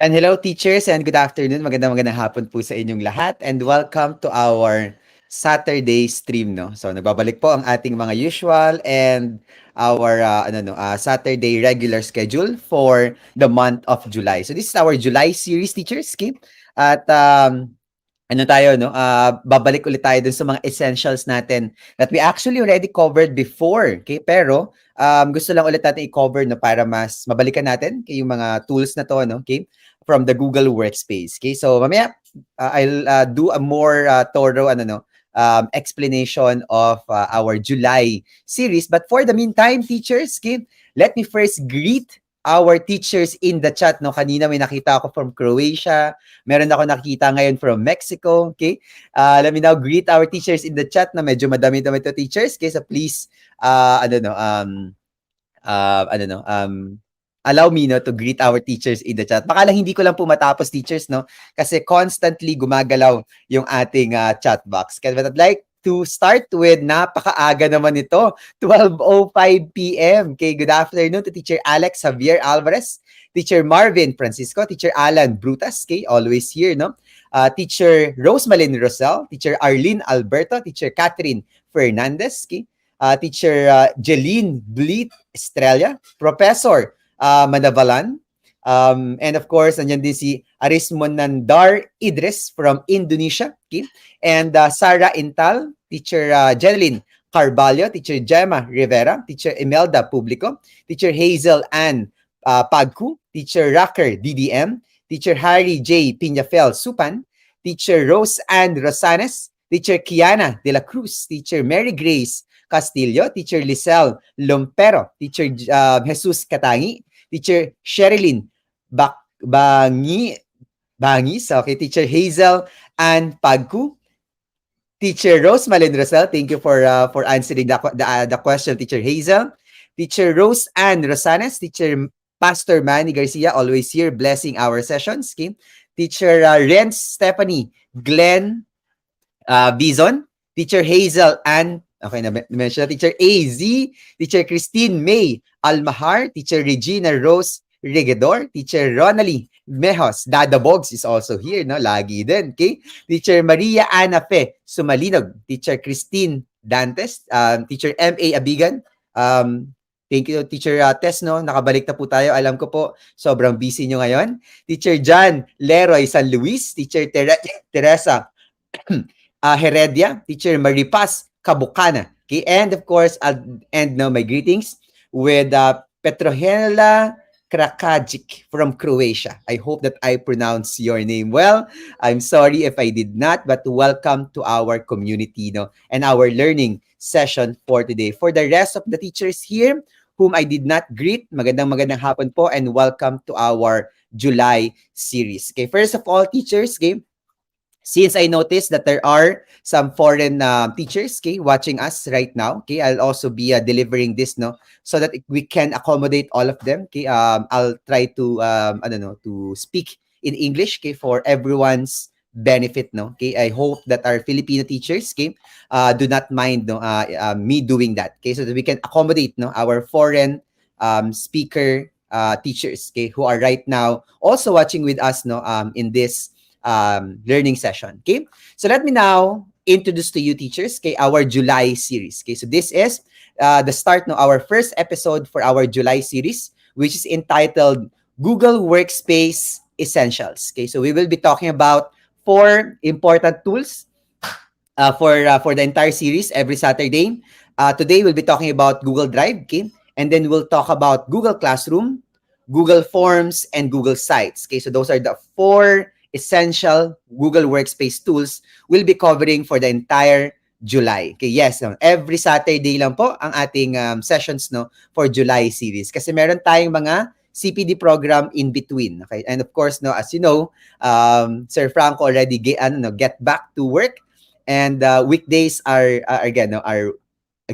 And hello teachers and good afternoon. Magandang hapon po sa inyong lahat and welcome to our Saturday stream, no. So nagbabalik po ang ating mga usual and our Saturday regular schedule for the month of July. So this is our July series, teachers, okay? At ano tayo, no? Babalik ulit tayo dun sa mga essentials natin that we actually already covered before, okay? Pero gusto lang ulit natin i-cover, no, para mas mabalikan natin yung mga tools na to, no, okay? From the Google Workspace. Okay, so mamaya I'll do a more thorough explanation of our July series. But for the meantime, teachers, okay, let me first greet our teachers in the chat. No, kanina may nakita ako from Croatia, meron ako nakita ngayon from Mexico. Okay, let me now greet our teachers in the chat. Na medyo madami-dami to teachers. Okay, so please allow me, no, to greet our teachers in the chat. Baka lang hindi ko lang po matapos, teachers, no, kasi constantly gumagalaw yung ating chat box. But I'd like to start with napakaaga naman ito, 12:05 p.m. Okay, good afternoon to Teacher Alex Javier Alvarez, Teacher Marvin Francisco, Teacher Alan Brutas, okay, always here, no? Teacher Rosemalyn Rosel, Teacher Arlene Alberto, Teacher Catherine Fernandez, okay? Teacher Jeline Bleet Estrella, Professor Manavalan, and of course, nandiyan din si Arismonandar Idris from Indonesia, okay? And Sarah Intal, Teacher Jeneline Carvalho, Teacher Gemma Rivera, Teacher Imelda Publico, Teacher Hazel Ann Pagku, Teacher Racker DDM, Teacher Harry J. Piñafel Supan, Teacher Rose Ann Rosanes, Teacher Kiana De La Cruz, Teacher Mary Grace Castillo, Teacher Lisel Lompero, Teacher Jesus Katangi, Teacher Sherilyn Bangis, okay, Teacher Hazel Ann Pagku, Teacher Rose Malin Rosel, thank you for answering the question, Teacher Hazel, Teacher Rose Ann Rosanes, Teacher Pastor Manny Garcia, always here blessing our sessions, okay? Teacher Renz Stephanie, Glenn Bison, Teacher Hazel Ann, okay na-mention na, Teacher AZ, Teacher Christine May Almahar, Teacher Regina Rose Regedor, Teacher Ronally Mejos, Dada Bogs is also here, no? Lagi din, okay? Teacher Maria Ana Fe Sumalinog, Teacher Christine Dantes, Teacher M.A. Abigan, thank you, Teacher Tess, no? Nakabalik na po tayo. Alam ko po, sobrang busy nyo ngayon. Teacher John Leroy San Luis, Teacher Teresa Heredia, Teacher Maripas Kabukana. Okay, and of course, I'll end now my greetings with Petrohela Krakajic from Croatia. I hope that I pronounce your name well. I'm sorry if I did not, but welcome to our community, no, and our learning session for today. For the rest of the teachers here whom I did not greet, magandang hapon po and welcome to our July series. Okay, first of all, teachers, okay, since I noticed that there are some foreign teachers, okay, watching us right now, okay, I'll also be delivering this, no, so that we can accommodate all of them. Okay, I'll try to I don't know, to speak in English, okay, for everyone's benefit, no. Okay, I hope that our Filipino teachers, okay, do not mind, no, me doing that, okay, so that we can accommodate, no, our foreign speaker teachers, okay, who are right now also watching with us, no, in this learning session. Okay, so let me now introduce to you, teachers, okay, our July series. Okay, so this is the start of our first episode for our July series, which is entitled Google Workspace Essentials. Okay, so we will be talking about 4 important tools for the entire series every Saturday. Today we'll be talking about Google Drive, okay, and then we'll talk about Google Classroom, Google Forms, and Google Sites. Okay, so those are the 4 essential Google Workspace tools we'll be covering for the entire July. Okay, yes, every Saturday lang po ang ating sessions, no, for July series. Kasi meron tayong mga CPD program in between. Okay, and of course, no, as you know, Sir Franco already get back to work, and weekdays are again, no, are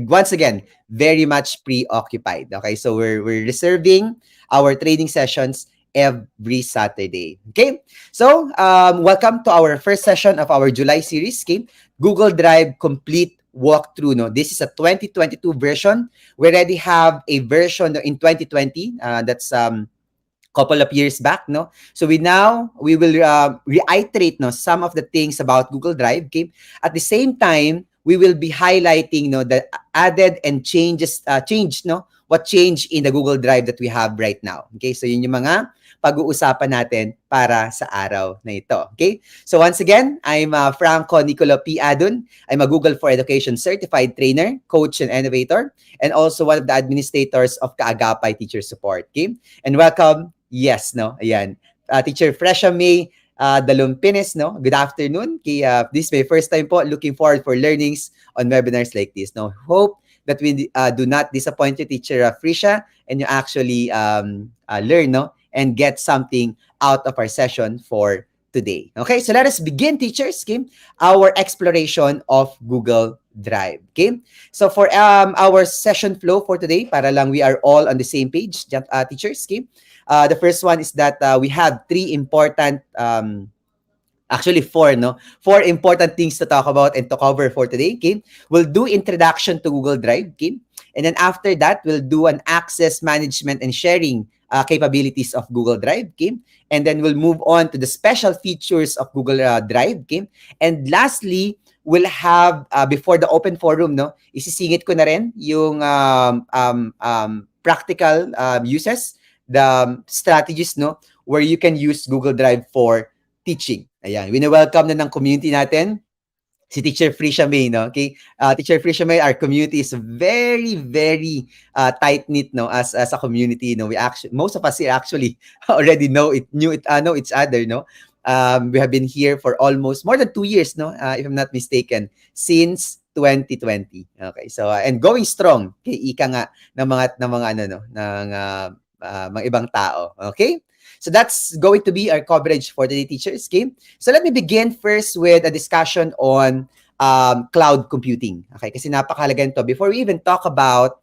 once again very much preoccupied. Okay, so we're reserving our training sessions every Saturday. Okay, so welcome to our first session of our July series. Okay, Google Drive complete walkthrough. No, this is a 2022 version. We already have a version in 2020. That's couple of years back, no. So we will reiterate, no, some of the things about Google Drive. Okay, at the same time, we will be highlighting, no, the added and change, no, what changed in the Google Drive that we have right now. Okay, so yun yung mga pag-uusapan natin para sa araw na ito. Okay, so once again, I'm Franco Nicolo P. Adun. I'm a Google for Education certified trainer, coach, and innovator, and also one of the administrators of Kaagapay Teacher Support. Okay, and welcome. Yes, no, ayan. Teacher Fresha May Dalumpines, no? Good afternoon. This is my first time po. Looking forward for learnings on webinars like this. No, hope that we do not disappoint you, Teacher Fresha, and you actually learn, no, and get something out of our session for today. Okay, so let us begin, teachers, okay, our exploration of Google Drive. Okay, so for our session flow for today, para lang we are all on the same page, teachers, okay. The first one is that we have 3 important, actually 4, no? 4 important things to talk about and to cover for today, okay? We'll do introduction to Google Drive, okay? And then after that, we'll do an access management and sharing capabilities of Google Drive, okay? And then we'll move on to the special features of Google Drive, okay? And lastly, we'll have, before the open forum, no? Isisingit ko na rin yung practical uses, the strategies, no, where you can use Google Drive for teaching. Ayan, wini-welcome na ng community natin si Teacher Fresha May, no? Okay, Teacher Fresha May, our community is very, very tight-knit, no, as a community, no. We actually, most of us here actually already know each other, no. We have been here for almost more than 2 years, no, if I'm not mistaken, since 2020. Okay, so and going strong, okay, ika nga ng mga ibang tao. Okay? So that's going to be our coverage for the teachers. Okay? So let me begin first with a discussion on cloud computing. Okay? Kasi napakahalaga nito. Before we even talk about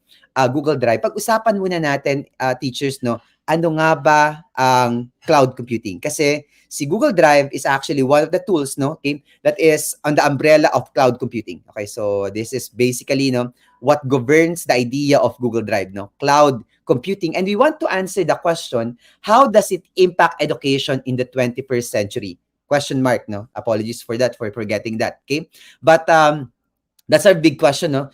Google Drive, pag-usapan muna natin, teachers, no, ano nga ba ang cloud computing? Kasi si Google Drive is actually one of the tools, no, okay, that is on the umbrella of cloud computing. Okay, so this is basically, no, what governs the idea of Google Drive, no, cloud computing. And we want to answer the question, how does it impact education in the 21st century? Question mark, no? Apologies for that, for forgetting that, okay? But that's our big question, no?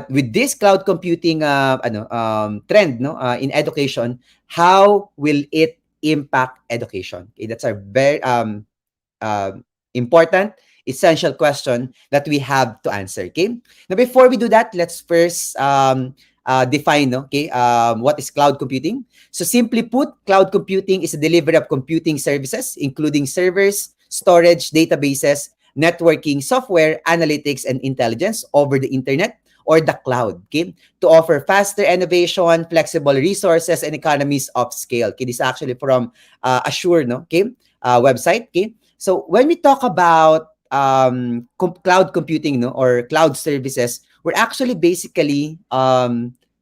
With this cloud computing trend, no, in education, how will it impact education? Okay, that's our very uh, important, essential question that we have to answer. Okay. Now, before we do that, let's first define, no, okay, what is cloud computing. So, simply put, cloud computing is a delivery of computing services, including servers, storage, databases, networking, software, analytics, and intelligence over the internet or the cloud, okay, to offer faster innovation, flexible resources, and economies of scale. Okay, this is actually from Assure, no, okay, website, okay. So when we talk about cloud computing, no, or cloud services, we're actually basically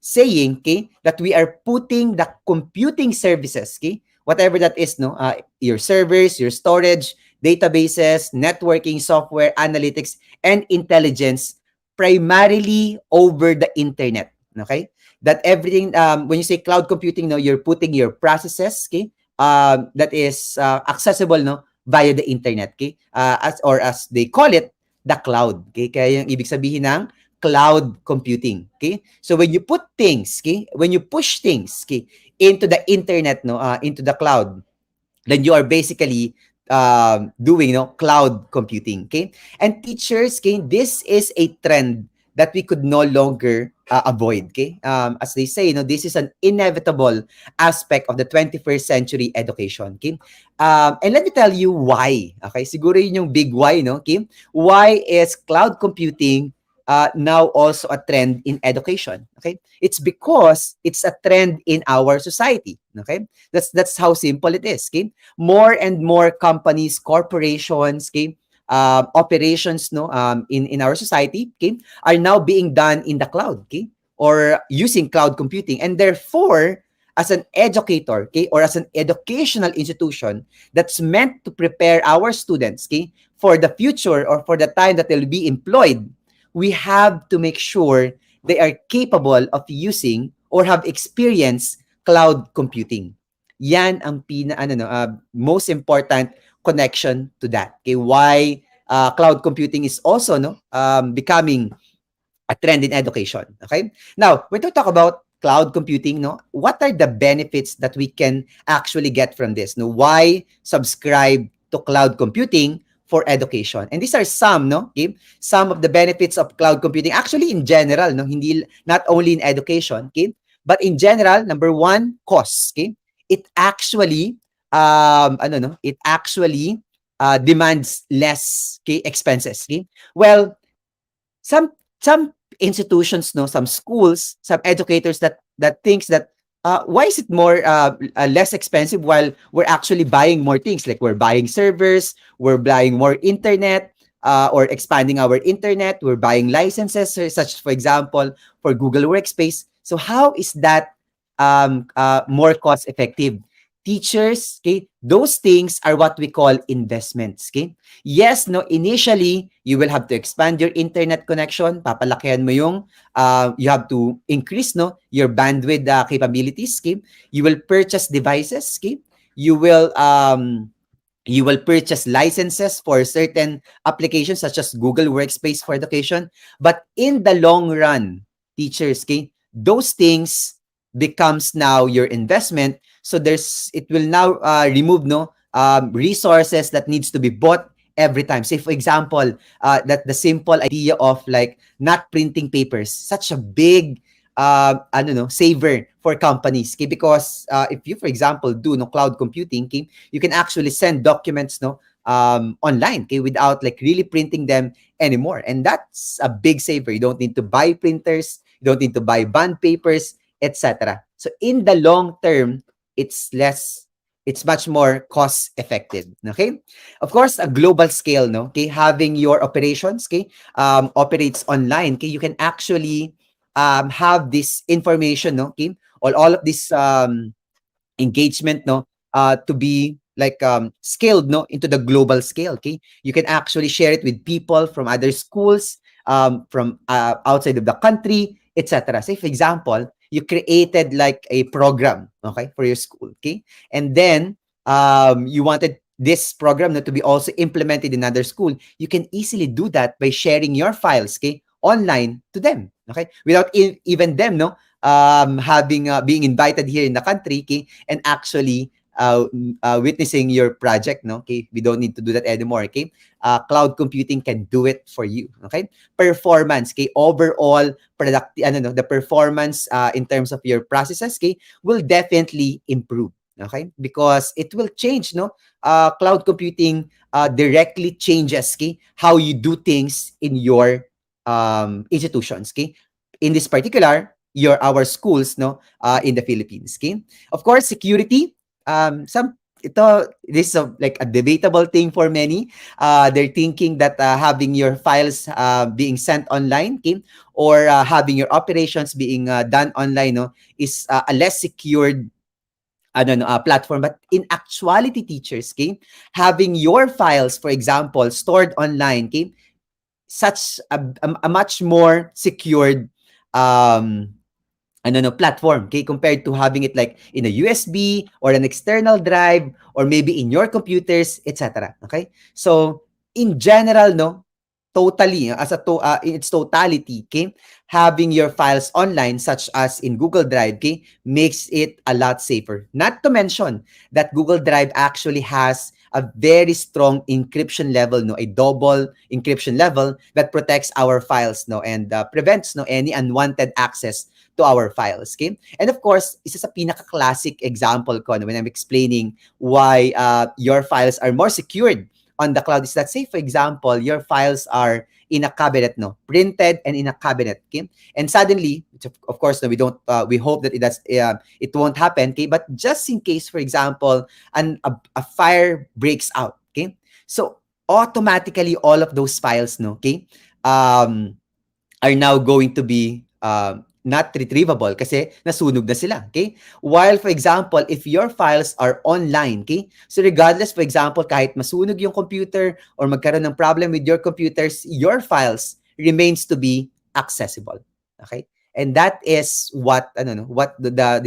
saying, okay, that we are putting the computing services, okay, whatever that is, no, your servers, your storage, databases, networking, software, analytics, and intelligence primarily over the internet. Okay, that everything, when you say cloud computing, no, you're putting your processes, okay, that is accessible, no, via the internet, okay? As they call it, the cloud, okay? Kaya yung ibig sabihin ng cloud computing, okay? So when you put things, okay, when you push things, okay, into the internet, no, into the cloud, then you are basically doing, no, cloud computing, okay? And teachers, okay, this is a trend that we could no longer avoid, okay? As they say, you know, this is an inevitable aspect of the 21st century education, okay? And let me tell you why, okay? Siguro yun yung big why, no, okay? Why is cloud computing now also a trend in education, okay? It's because it's a trend in our society, okay? That's how simple it is, okay? More and more companies, corporations, okay, operations, no, in our society, okay, are now being done in the cloud, okay, or using cloud computing, and therefore, as an educator, okay, or as an educational institution that's meant to prepare our students, okay, for the future or for the time that they'll be employed, we have to make sure they are capable of using or have experienced cloud computing. Yan ang most important connection to that. Okay, why cloud computing is also, no, becoming a trend in education. Okay, now when we talk about cloud computing, no, what are the benefits that we can actually get from this? No, why subscribe to cloud computing for education? And these are some, no, okay, some of the benefits of cloud computing. Actually, in general, no, hindi not only in education, okay, but in general, number one, cost. Okay, it actually it actually demands less, okay, expenses. Okay, well, some institutions, no, some schools, some educators that thinks that why is it more less expensive while we're actually buying more things, like we're buying servers, we're buying more internet, or expanding our internet, we're buying licenses, such for example for Google Workspace. So how is that more cost effective? Teachers, okay, those things are what we call investments, okay? Yes, no, initially, you will have to expand your internet connection, papalakihan mo yung, you have to increase, no, your bandwidth capabilities, okay? You will purchase devices, okay? You will purchase licenses for certain applications such as Google Workspace for education. But in the long run, teachers, okay, those things becomes now your investment. So it will now remove, no, resources that needs to be bought every time. Say for example, that the simple idea of like not printing papers, such a big I don't know, saver for companies, okay? Because if you, for example, do, no, cloud computing, okay, you can actually send documents, no, online, okay, without like really printing them anymore, and that's a big saver. You don't need to buy printers, you don't need to buy bond papers, etc. So in the long term, it's much more cost effective. Okay, of course, a global scale, no, okay, having your operations, okay, operates online, okay, you can actually have this information, no, okay, all of this engagement, no, to be scaled no into the global scale. Okay, you can actually share it with people from other schools, from outside of the country, etc. Say for example, you created like a program, okay, for your school. Okay, and then you wanted this program to be also implemented in another school. You can easily do that by sharing your files, okay, online to them, okay, without even them having being invited here in the country, okay, and actually witnessing your project, no, okay. We don't need to do that anymore, okay. Cloud computing can do it for you, okay. Performance, okay, overall product, the performance in terms of your processes, okay, will definitely improve, okay, because it will change, no. Cloud computing directly changes, okay, how you do things in your institutions, okay. In this particular, our schools, no, in the Philippines, okay. Of course, security. Some this is like a debatable thing for many. They're thinking that having your files being sent online, okay, or having your operations being done online, no, is a less secured platform. But in actuality, teachers, okay, having your files, for example, stored online, okay, such a much more secured um platform, okay, compared to having it like in a USB or an external drive or maybe in your computers, etc. Okay, so in general, no, totally in its totality, okay, having your files online, such as in Google Drive, okay, makes it a lot safer. Not to mention that Google Drive actually has a very strong encryption level, no, a double encryption level that protects our files, no, and prevents no any unwanted access to our files, okay. And of course, isa sa pinaka-classic example ko when I'm explaining why your files are more secured on the cloud is that, say for example, your files are in a cabinet, no, printed and in a cabinet, okay, and suddenly, of course, no, we hope that it won't happen, okay, but just in case, for example, a fire breaks out, okay, so automatically all of those files, no, okay, are now going to be not retrievable kasi nasunog na sila, okay? While, for example, if your files are online, okay? So regardless, for example, kahit masunog yung computer or magkaroon ng problem with your computers, your files remains to be accessible, okay? And that is what what the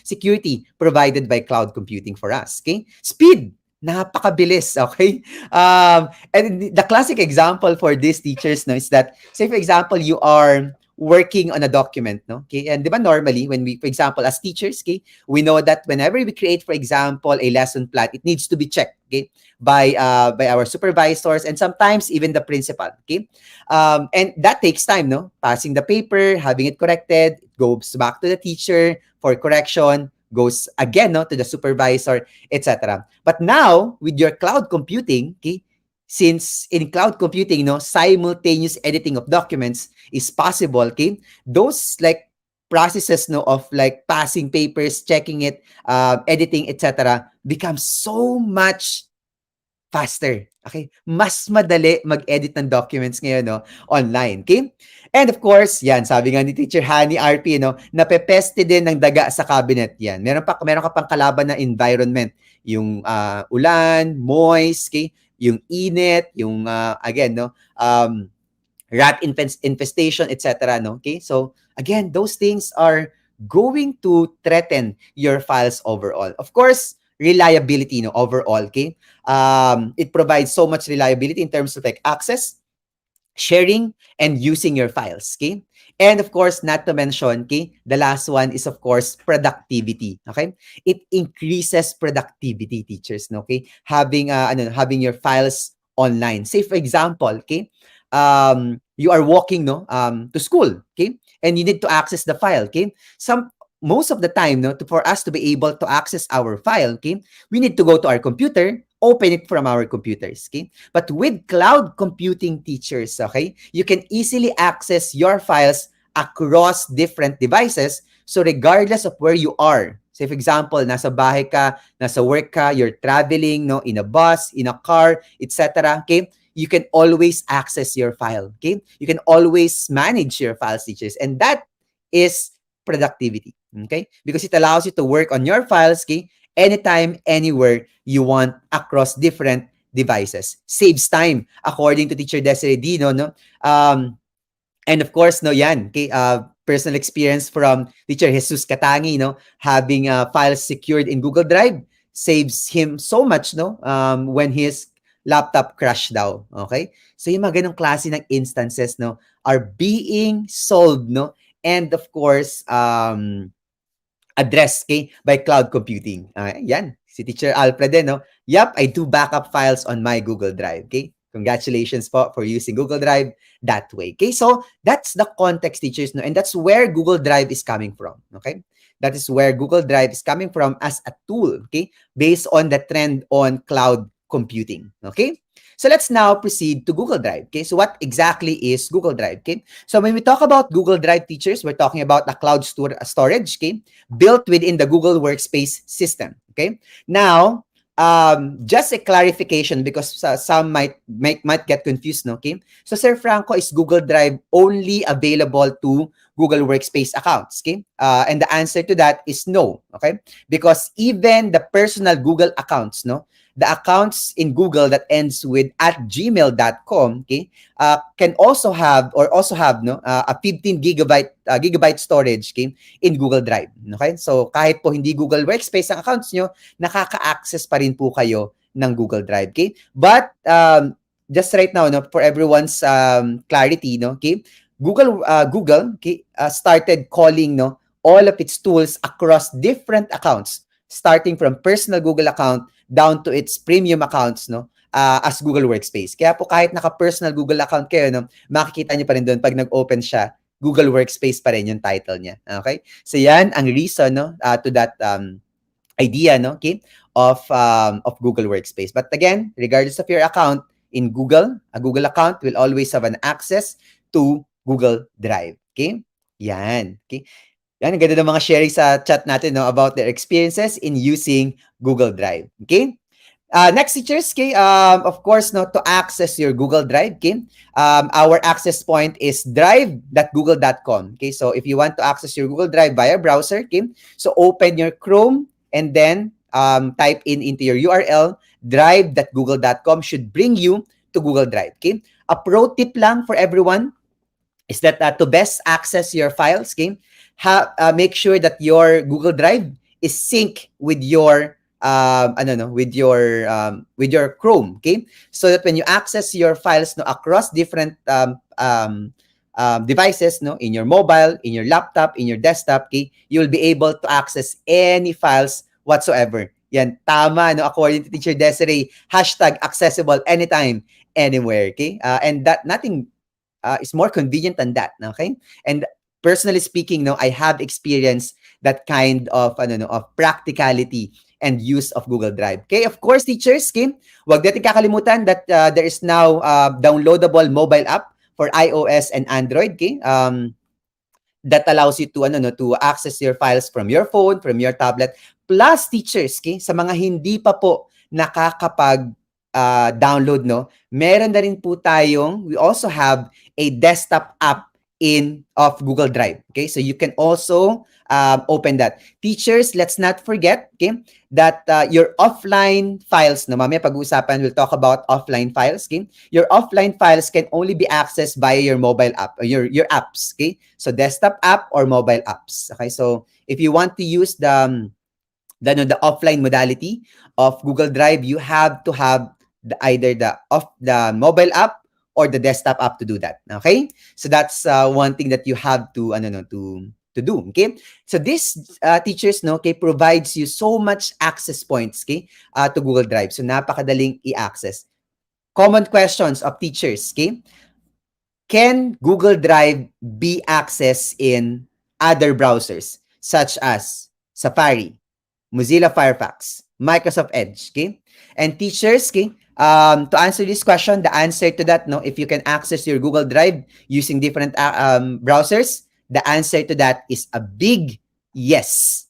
security provided by cloud computing for us, okay? Speed, napakabilis, okay? And the classic example for these teachers, no, is that, say for example, you are working on a document, no? Okay, and diba normally when we, for example, as teachers, okay, we know that whenever we create, for example, a lesson plan, it needs to be checked, okay, by our supervisors and sometimes even the principal, okay, and that takes time, no? Passing the paper, having it corrected, it goes back to the teacher for correction, goes again, no, to the supervisor, etc. But now with your cloud computing, okay, since in cloud computing, no, simultaneous editing of documents is possible, okay, those like processes, no, of like passing papers, checking it, editing, etc., becomes so much faster. Okay? Mas madali mag-edit ng documents ngayon, no, online. Okay? And of course, yan, sabi nga ni Teacher Hani RP, no, napepeste din ng daga sa cabinet yan. Meron ka pang kalaban na environment. Yung ulan, moist, okay? Yung init, yung, again, no, rat infestation, etc. No? Okay? So, again, those things are going to threaten your files overall. Of course, reliability, no, overall, okay? It provides so much reliability in terms of like access, sharing, and using your files, okay? And of course, not to mention, okay, the last one is of course productivity, okay? It increases productivity, teachers, no, okay? Having your files online. Say for example, okay, you are walking, no, to school, okay? And you need to access the file, okay? Most of the time, no, for us to be able to access our file, okay, we need to go to our computer, open it from our computers, okay? But with cloud computing, teachers, okay, you can easily access your files across different devices. So regardless of where you are, say for example, nasa bahay ka, nasa work ka, you're traveling, no, in a bus, in a car, etc., okay, you can always access your file, okay? You can always manage your files, teachers, and that is productivity, okay? Because it allows you to work on your files, okay, anytime, anywhere you want across different devices. Saves time, according to Teacher Desiree Dino, no? And of course, no, yan, okay, personal experience from Teacher Jesus Katangi, no, having files secured in Google Drive saves him so much, no, when his laptop crashed daw, okay? So yung mga ganong klase ng instances, no, are being solved, no, and of course, addressed, okay, by cloud computing. Yan, si Teacher Alfred din, no? Yup, I do backup files on my Google Drive, okay? Congratulations po for using Google Drive that way. Okay, so that's the context, teachers, no? And that's where Google Drive is coming from, okay? That is where Google Drive is coming from as a tool, okay? Based on the trend on cloud computing, okay? So let's now proceed to Google Drive, okay? So what exactly is Google Drive, okay? So when we talk about Google Drive, teachers, we're talking about a cloud storage, okay? Built within the Google Workspace system, okay? Now, just a clarification because some might get confused, no? Okay, so Sir Franco, is Google Drive only available to Google Workspace accounts? Okay, and the answer to that is no. Okay, because even the personal Google accounts, no, the accounts in Google that ends with @gmail.com, okay, can also have no, a 15 gigabyte storage, okay, in Google Drive. Okay, so kahit po hindi Google Workspace ang accounts nyo, nakaka-access pa rin po kayo ng Google Drive, okay? But just right now, no, for everyone's clarity, no, okay, Google, okay, started calling, no, all of its tools across different accounts, starting from personal Google account down to its premium accounts, no, as Google Workspace. Kaya po kahit naka-personal Google account kayo, no, makikita niyo pa rin doon pag nag-open siya, Google Workspace pa rin yung title niya. Okay? So yan ang reason, no, to that idea, no, okay, of Google Workspace. But again, regardless of your account in Google, a Google account will always have an access to Google Drive. Okay? Yan. Okay? Yan, ang ganda ng mga sharing sa chat natin, no, about their experiences in using Google Drive. Okay? Next, teachers, okay, of course, no, to access your Google Drive, okay, our access point is drive.google.com. Okay, so if you want to access your Google Drive via browser, okay, so open your Chrome and then type into your URL, drive.google.com should bring you to Google Drive. Okay, a pro tip lang for everyone is that to best access your files, okay, make sure that your Google Drive is sync with your with your Chrome, okay? So that when you access your files, no, across different devices, no, in your mobile, in your laptop, in your desktop, okay, you'll be able to access any files whatsoever. Yan, tama, no, according to Teacher Desiree, #accessible anytime, anywhere, okay? And that nothing is more convenient than that, okay? And personally speaking, no, I have experienced that kind of of practicality and use of Google Drive. Okay, of course, teachers, okay, wag natin kakalimutan that there is now downloadable mobile app for iOS and Android, okay? That allows you to to access your files from your phone, from your tablet. Plus, teachers, okay, sa mga hindi pa po nakakapag download, no, meron na rin po tayong, we also have a desktop app of Google Drive. Okay, so you can also open that. Teachers, let's not forget, okay, that your offline files, no, mamaya pag-uusapan, we'll talk about offline files, okay? Your offline files can only be accessed via your mobile app, or your apps, okay? So desktop app or mobile apps, okay? So if you want to use the offline modality of Google Drive, you have to have either the mobile app or the desktop app to do that. Okay, so that's one thing that you have to to do. Okay, so this teachers, no, okay, provides you so much access points, okay, to Google Drive. So napakadaling i-access. Common questions of teachers, okay? Can Google Drive be accessed in other browsers such as Safari, Mozilla Firefox, Microsoft Edge, okay? And teachers, okay, to answer this question, the answer to that, no, if you can access your Google Drive using different browsers, the answer to that is a big yes.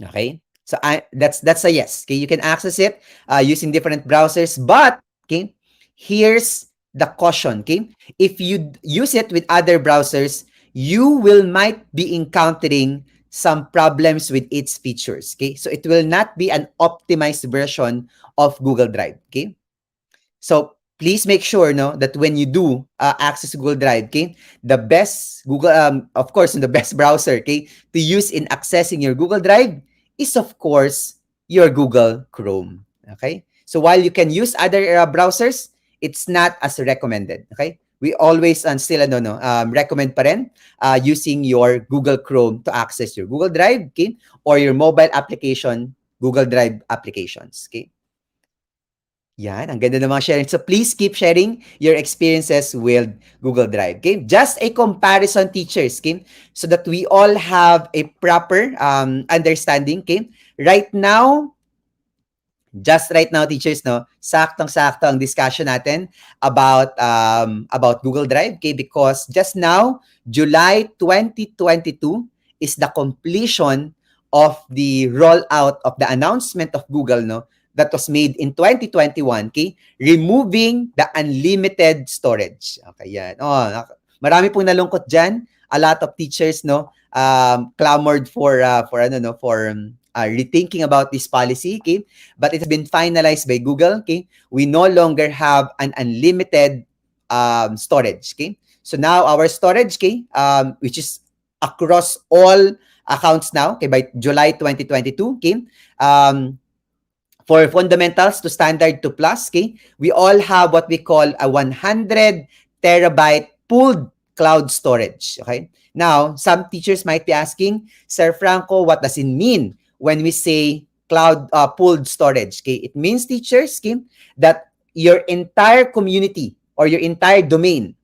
Okay? So that's a yes. Okay, you can access it using different browsers, but okay, here's the caution, okay? If you use it with other browsers, you might be encountering some problems with its features. Okay, so it will not be an optimized version of Google Drive. Okay, so please make sure no that when you do access Google Drive, okay, the best Google, of course, the best browser, okay, to use in accessing your Google Drive is of course your Google Chrome. Okay, so while you can use other browsers, it's not as recommended. Okay, we always still recommend pa rin using your Google Chrome to access your Google Drive, okay, or your mobile application, Google Drive applications. Okay. Yan, ang ganda ng mga sharing. So please keep sharing your experiences with Google Drive. Okay? Just a comparison, teachers, okay? So that we all have a proper understanding. Okay? Right now, just right now, teachers, no, saktong-sakto ang discussion natin about Google Drive, okay? Because just now, July 2022 is the completion of the rollout of the announcement of Google, no, that was made in 2021, okay? Removing the unlimited storage. Okay, yan. Oh, marami pong nalungkot diyan. A lot of teachers, no, clamored for rethinking about this policy, okay? But it's been finalized by Google, okay? We no longer have an unlimited storage, okay? So now our storage, okay, which is across all accounts now, okay, by July 2022, okay, for fundamentals to standard to plus, okay, we all have what we call a 100 terabyte pooled cloud storage, okay? Now, some teachers might be asking, Sir Franco, what does it mean when we say cloud pooled storage? Okay, it means, teachers, okay, that your entire community or your entire domain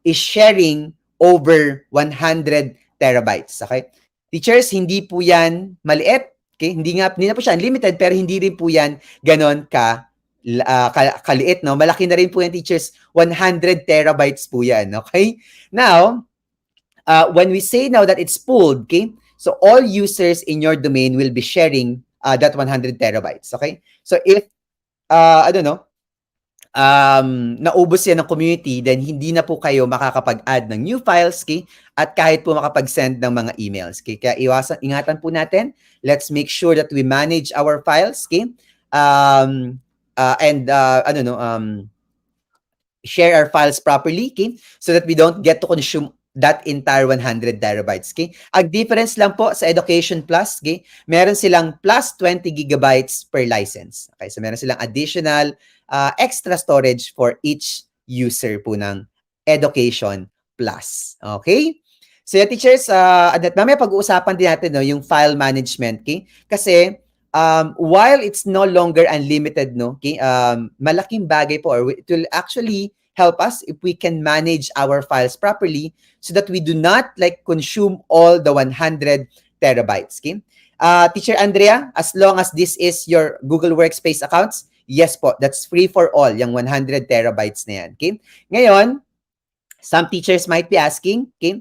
is sharing over 100 terabytes. Okay? Teachers, hindi po yan maliit. Okay? Hindi na po siya unlimited, pero hindi rin po yan ganon kaliit. No? Malaki na rin po yan, teachers. 100 terabytes po yan. Okay? Now, when we say now that it's pooled, okay, so all users in your domain will be sharing that 100 terabytes. Okay? So if, I don't know, naubos yan ng community, then hindi na po kayo makakapag-add ng new files, okay? At kahit po makapag-send ng mga emails, okay? Kaya ingatan po natin. Let's make sure that we manage our files, okay? Share our files properly, okay? So that we don't get to consume that entire 100 terabytes, okay? Ang difference lang po sa Education Plus, okay? Meron silang plus 20 gigabytes per license. Okay? So meron silang additional extra storage for each user po ng Education Plus. Okay? So yeah, teachers, mamaya pag-uusapan din natin no, yung file management, okay? Kasi while it's no longer unlimited, no, okay, malaking bagay po, or it will actually help us if we can manage our files properly so that we do not like consume all the 100 terabytes. Okay? Teacher Andrea, as long as this is your Google Workspace accounts, yes po, that's free for all, yung 100 terabytes na yan. Okay? Ngayon, some teachers might be asking, okay,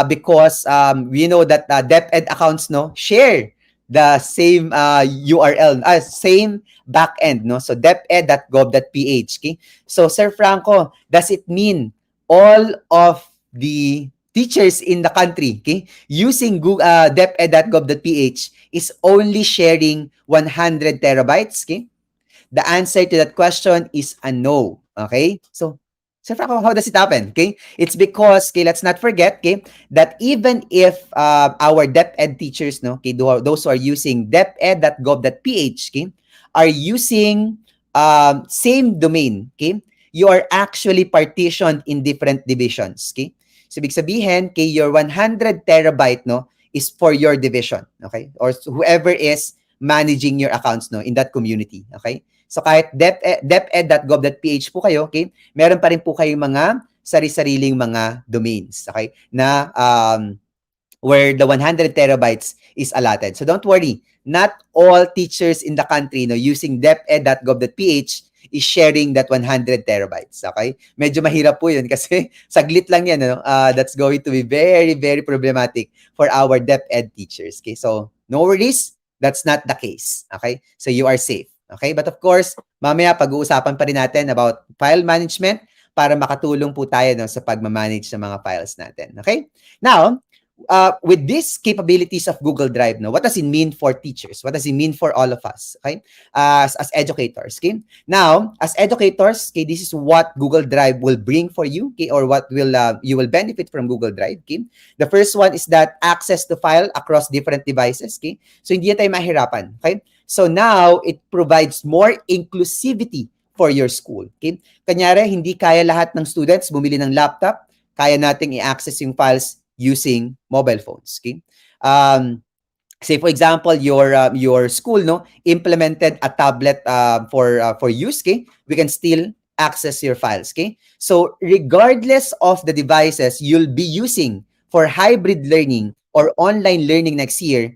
because we know that DepEd accounts no share the same URL, same backend, no? So deped.gov.ph, okay? So Sir Franco, does it mean all of the teachers in the country, okay, using Google deped.gov.ph is only sharing 100 terabytes, okay? The answer to that question is a no, okay? So Sir Franco, how does it happen? Okay, it's because, okay, let's not forget, okay, that even if our DepEd teachers, no, okay, those who are using deped.gov.ph, okay, are using same domain, okay, you are actually partitioned in different divisions, okay. So, ibig sabihin, okay, your 100 terabyte, no, is for your division, okay, or whoever is managing your accounts, no, in that community, okay. So kahit deped.gov.ph po kayo, okay, meron pa rin po kayong mga sari-sariling mga domains, okay, na where the 100 terabytes is allotted. So don't worry, not all teachers in the country no using deped.gov.ph is sharing that 100 terabytes, okay? Medyo mahirap po yun kasi saglit lang yan, no? That's going to be very, very problematic for our DepEd teachers, okay? So no worries, that's not the case, okay? So you are safe. Okay? But of course, mamaya pag-uusapan pa rin natin about file management para makatulong po tayo no, sa pagmamanage ng mga files natin. Okay? Now, with these capabilities of Google Drive, no, what does it mean for teachers? What does it mean for all of us? Okay, as educators. Okay, now as educators, okay, this is what Google Drive will bring for you. Okay, or what will you will benefit from Google Drive. Okay, the first one is that access to file across different devices. Okay, so hindi tayo mahirapan. Okay, so now it provides more inclusivity for your school. Okay, kanyari hindi kaya lahat ng students bumili ng laptop, kaya nating i-access yung files using mobile phones. Okay. Say for example, your school no implemented a tablet for use. Okay, we can still access your files. Okay, so regardless of the devices you'll be using for hybrid learning or online learning next year,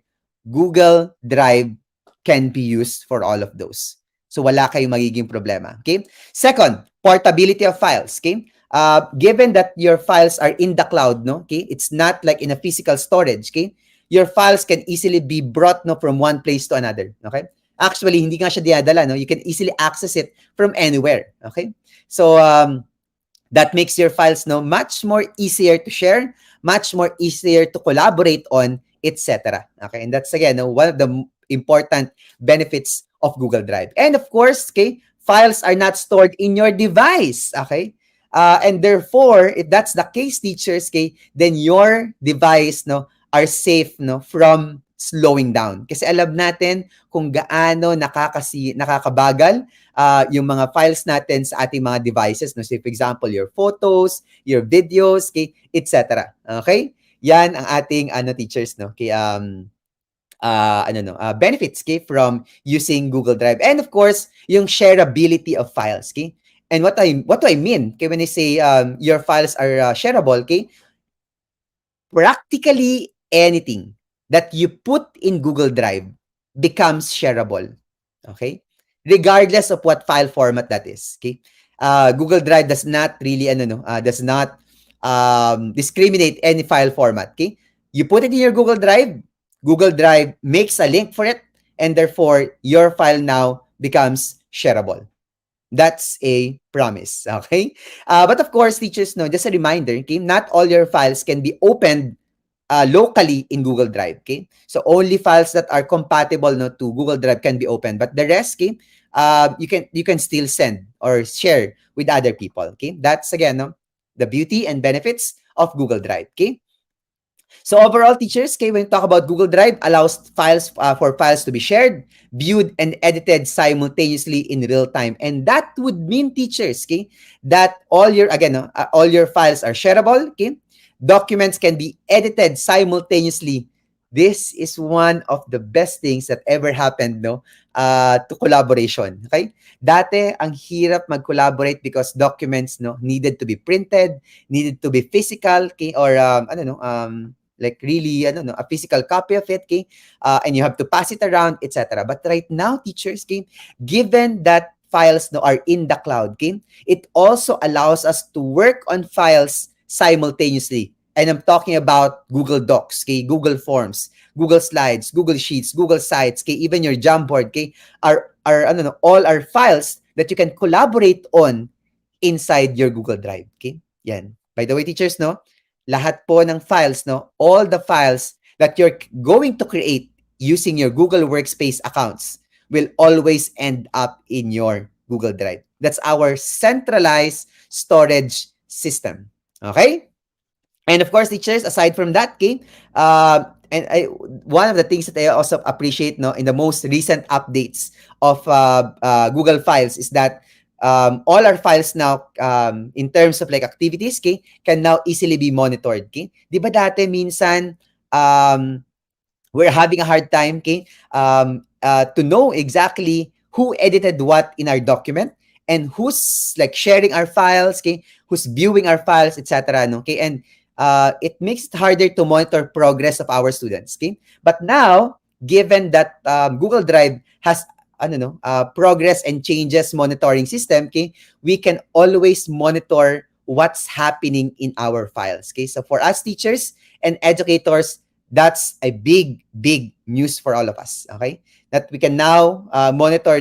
Google Drive can be used for all of those. So wala kayong magiging problema. Okay. Second, portability of files. Okay. Given that your files are in the cloud, no, okay, it's not like in a physical storage, okay, your files can easily be brought no from one place to another, okay. Actually, hindi nga siya dinadala, no, you can easily access it from anywhere, okay. So that makes your files no much more easier to share, much more easier to collaborate on, etc. Okay, and that's again no, one of the important benefits of Google Drive. And of course, okay, files are not stored in your device, okay? And therefore, if that's the case, teachers, okay, then your device no are safe no from slowing down. Kasi alam natin kung gaano nakakabagal yung mga files natin sa ating mga devices. No? So for example, your photos, your videos, okay, etc. Okay? Yan ang ating teachers, no? Okay, benefits okay, from using Google Drive. And of course, yung shareability of files. Okay? And what do I mean okay, when I say your files are shareable? Okay? Practically anything that you put in Google Drive becomes shareable. Okay? Regardless of what file format that is. Okay? Google Drive does not really does not discriminate any file format. Okay? You put it in your Google Drive, Google Drive makes a link for it, and therefore your file now becomes shareable. That's a promise. Okay? But of course, teachers know, just a reminder, okay, not all your files can be opened locally in Google Drive. Okay? So only files that are compatible no, to Google Drive can be opened. But the rest, okay, you can still send or share with other people. Okay? That's again no, the beauty and benefits of Google Drive. Okay? So overall, teachers, okay, when we talk about Google Drive, allows files for files to be shared, viewed, and edited simultaneously in real time. And that would mean, teachers, okay, that all your all your files are shareable. Okay, documents can be edited simultaneously. This is one of the best things that ever happened, no, to collaboration. Okay, dati ang hirap mag-collaborate because documents, no, needed to be printed, needed to be physical, okay, or like really a physical copy of it, okay, and you have to pass it around, etc. But right now, teachers, okay, given that files no are in the cloud, okay, it also allows us to work on files simultaneously. And I'm talking about Google Docs, okay, Google Forms, Google Slides, Google Sheets, Google Sites, okay, even your Jamboard, okay, are all are files that you can collaborate on inside your Google Drive, okay? Yan. By the way, teachers, no, lahat po ng files, no, all the files that you're going to create using your Google Workspace accounts will always end up in your Google Drive. That's our centralized storage system. Okay? And of course, teachers, aside from that, okay, one of the things that I also appreciate no, in the most recent updates of Google Files is that all our files now, in terms of like activities, okay, can now easily be monitored. Okay? Di ba dati minsan, we're having a hard time, okay, to know exactly who edited what in our document and who's like sharing our files, okay, who's viewing our files, etc. No? Okay, and it makes it harder to monitor progress of our students. Okay, but now given that Google Drive has progress and changes monitoring system, okay, we can always monitor what's happening in our files. Okay, so for us teachers and educators, that's a big news for all of us. Okay, that we can now monitor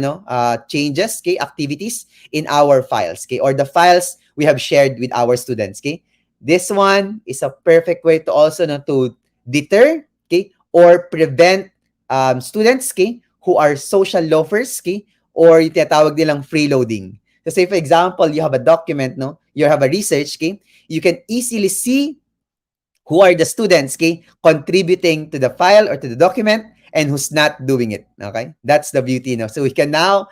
changes, okay, activities in our files, okay, or the files we have shared with our students. Okay, this one is a perfect way to also to deter, okay, or prevent students, okay, who are social loafers, okay, or yung tinatawag nilang freeloading. So say for example, you have a document, no, you have a research, okay, you can easily see who are the students, okay, contributing to the file or to the document and who's not doing it. Okay, that's the beauty, no. So we can now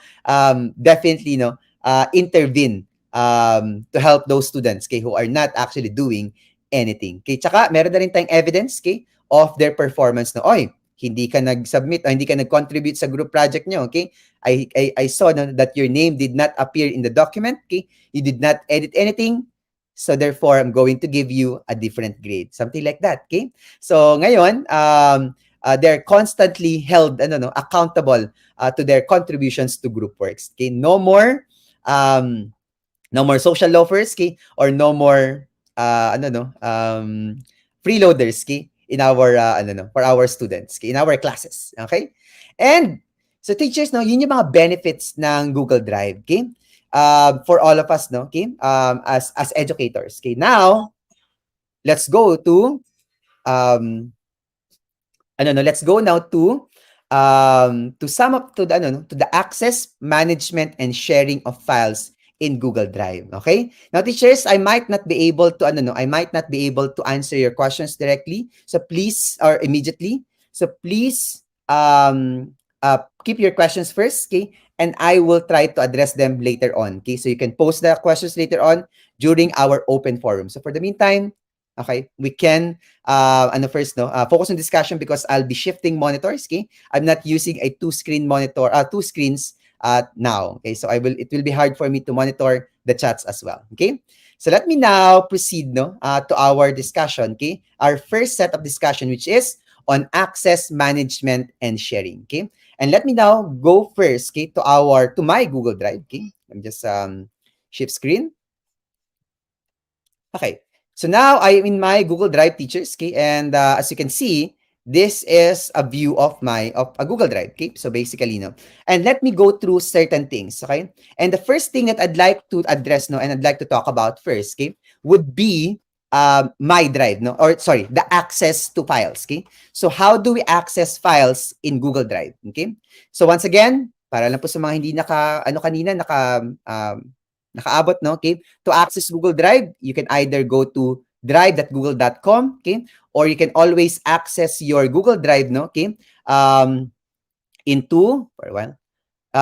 definitely, no, intervene to help those students, okay, who are not actually doing anything. Okay, tsaka meron na rin tayong evidence, okay, of their performance. No, oy, hindi ka nag-submit o hindi ka nag-contribute sa group project nyo, okay? I saw, no, that your name did not appear in the document, okay? You did not edit anything, so therefore I'm going to give you a different grade, something like that. Okay, so ngayon they're constantly held accountable to their contributions to group works. Okay, no more no more social loafers, okay, or no more freeloaders, okay, in our for our students, okay, in our classes. Okay, and so teachers, no, yun yung mga benefits ng Google Drive, okay, for all of us, no, okay, as educators. Okay, now let's go to um let's go now to sum up to the to the access, management, and sharing of files in Google Drive. Okay? Now, teachers, I might not be able to I might not be able to answer your questions directly. So please, or immediately. So please keep your questions first, okay? And I will try to address them later on. Okay? So you can post the questions later on during our open forum. So for the meantime, okay, we can first, no, focus on discussion because I'll be shifting monitors. Okay, I'm not using a two-screen monitor, two screens now. Okay, so it will be hard for me to monitor the chats as well. Okay, so let me now proceed, no, to our discussion. Okay, our first set of discussion, which is on access management and sharing. Okay, and let me now go first, okay, to my Google Drive. Okay, let me just shift screen. Okay. So now I am in my Google Drive, teachers, okay? And as you can see, this is a view of a Google Drive, okay? So basically, no. And let me go through certain things, okay? And the first thing that I'd like to address, no, and I'd like to talk about first, okay, would be my drive, no, or sorry, the access to files, okay? So how do we access files in Google Drive, okay? So once again, para lang po sa mga hindi nakaabot, no, okay? To access Google Drive, you can either go to drive.google.com, okay? Or you can always access your Google Drive, no, okay? Into, for a while,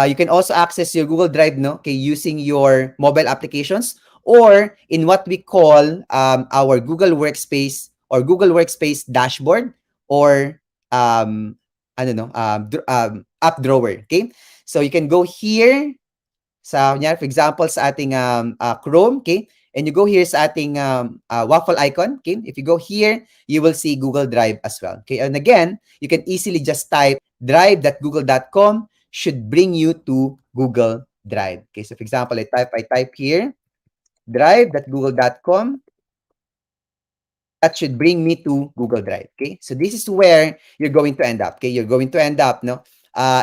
you can also access your Google Drive, no, okay, using your mobile applications or in what we call our Google Workspace or Google Workspace dashboard or app drawer, okay? So you can go here sa for example sa ating Chrome, okay? And you go here sa ating waffle icon, okay? If you go here, you will see Google Drive as well, okay? And again, you can easily just type drive.google.com should bring you to Google Drive. Okay, so for example, I type here drive.google.com. That should bring me to Google Drive. Okay, so this is where you're going to end up. Okay, you're going to end up, no,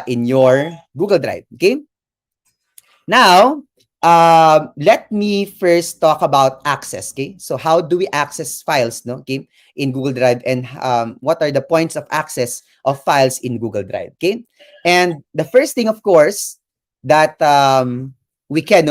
in your Google Drive. Okay. Now, let me first talk about access. Okay, so how do we access files, no? Okay, in Google Drive, and what are the points of access of files in Google Drive? Okay, and the first thing, of course, that we can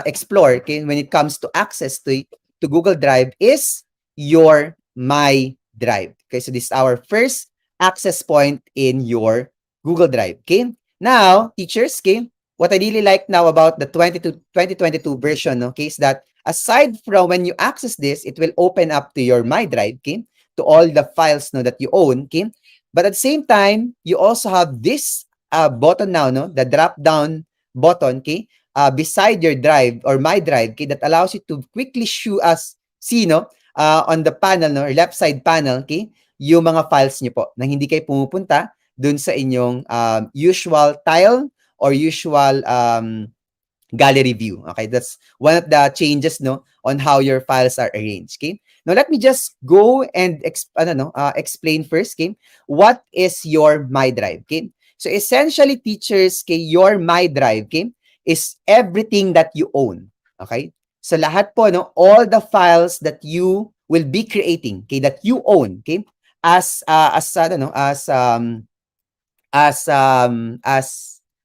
explore, okay, when it comes to access to Google Drive is your My Drive. Okay, so this is our first access point in your Google Drive. Okay, now teachers, okay, what I really like now about the 2022 version, okay, is that aside from when you access this, it will open up to your My Drive, okay, to all the files, no, that you own, okay. But at the same time, you also have this button now, no, the drop down button, okay, beside your drive or My Drive, okay, that allows you to quickly see, no, on the panel, no, or left side panel, okay, yung mga files niyo po nang hindi kayo pumupunta dun sa inyong usual tile or usual gallery view. Okay, that's one of the changes, no, on how your files are arranged. Okay, now let me just go and explain first. Okay, what is your My Drive? Okay, so essentially, teachers, okay, your My Drive, okay, is everything that you own. Okay, so lahat po, no, all the files that you will be creating, okay, that you own, okay, I don't know, as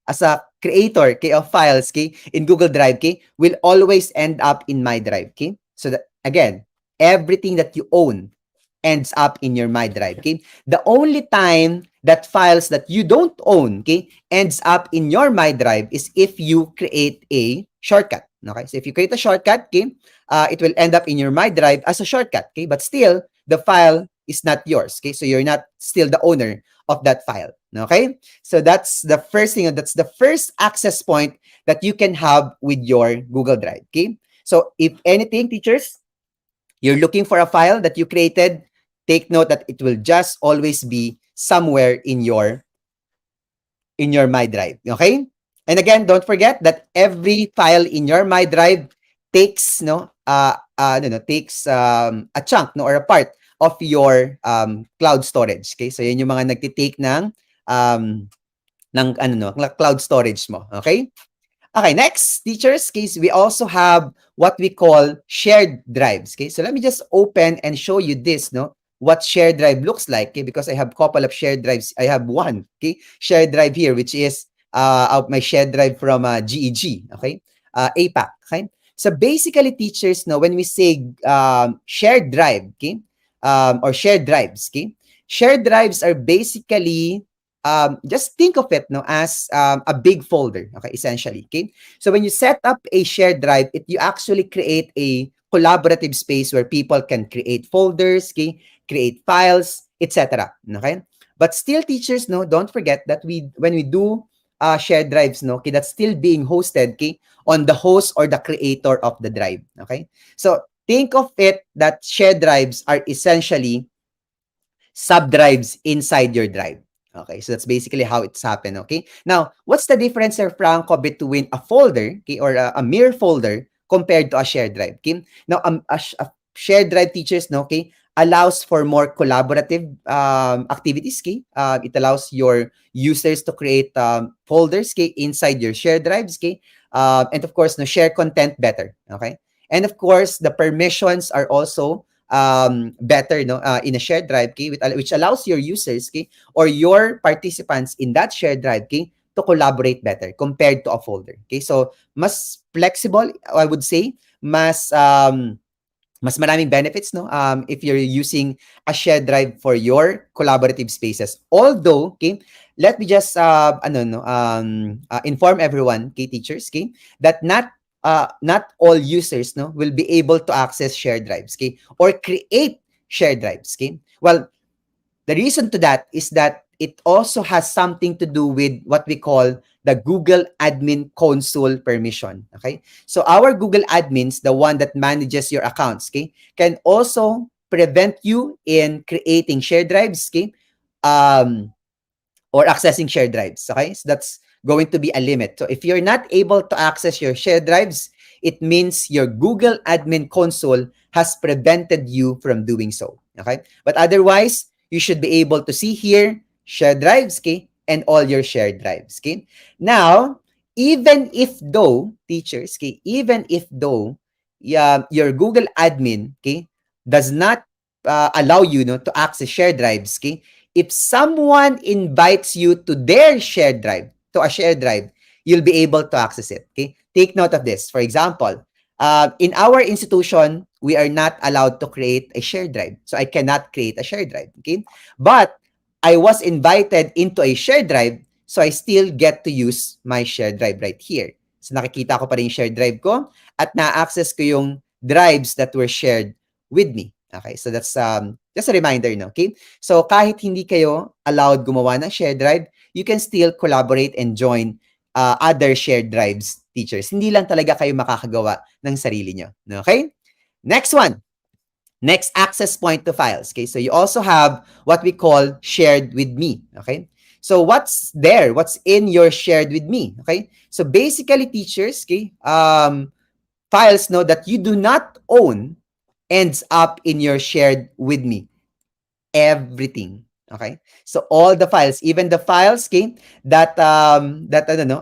as a creator, okay, of files, okay, in Google Drive, okay, will always end up in my drive, okay. So that again, everything that you own ends up in your my drive, okay. The only time that files that you don't own, okay, ends up in your my drive is if you create a shortcut. Okay, so if you create a shortcut, okay, it will end up in your my drive as a shortcut, okay, but still the file is not yours, okay, so you're not still the owner of that file. Okay, so that's the first thing, that's the first access point that you can have with your Google Drive. Okay, so if anything, teachers, you're looking for a file that you created, take note that it will just always be somewhere in your My Drive. Okay? And again, don't forget that every file in your My Drive takes takes a chunk, no, or a part of your cloud storage. Okay? So yun yung mga nagtitake um cloud storage mo. Okay? Okay, next, teachers, case we also have what we call shared drives. Okay, so let me just open and show you this, no? What shared drive looks like, okay? Because I have a couple of shared drives. I have one, okay, shared drive here, which is of my shared drive from GEG, okay, APAC, okay. So basically, teachers, no, when we say shared drive, okay, or shared drives, okay, shared drives are basically just think of it, no, as a big folder, okay, essentially, okay. So when you set up a shared drive, you actually create a collaborative space where people can create folders, okay, create files, etc. Okay, but still, teachers, no, don't forget that when we do shared drives, no, okay, that's still being hosted, okay, on the host or the creator of the drive. Okay, so think of it that shared drives are essentially sub-drives inside your drive. Okay, so that's basically how it's happened. Okay, now what's the difference, Sir Franco, between a folder, okay, or a mere folder compared to a shared drive? Okay, now a shared drive, teachers, no, okay, allows for more collaborative activities. Okay, it allows your users to create folders, okay, inside your shared drives. Okay, and of course, no, share content better. Okay, and of course, the permissions are also better, no, in a shared drive, okay, which allows your users, okay, or your participants in that shared drive, okay, to collaborate better compared to a folder. Okay, so mas flexible, I would say, mas maraming benefits, no, if you're using a shared drive for your collaborative spaces. Although, okay, let me just inform everyone, okay, teachers, okay, that not all users, no, will be able to access shared drives, okay, or create shared drives. Okay, well, the reason to that is that it also has something to do with what we call the Google Admin Console permission. Okay, so our Google admins, the one that manages your accounts, okay, can also prevent you in creating shared drives, okay, um, or accessing shared drives. Okay, so that's going to be a limit. So if you're not able to access your shared drives, it means your Google Admin Console has prevented you from doing so. Okay, but otherwise, you should be able to see here shared drives, okay, and all your shared drives. Okay, now even if though, teachers, okay, even if though, yeah, your Google admin, okay, does not allow you, no, to access shared drives, okay, if someone invites you to their shared drive, to a shared drive, you'll be able to access it. Okay, take note of this. For example, in our institution, we are not allowed to create a shared drive, so I cannot create a shared drive. Okay, but I was invited into a shared drive, so I still get to use my shared drive right here. So nakikita ko pa rin yung shared drive ko at na-access ko yung drives that were shared with me. Okay, so that's just a reminder, no? Okay, so kahit hindi kayo allowed gumawa ng shared drive, you can still collaborate and join other shared drives, teachers. Hindi lang talaga kayo makakagawa ng sarili nyo. Okay? Next one. Next access point to files. Okay, so you also have what we call shared with me. Okay, so what's there? What's in your shared with me? Okay, so basically, teachers, okay, files, no, that you do not own ends up in your shared with me. Everything. Okay, so all the files, even the files, okay, that I don't know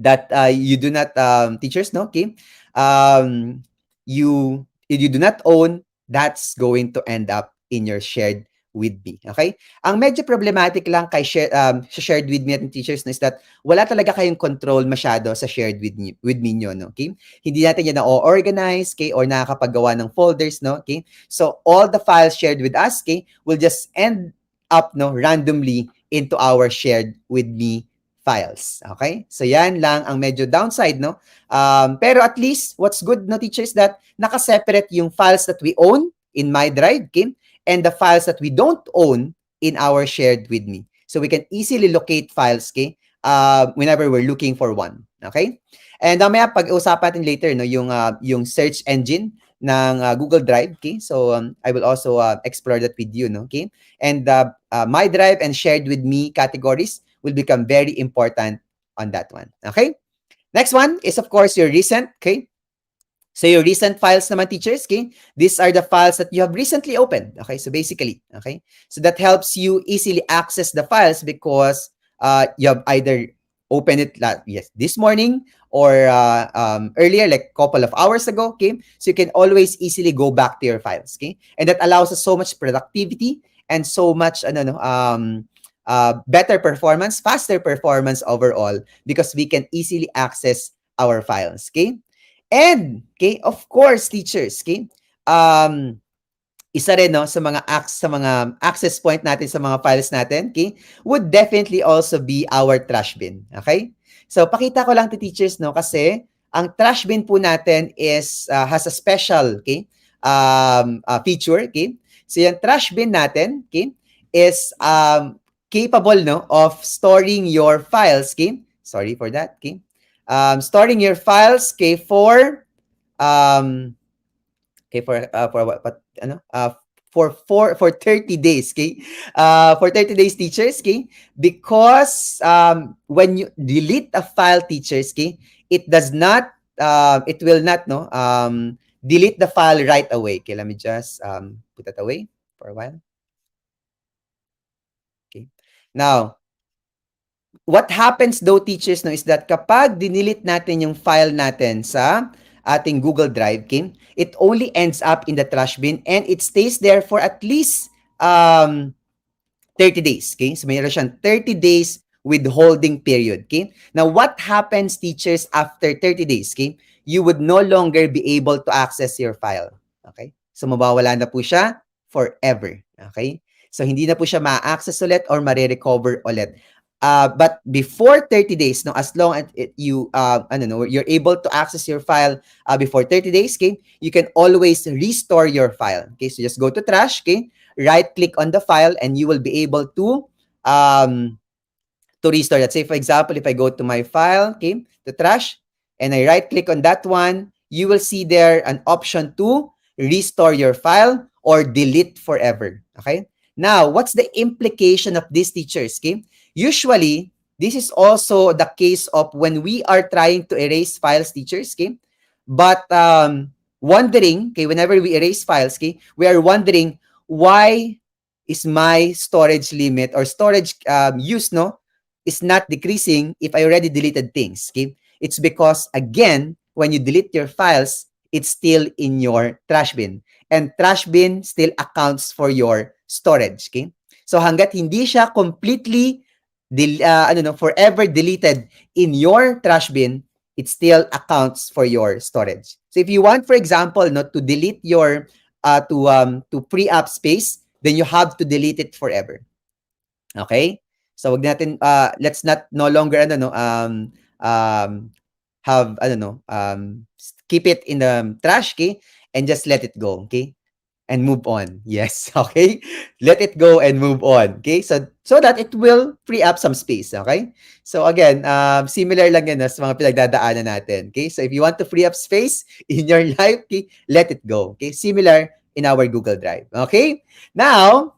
that you do not teachers, no, okay, um you do not own, that's going to end up in your shared with me. Okay? Ang medyo problematic lang kay sa shared with me natin teachers no, is that wala talaga kayong control masyado sa shared with me nyo. No? Okay? Hindi natin yan na-organize okay, or nakakapagawa ng folders. No? Okay? So all the files shared with us okay, will just end up no, randomly into our shared with me files. Okay? So yan lang ang medyo downside, no? Pero at least, what's good, no, teachers, that nakaseparate yung files that we own in my drive, okay? And the files that we don't own in our shared with me. So we can easily locate files, okay? Whenever we're looking for one. Okay? And mamaya pag-usapan natin later, no, yung search engine ng Google Drive, okay? So I will also explore that with you, no, okay? And my drive and shared with me categories will become very important on that one. Okay? Next one is, of course, your recent. Okay? So your recent files naman, teachers, okay? These are the files that you have recently opened. Okay? So basically, okay? So that helps you easily access the files because you have either opened it this morning or earlier, like a couple of hours ago, okay? So you can always easily go back to your files, okay? And that allows us so much productivity and so much, better performance, faster performance overall because we can easily access our files, okay? And, okay, of course, teachers, okay, isa rin, no, sa mga access point natin sa mga files natin, okay, would definitely also be our trash bin, okay? So, pakita ko lang to teachers, no, kasi ang trash bin po natin has a special, okay, feature, okay? So, yung trash bin natin, okay, is capable, no, of storing your files, okay? Sorry for that, okay? Storing your files, okay, for what ano? For 30 days, okay? For 30 days, teachers, okay? Because when you delete a file, teachers, okay, it will not, no, delete the file right away. Okay, let me just put that away for a while. Okay. Now, what happens though, teachers, no, is that kapag dinilit natin yung file natin sa ating Google Drive, okay, it only ends up in the trash bin and it stays there for at least 30 days. Okay? So mayroon siyang 30 days withholding period. Okay? Now, what happens, teachers, after 30 days? Okay? You would no longer be able to access your file. Okay? So mawawala na po siya forever. Okay? So hindi na po siya ma-access ulit or ma-recover ulit. But before 30 days, no, as long as you're able to access your file before 30 days, okay, you can always restore your file. Okay, so just go to trash, okay, right-click on the file, and you will be able to restore. Let's say, for example, if I go to my file, okay, the trash, and I right-click on that one, you will see there an option to restore your file or delete forever. Okay. Now, what's the implication of these, teachers? Okay. Usually, this is also the case of when we are trying to erase files, teachers, okay? But wondering, okay, whenever we erase files, okay, we are wondering why is my storage limit or storage use, no, is not decreasing if I already deleted things, okay? It's because, again, when you delete your files, it's still in your trash bin. And trash bin still accounts for your storage, okay? So hanggat hindi siya completely forever deleted in your trash bin, it still accounts for your storage. So if you want, for example, to delete your to free up space, then you have to delete it forever. Okay? So wag natin let's not no longer have keep it in the trash, okay? And just let it go, okay? And move on. Yes, okay? Let it go and move on, okay? So that it will free up some space, okay? So again, similar lang yan sa mga pinagdadaanan natin, okay? So if you want to free up space in your life, okay, let it go, okay? Similar in our Google Drive, okay? Now,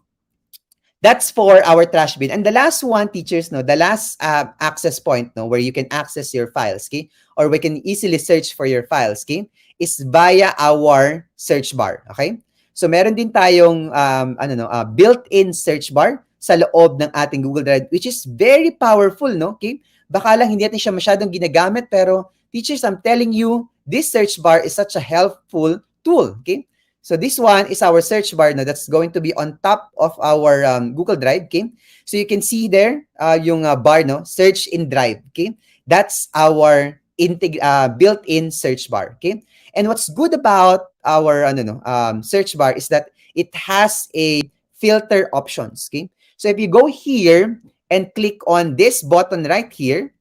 that's for our trash bin. And the last one, teachers, the last access point, where you can access your files, okay? Or we can easily search for your files, okay? Is via our search bar, okay? So meron din tayong built-in search bar sa loob ng ating Google Drive, which is very powerful, no? Okay? Baka lang hindi natin siya masyadong ginagamit, pero teachers, I'm telling you, this search bar is such a helpful tool, okay? So this one is our search bar now that's going to be on top of our Google Drive, okay? So you can see there yung bar, no? Search in Drive, okay? That's our built-in search bar, okay? And what's good about our search bar is that it has a filter options, okay? So if you go here and click on this button right here,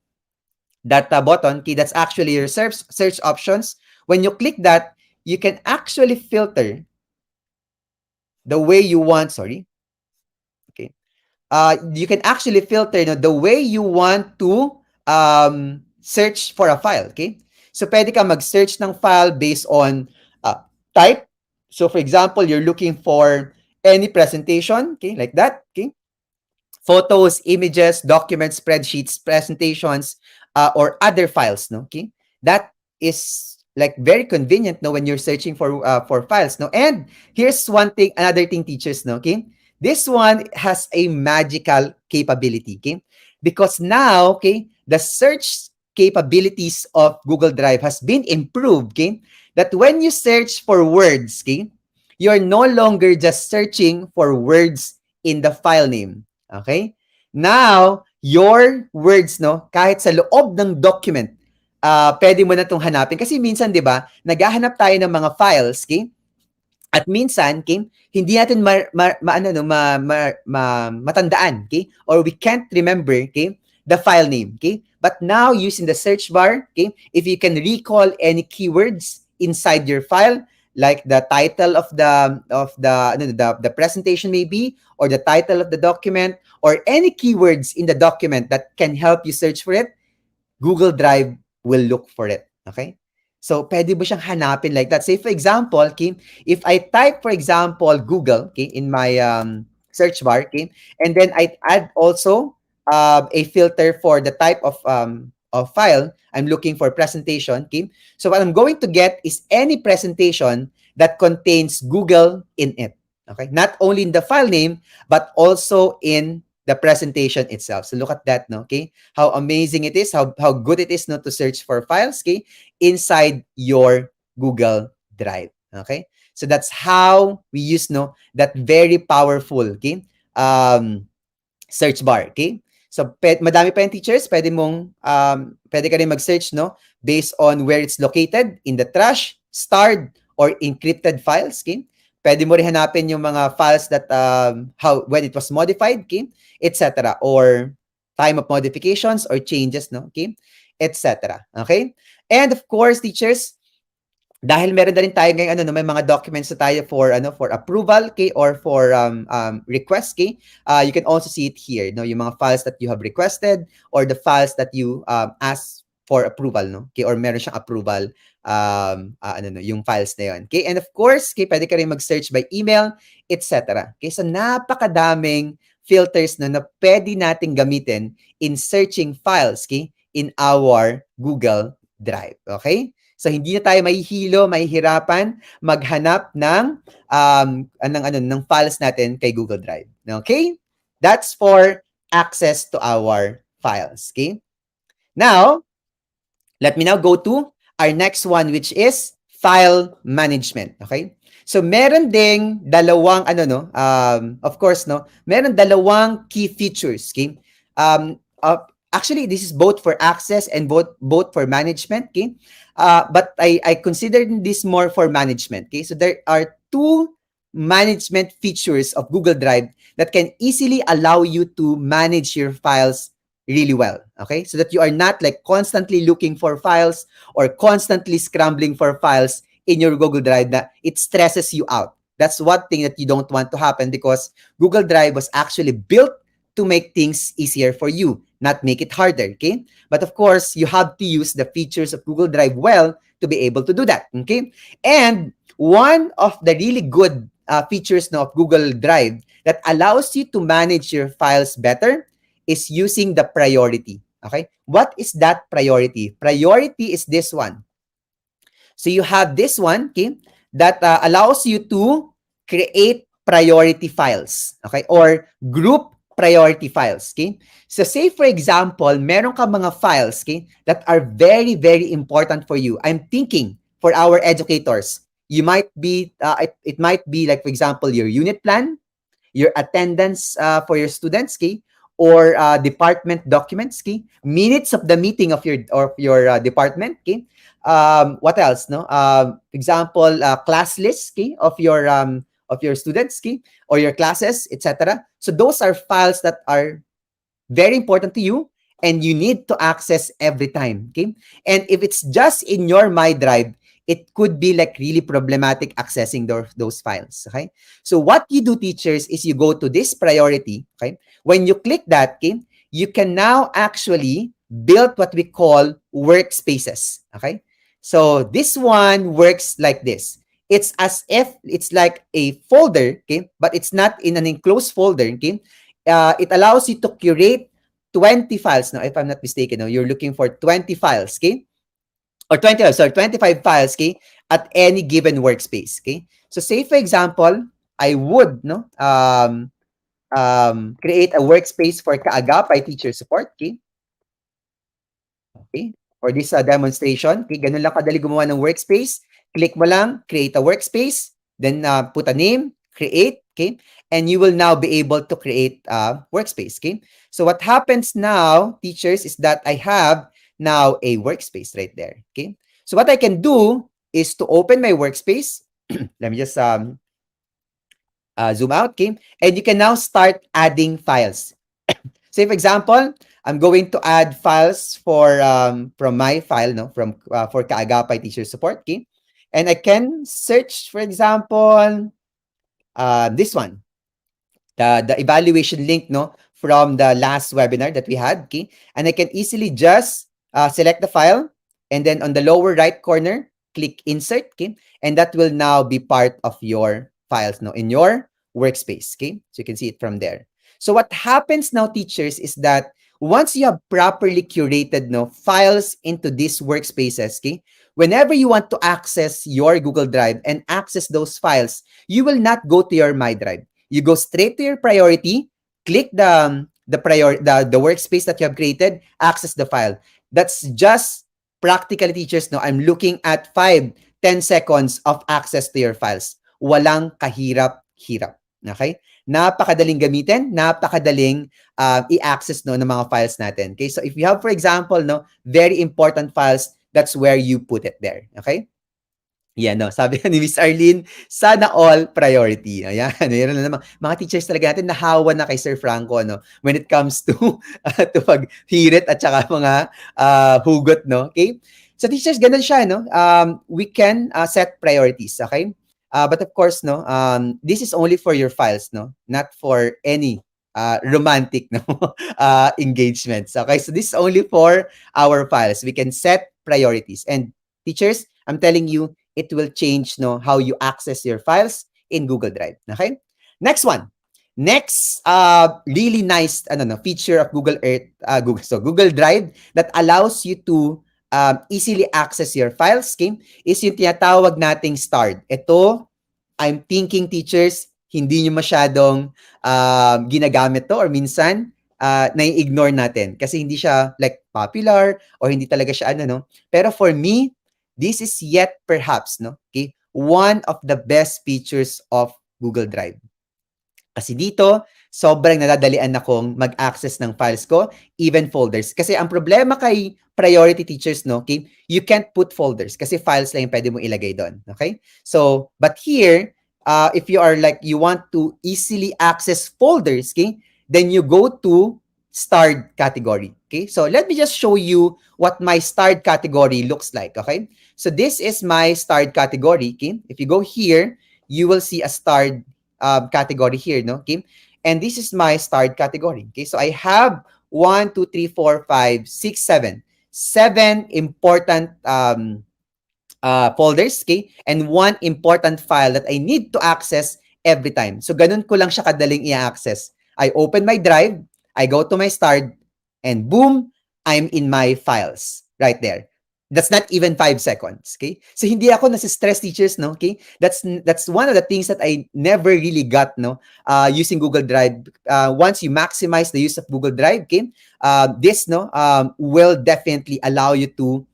that button, okay, that's actually your search options. When you click that, you can actually filter the way you want, sorry, okay. You can actually filter, the way you want to search for a file, okay? So pwede ka mag-search ng file based on type. So for example, you're looking for any presentation, okay, like that, okay? Photos, images, documents, spreadsheets, presentations, or other files, no? Okay, that is like very convenient, no, when you're searching for files, no. And here's another thing, teachers, no. Okay, this one has a magical capability, okay, because now, okay, the search capabilities of Google Drive has been improved, okay, that when you search for words, okay, you're no longer just searching for words in the file name. Okay? Now, your words, no, kahit sa loob ng document, pwede mo na itong hanapin. Kasi minsan, di ba, naghahanap tayo ng mga files, okay? At minsan, okay, hindi natin matandaan, okay? Or we can't remember, okay, the file name, okay? But now, using the search bar, okay, if you can recall any keywords inside your file, like the title of the presentation maybe, or the title of the document, or any keywords in the document that can help you search for it, Google Drive will look for it. Okay? So, pwede mo siyang hanapin like that. Say, for example, okay, if I type, for example, Google, okay, in my search bar, okay, and then I add also a filter for the type of file I'm looking for, presentation, okay. So, what I'm going to get is any presentation that contains Google in it. Okay? Not only in the file name, but also in the presentation itself. So look at that, no? Okay, how amazing it is, how good it is, no, to search for files, okay, inside your Google Drive. Okay, so that's how we use, no, that very powerful, okay, search bar, okay. So madami pa yung teachers, pwede ka rin mag-search, no, based on where it's located in the trash, starred, or encrypted files, okay. Pwede mo rin hanapin yung mga files that when it was modified, okay, etc. Or time of modifications or changes, no, okay, etc. Okay? And of course, teachers, dahil meron na rin tayo ngayon, may mga documents na tayo for approval, okay, or for request, okay. You can also see it here, no, yung mga files that you have requested or the files that you ask for approval, no, okay, or meron siyang approval yung files na yun. Okay, and of course, okay, pwede ka rin mag-search by email, etc. Okay, so napakadaming filters, no, na pwede nating gamitin in searching files, okay, in our Google Drive. Okay? So hindi na tayo mahihirapan maghanap ng files natin kay Google Drive. Okay? That's for access to our files. Okay? Now, let me now go to our next one, which is file management. Okay? So meron ding dalawang of course, no, meron dalawang key features, okay? Actually, this is both for access and both for management, okay? But I consider this more for management, okay? So there are two management features of Google Drive that can easily allow you to manage your files really well, okay? So that you are not like constantly looking for files or constantly scrambling for files in your Google Drive that it stresses you out. That's one thing that you don't want to happen, because Google Drive was actually built to make things easier for you, not make it harder, okay? But of course, you have to use the features of Google Drive well to be able to do that, okay? And one of the really good features now of Google Drive that allows you to manage your files better is using the priority, okay? What is that priority? Priority is this one. So you have this one, okay, that allows you to create priority files, okay, or group priority files, okay? So say for example, meron ka mga files, okay, that are very, very important for you. I'm thinking for our educators, you might be, it might be like, for example, your unit plan, your attendance for your students, okay? Or department documents, okay? Minutes of the meeting of your department, okay? What else? No, example, class list, okay, of your students, okay, or your classes, etc. So those are files that are very important to you and you need to access every time. Okay. And if it's just in your My Drive, it could be like really problematic accessing those files. Okay. So what you do, teachers, is you go to this priority. Okay. When you click that, okay, you can now actually build what we call workspaces. Okay. So this one works like this. It's as if it's like a folder, okay, but it's not in an enclosed folder, okay. It allows you to curate 20 files. Now, if I'm not mistaken, no, you're looking for 20 files, okay? Or 20, sorry, 25 files, okay, at any given workspace, okay? So say, for example, I would, no, create a workspace for Kaagapay teacher support, okay? Okay? For this demonstration, okay, ganun lang kadali gumawa ng workspace. Click mo lang, create a workspace, then put a name, create, okay? And you will now be able to create a workspace, okay? So what happens now, teachers, is that I have now a workspace right there, okay? So what I can do is to open my workspace. Let me just zoom out, okay? And you can now start adding files. Say, for example, I'm going to add files for from my file, no, from for Kaagapay teacher support, okay? And I can search, for example, this one, the evaluation link, no, from the last webinar that we had, okay? And I can easily just select the file, and then on the lower right corner, click insert, okay? And that will now be part of your files, no, in your workspace, okay? So you can see it from there. So what happens now, teachers, is that once you have properly curated, no, files into these workspaces, okay, whenever you want to access your Google Drive and access those files, you will not go to your My Drive. You go straight to your priority, click the workspace that you have created, access the file. That's just practically, teachers, no, I'm looking at 5-10 seconds of access to your files. Walang kahirap-hirap. Okay? Napakadaling gamitin, napakadaling i-access, no, ng mga files natin. Okay? So if you have, for example, no, very important files, that's where you put it there. Okay? Yeah, no, sabi ni Miss Arlene, sana all priority. Ayan, meron na naman. Mga teachers talaga natin nahawa na kay Sir Franco, no, when it comes to to paghirit at saka mga hugot, no. Okay? So teachers, ganun siya, no. We can set priorities, okay? But of course, no, this is only for your files, no, not for any romantic, no, engagements. Okay, so this is only for our files. We can set priorities, and teachers, I'm telling you, it will change, no, how you access your files in Google Drive. Okay? Next one. Next really nice feature of Google Earth, Google Drive that allows you to easily access your files, okay, is yung tinatawag nating starred. Ito, I'm thinking, teachers, hindi nyo masyadong ginagamit to, or minsan nai-ignore natin kasi hindi siya like popular or hindi talaga siya no. Pero for me, this is yet perhaps, no, okay, one of the best features of Google Drive. Kasi dito, sobrang nadadalian akong mag-access ng files ko, even folders. Kasi ang problema kay priority teachers, no, okay, you can't put folders kasi files lang yung pwede mong ilagay doon. Okay? So, but here, if you are like, you want to easily access folders, okay, then you go to starred category. Okay? So, let me just show you what my starred category looks like. Okay? So, this is my starred category. Okay? If you go here, you will see a starred category here, no? Okay? And this is my starred category. Okay? So I have 1, 2, 3, 4, 5, 6, 7. 7 important folders, okay? And 1 important file that I need to access every time. So ganun ko lang siya kadaling i-access. I open my drive, I go to my starred, and boom, I'm in my files right there. That's not even 5 seconds, okay? So hindi ako nasi-stress, teachers, no? Okay? That's one of the things that I never really got, no, using Google Drive. Once you maximize the use of Google Drive, okay, this, no, will definitely allow you to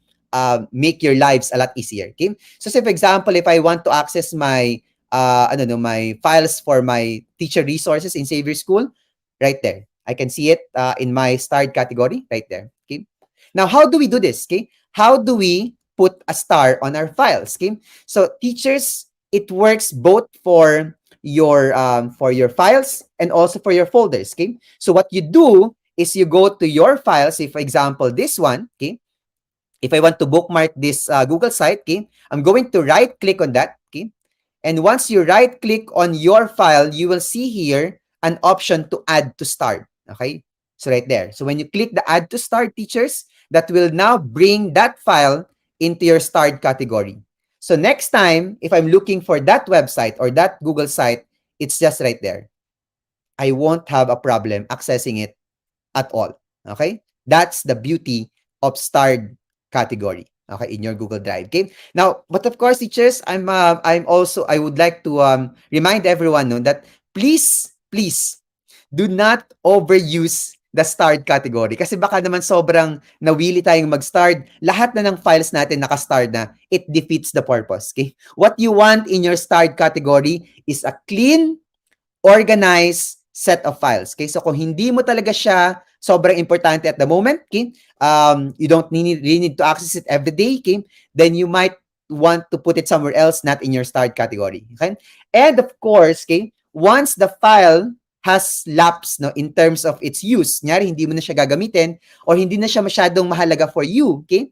make your lives a lot easier. Okay? So say for example, if I want to access my my files for my teacher resources in Xavier School, right there. I can see it in my starred category right there. Okay. Now, how do we do this? Okay. How do we put a star on our files? Okay. So teachers, it works both for your files and also for your folders. Okay. So what you do is you go to your files. Say for example, this one. Okay. If I want to bookmark this Google site, okay, I'm going to right click on that. Okay. And once you right click on your file, you will see here an option to add to start. Okay. So right there. So when you click the add to start, teachers, that will now bring that file into your start category. So next time, if I'm looking for that website or that Google site, it's just right there. I won't have a problem accessing it at all. Okay? That's the beauty of starred category. Okay, in your Google Drive. Okay. Now, but of course, teachers, I'm also I would like to remind everyone no, that please do not overuse the starred category kasi baka naman sobrang nawili tayong mag-starred, lahat na ng files natin naka-starred na, it defeats the purpose. Okay? What you want in your starred category is a clean, organized set of files. Okay? So kung hindi mo talaga siya sobrang importante at the moment, okay? You don't really need to access it every day, okay? Then you might want to put it somewhere else, not in your start category. Okay? And of course, okay, once the file has lapsed no, in terms of its use, nyari, hindi mo na siya gagamitin or hindi na siya masyadong mahalaga for you, okay?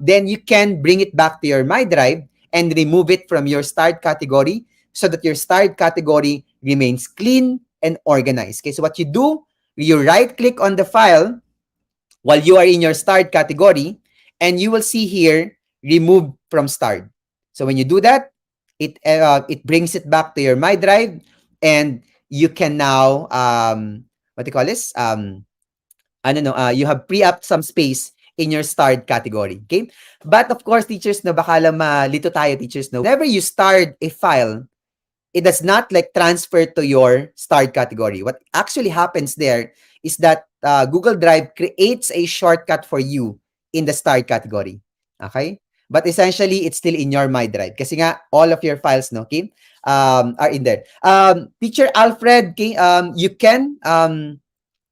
Then you can bring it back to your My Drive and remove it from your start category so that your start category remains clean and organized. Okay, so what you do, you right-click on the file while you are in your start category, and you will see here, remove from start. So when you do that, it brings it back to your My Drive, and you can now, what do you call this? You have free up some space in your start category. Okay? But of course, teachers, no, baka lang malito tayo, teachers, no, whenever you start a file, it does not like transfer to your start category. What actually happens there is that Google Drive creates a shortcut for you in the start category. Okay? But essentially, it's still in your My Drive. Kasi nga, all of your files, no, okay, are in there. Teacher Alfred, okay, you can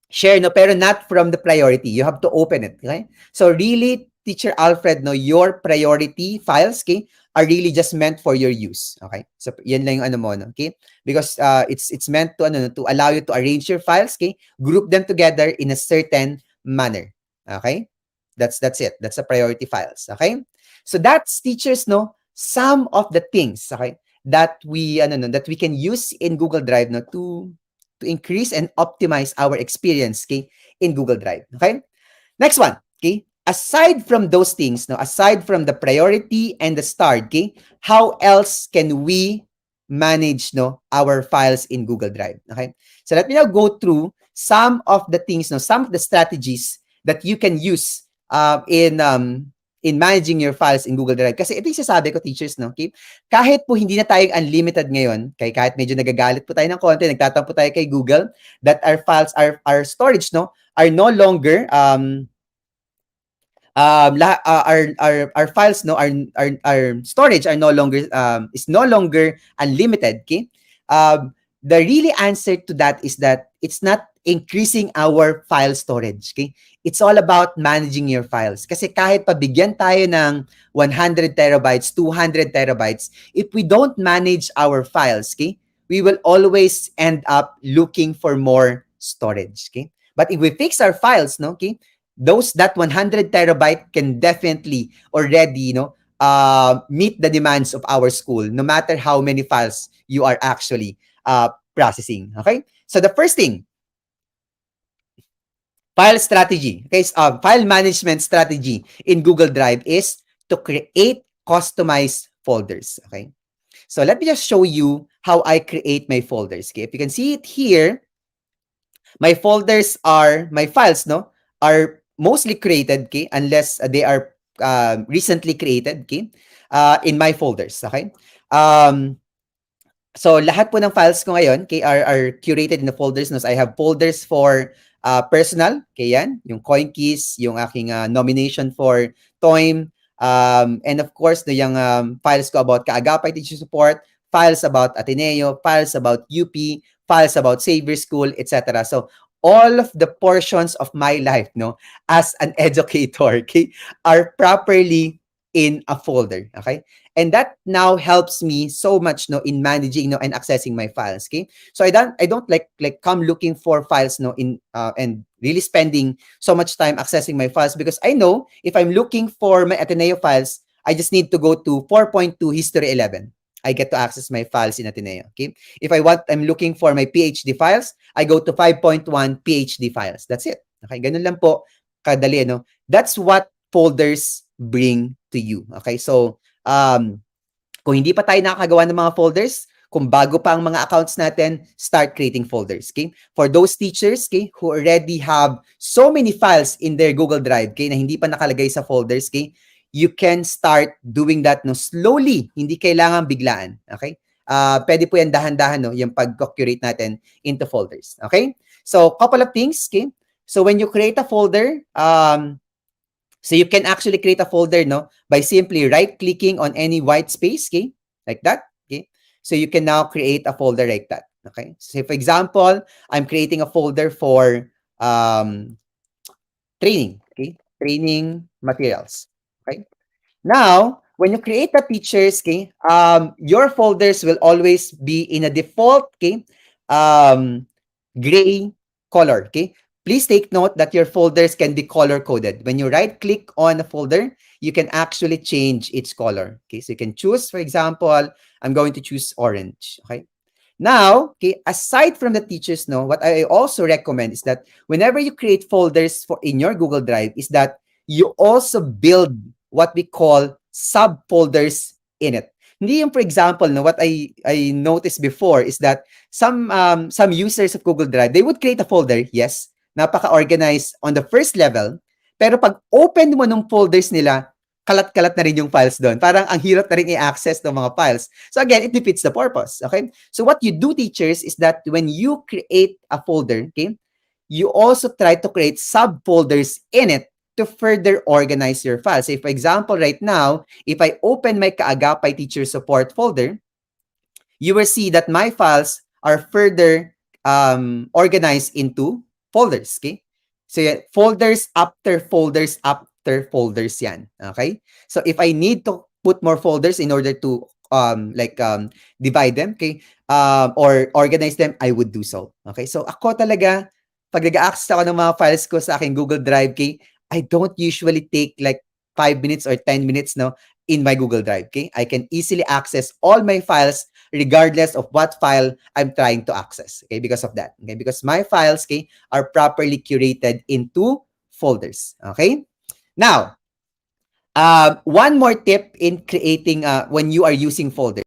share, no, pero not from the priority. You have to open it, okay? So really, Teacher Alfred, no, your priority files, okay, are really just meant for your use, okay? So yan lang yung ano mo, no, okay? Because it's meant to to allow you to arrange your files, okay? Group them together in a certain manner, okay? That's it. That's the priority files, okay? So that's, teachers, no, some of the things, okay, that we that we can use in Google Drive, no, to increase and optimize our experience, okay, in Google Drive. Okay? Next one, okay? Aside from those things, no, aside from the priority and the start, okay, how else can we manage, no, our files in Google Drive? Okay? So let me now go through some of the things, no, some of the strategies that you can use in managing your files in Google Drive. Kasi ito yung sasabi ko, teachers, no? Okay? Kahit po hindi na tayo unlimited ngayon, kahit medyo nagagalit po tayo ng konti, nagtatampo tayo kay Google, that our files, our storage, no, are no longer, our files, no, our storage are no longer, is no longer unlimited, okay? The really answer to that is that it's not increasing our file storage, okay? It's all about managing your files. Kasi kahit pabigyan tayo ng 100 terabytes, 200 terabytes, if we don't manage our files, okay, we will always end up looking for more storage, okay? But if we fix our files, no, okay, that 100 terabyte can definitely already, meet the demands of our school, no matter how many files you are actually processing. Okay? So the first thing, file strategy, okay, file management strategy in Google Drive is to create customized folders. Okay? So let me just show you how I create my folders. Okay? If you can see it here, my folders my files, no, are mostly created, okay, unless they are recently created, okay, in my folders, okay? So lahat po ng files ko ngayon, okay, are curated in the folders. No? So I have folders for personal, okay, yan, yung coin keys, yung aking nomination for TOEIM, And of course, yung files ko about Kaagapay Teacher Support, files about Ateneo, files about UP, files about Xavier School, etc. So all of the portions of my life, no, as an educator, okay, are properly in a folder, okay? And that now helps me so much, no, in managing, no, and accessing my files, okay? So I don't like come looking for files, no, in and really spending so much time accessing my files, because I know if I'm looking for my Ateneo files, I just need to go to 4.2 History 11. I get to access my files in Ateneo. Okay. If I'm looking for my PhD files, I go to 5.1 PhD files. That's it. Okay. Ganun lang po kadali, no? That's what folders bring to you. Okay. So, kung hindi pa tayo nakakagawa ng mga folders, kung bago pa ang mga accounts natin, start creating folders, okay? For those teachers, okay, who already have so many files in their Google Drive, okay, na hindi pa nakalagay sa folders, okay, you can start doing that, no, slowly, hindi kailangan biglaan, okay? Pwede po yan dahan-dahan, no, yung pag-curate natin into folders, okay? So, couple of things, okay? So, when you create a folder, so you can actually create a folder, no, by simply right-clicking on any white space, okay, like that, okay. So you can now create a folder like that, okay. So for example, I'm creating a folder for training, okay, training materials, okay. Now, when you create the teachers, okay, your folders will always be in a default, okay, gray color, okay. Please take note that your folders can be color coded. When you right click on a folder, you can actually change its color. Okay, so you can choose, for example, I'm going to choose orange. Okay. Now, okay, aside from the teachers, no, what I also recommend is that whenever you create folders for in your Google Drive, is that you also build what we call subfolders in it. Hindi yung, for example, no, what I noticed before is that some users of Google Drive, they would create a folder, yes, napaka-organized on the first level, pero pag open mo nung folders nila, kalat-kalat na rin yung files doon. Parang ang hirap na rin i-access ng mga files. So again, it defeats the purpose. Okay? So what you do, teachers, is that when you create a folder, okay, you also try to create subfolders in it to further organize your files. Say, for example, right now, if I open my Kaagapay Teacher Support folder, you will see that my files are further organized into folders. Okay? So, yeah, folders after folders after folders yan. Okay? So, if I need to put more folders in order to divide them, okay, or organize them, I would do so. Okay? So, ako talaga, pag nag-access ako ng mga files ko sa aking Google Drive, okay, I don't usually take like 5 minutes or 10 minutes, no, in my Google Drive. Okay? I can easily access all my files regardless of what file I'm trying to access. Okay, because of that. Okay, because my files, okay, are properly curated into folders. Okay. Now, one more tip in creating when you are using folders.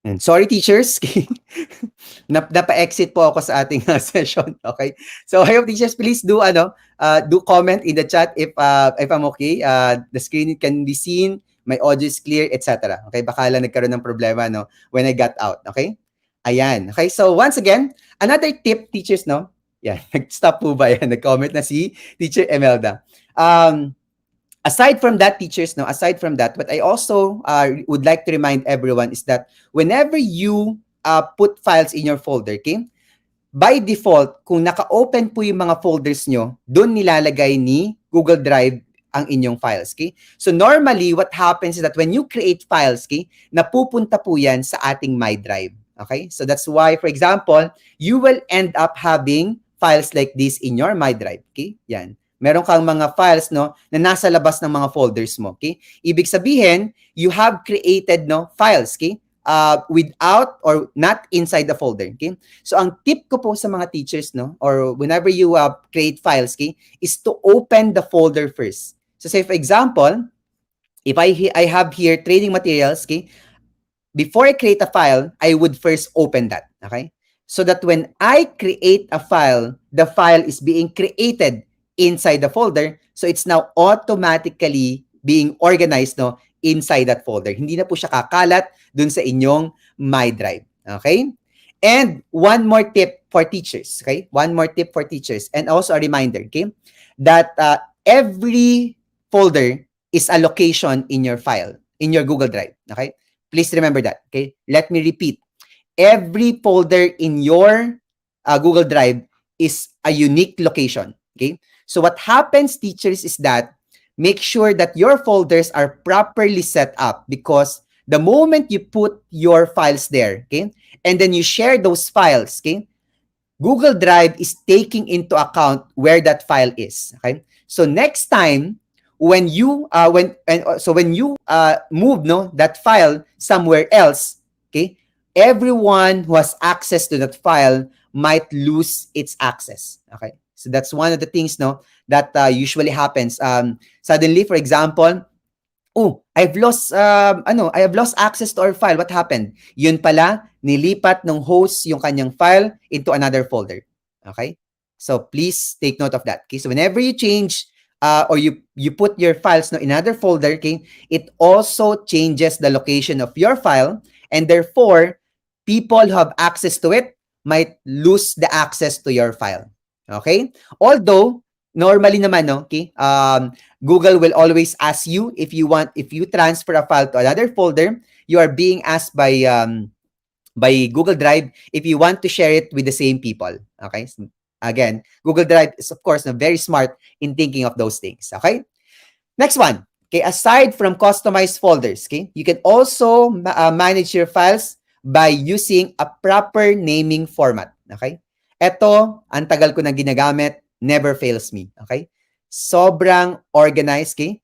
And sorry, teachers. Napa-exit po ako sa ating session. Okay. So I hope teachers, please do do comment in the chat if I'm okay. The screen can be seen, my audio is clear, etc. Okay, baka lang nagkaroon ng problema, no, when I got out. Okay. Ayan. Okay. So once again, another tip, teachers, no. Yeah, nag-stop po ba yan? Nag-comment na si Teacher Emelda. Aside from that, teachers, no, aside from that, what I also would like to remind everyone is that whenever you put files in your folder, okay, by default, kung naka-open po yung mga folders nyo, doon nilalagay ni Google Drive ang inyong files, okay? So normally, what happens is that when you create files, okay, napupunta po yan sa ating My Drive, okay? So that's why, for example, you will end up having files like this in your My Drive, okay? Yan. Meron kang mga files, no, na nasa labas ng mga folders mo, okay? Ibig sabihin, you have created, no, files, okay? Without or not inside the folder, okay? So ang tip ko po sa mga teachers, no, or whenever you create files, okay, is to open the folder first. So say for example, if I have here training materials, okay, before I create a file, I would first open that. Okay? So that when I create a file, the file is being created inside the folder. So it's now automatically being organized no inside that folder. Hindi na po siya kakalat dun sa inyong My Drive. Okay? And one more tip for teachers. Okay? One more tip for teachers. And also a reminder, okay? That every folder is a location in your file, in your Google Drive. Okay? Please remember that. Okay? Let me repeat. Every folder in your Google Drive is a unique location. Okay? So what happens, teachers, is that make sure that your folders are properly set up, because the moment you put your files there, okay, and then you share those files, okay, Google Drive is taking into account where that file is. Okay, so next time when you move no that file somewhere else, okay, everyone who has access to that file might lose its access. Okay, so that's one of the things no that usually happens. Suddenly, for example, oh, I have lost access to our file. What happened? Yun pala, nilipat ng host yung kanyang file into another folder. Okay? So please take note of that. Okay? So whenever you change or you put your files no, in another folder, okay, it also changes the location of your file, and therefore people who have access to it might lose the access to your file. Okay? Although normally naman no, okay, Google will always ask you if you transfer a file to another folder, you are being asked by Google Drive if you want to share it with the same people. Okay? So, again, Google Drive is of course very smart in thinking of those things. Okay? Next one. Okay, aside from customized folders, okay, you can also manage your files by using a proper naming format. Okay? Ito, ang tagal ko na ginagamit, never fails me. Okay? Sobrang organized, okay?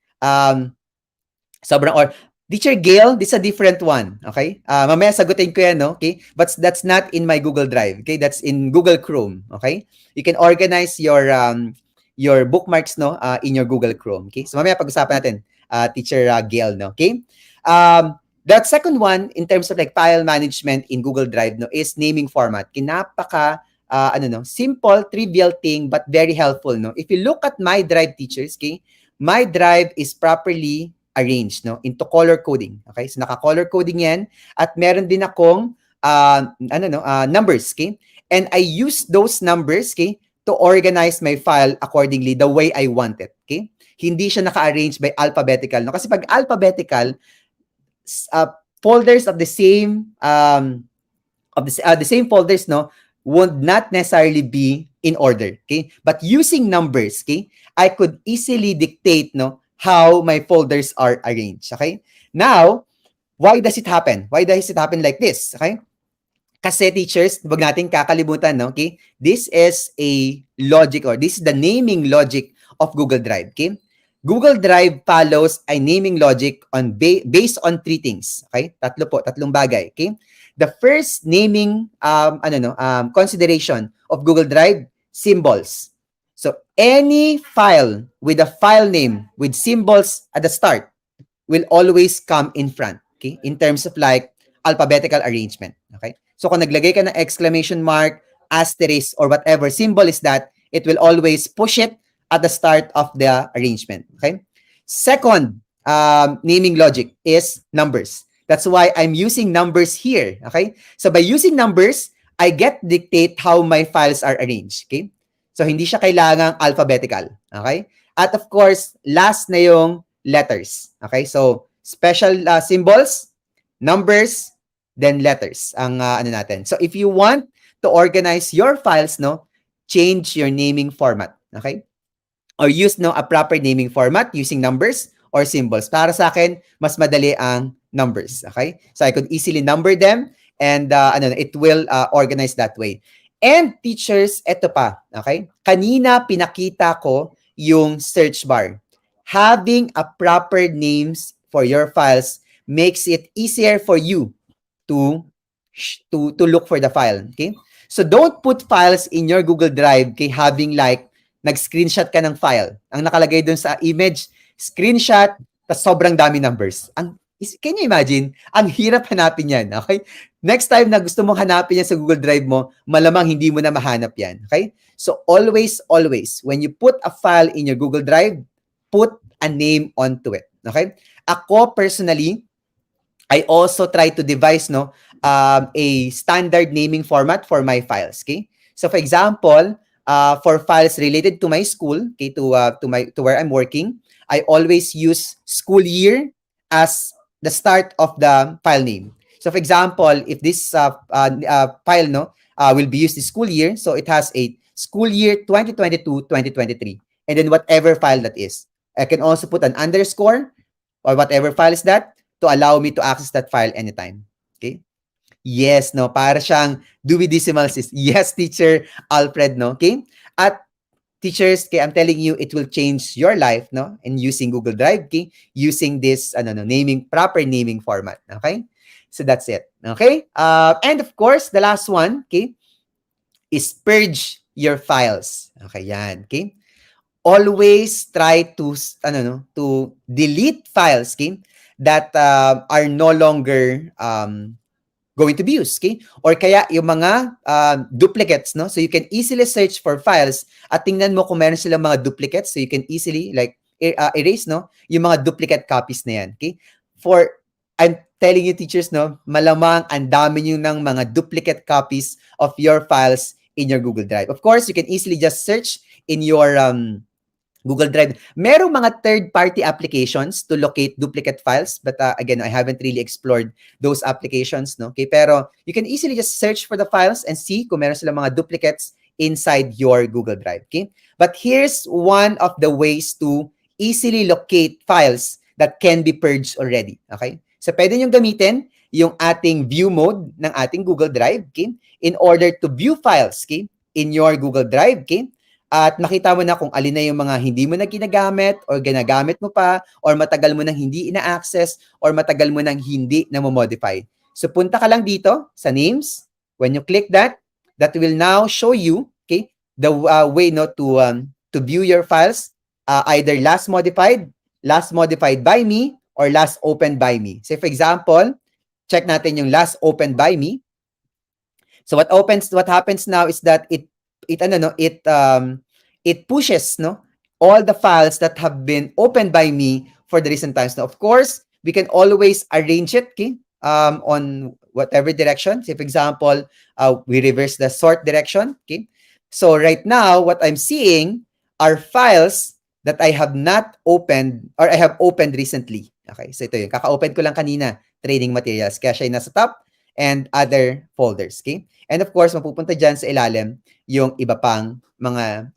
Teacher Gail, this is a different one. Okay? Mamaya sagutin ko yan, no? Okay? But that's not in my Google Drive. Okay? That's in Google Chrome. Okay? You can organize your bookmarks, no? In your Google Chrome. Okay? So mamaya pag-usapan natin, Teacher Gail, no? Okay? That second one, in terms of like file management in Google Drive, no, is naming format. Kinapaka simple, trivial thing, but very helpful, no? If you look at My Drive, teachers, okay? My Drive is properly arranged, no, into color coding. Okay? So naka-color coding 'yan, at meron din akong numbers, okay? And I use those numbers, okay, to organize my file accordingly the way I want it, okay? Hindi siya naka-arrange by alphabetical, no? Kasi pag alphabetical, folders of the same the same folders, no, would not necessarily be in order, okay? But using numbers, okay, I could easily dictate, no, how my folders are arranged, okay? Now, why does it happen? Why does it happen like this, okay? Kasi teachers, wag natin kakalimutan, no, okay? This is a logic, or this is the naming logic of Google Drive, okay? Google Drive follows a naming logic on based on three things, okay? Tatlong bagay, okay? The first naming consideration of Google Drive, symbols. So any file with a file name with symbols at the start will always come in front, okay? In terms of like alphabetical arrangement, okay? So kung naglagay ka ng exclamation mark, asterisk, or whatever symbol is that, it will always push it at the start of the arrangement, okay? Second naming logic is numbers. That's why I'm using numbers here, okay? So by using numbers, I get dictate how my files are arranged, okay? So hindi siya kailangang alphabetical, okay? At of course, last na yung letters, okay? So special symbols, numbers, then letters ang natin. So if you want to organize your files, no, change your naming format, okay? Or use no a proper naming format using numbers or symbols. Para sa akin, mas madali ang numbers, okay? So I could easily number them, and it will organize that way. And teachers, eto pa, okay? Kanina pinakita ko yung search bar. Having a proper names for your files makes it easier for you to look for the file, okay? So don't put files in your Google Drive kay having like nag-screenshot ka ng file. Ang nakalagay dun sa image, screenshot, tas sobrang dami numbers. Can you imagine? Ang hirap hanapin yan, okay? Next time na gusto mong hanapin yan sa Google Drive mo, malamang hindi mo na mahanap yan, okay? So always, always, when you put a file in your Google Drive, put a name onto it, okay? Ako personally, I also try to devise a standard naming format for my files. Okay, so for example, for files related to my school, okay, to where I'm working, I always use school year as the start of the file name. So for example, if this file will be used in school year, so it has a school year 2022-2023, and then whatever file that is. I can also put an underscore or whatever file is that to allow me to access that file anytime. Okay? Yes, no? Para siyang Dewey Decimal System. Yes, teacher Alfred, no? Okay? At teachers, okay, I'm telling you, it will change your life, no? And using Google Drive, okay? Using this, proper naming format. Okay? So that's it. Okay? And of course, the last one, okay, is purge your files. Okay, yan. Okay? Always try to delete files, okay, that are no longer going to be used, okay? Or kaya yung mga duplicates, no? So you can easily search for files at tingnan mo kung meron silang mga duplicates, so you can easily like erase, no? Yung mga duplicate copies na yan, okay? I'm telling you, teachers, no, malamang ang dami nyo ng mga duplicate copies of your files in your Google Drive. Of course, you can easily just search in your Google Drive. Merong mga third-party applications to locate duplicate files, but again, I haven't really explored those applications, no? Okay, pero you can easily just search for the files and see kung meron silang mga duplicates inside your Google Drive, okay? But here's one of the ways to easily locate files that can be purged already, okay? So pwede nyo gamitin yung ating view mode ng ating Google Drive, okay? In order to view files, okay? In your Google Drive, okay? At makita mo na kung alin na yung mga hindi mo na ginagamit or ginagamit mo pa or matagal mo nang hindi ina-access or matagal mo nang hindi na modify. So punta ka lang dito sa names. When you click that, that will now show you, okay, the way to view your files, either last modified by me, or last opened by me. Say for example, check natin yung last opened by me. So what happens now is that it pushes all the files that have been opened by me for the recent times. Now, of course, we can always arrange it, okay, on whatever direction. Say, for example, we reverse the sort direction. Okay, so right now, what I'm seeing are files that I have not opened or I have opened recently. Okay, so ito yung kaka-open ko lang kanina, training materials. Kaya siya nasa top and other folders. Okay, and of course, mapupunta dyan sa ilalim yung iba pang mga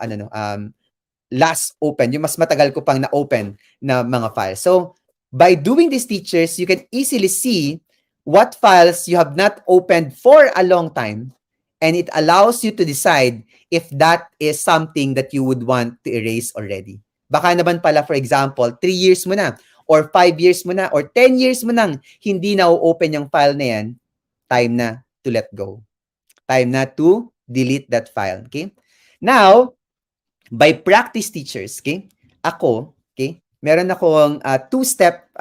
last open, yung mas matagal ko pang na-open na mga files. So, by doing these, teachers, you can easily see what files you have not opened for a long time, and it allows you to decide if that is something that you would want to erase already. Baka naman pala, for example, 3 years mo na, or 5 years mo na, or 10 years mo nang hindi na-open yung file na yan, time na to let go. Time na to delete that file. Okay? Now, by practice, teachers, okay, ako, okay, meron akong two-step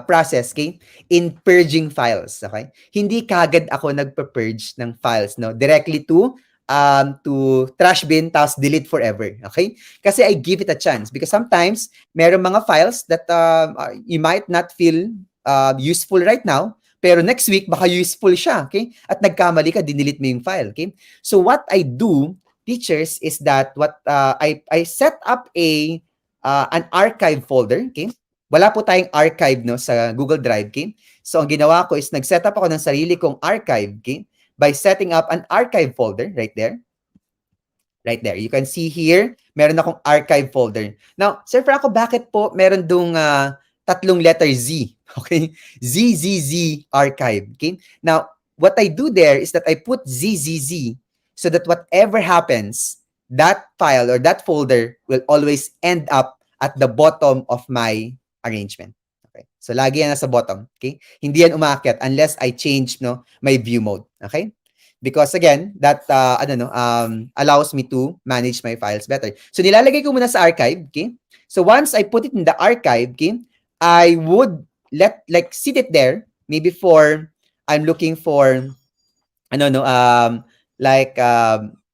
process, okay, in purging files. Okay? Hindi kagad ako nagpa-purge ng files, no, directly to trash bin tapos delete forever. Okay? Kasi I give it a chance because sometimes meron mga files that you might not feel useful right now, pero next week baka useful siya, okay? At nagkamali ka, dinelete mo yung file, okay? So what I do, teachers, is that I set up an archive folder, okay? Wala po tayong archive sa Google Drive, okay? So ang ginawa ko is nag-set up ako ng sarili kong archive, okay? By setting up an archive folder right there. Right there. You can see here, meron akong archive folder. Now, Sir Franco, bakit po meron dong tatlong letter Z? Okay? ZZZ archive. Okay? Now, what I do there is that I put ZZZ so that whatever happens, that file or that folder will always end up at the bottom of my arrangement. Okay? So, lagi yan nasa bottom. Okay? Hindi yan umaakyat unless I change my view mode. Okay? Because again, that allows me to manage my files better. So, nilalagay ko muna sa archive. Okay? So, once I put it in the archive, okay, I would sit it there maybe for I'm looking for ano no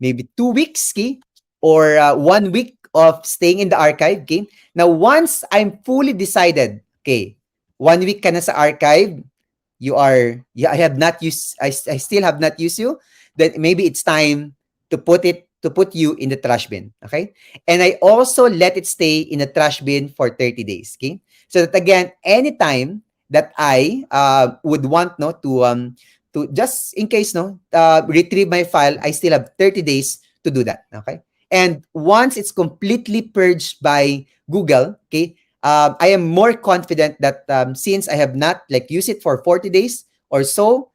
maybe 2 weeks, okay, or 1 week of staying in the archive, okay. Now once I'm fully decided, okay, 1 week ka na sa archive, I have not used, I still have not used you, then maybe it's time to put you in the trash bin, okay. And I also let it stay in the trash bin for 30 days, okay. So that again, anytime that I would want no to just in case no retrieve my file, I still have 30 days to do that, okay. And once it's completely purged by Google, okay, I am more confident that since I have not like used it for 40 days or so,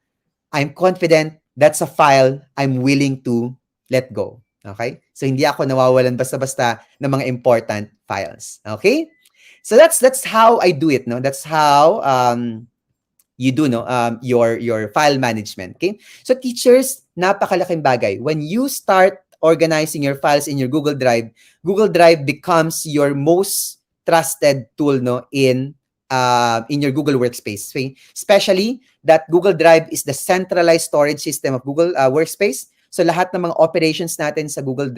I'm confident that's a file I'm willing to let go. Okay? So hindi ako nawawalan basta-basta ng mga important files. Okay? So that's how I do it, no? That's how you do no your file management, okay. So teachers, napakalaking bagay when you start organizing your files in your Google Drive becomes your most trusted tool no in your Google Workspace, okay? Especially that Google Drive is the centralized storage system of Google Workspace. So lahat ng mga operations natin sa Google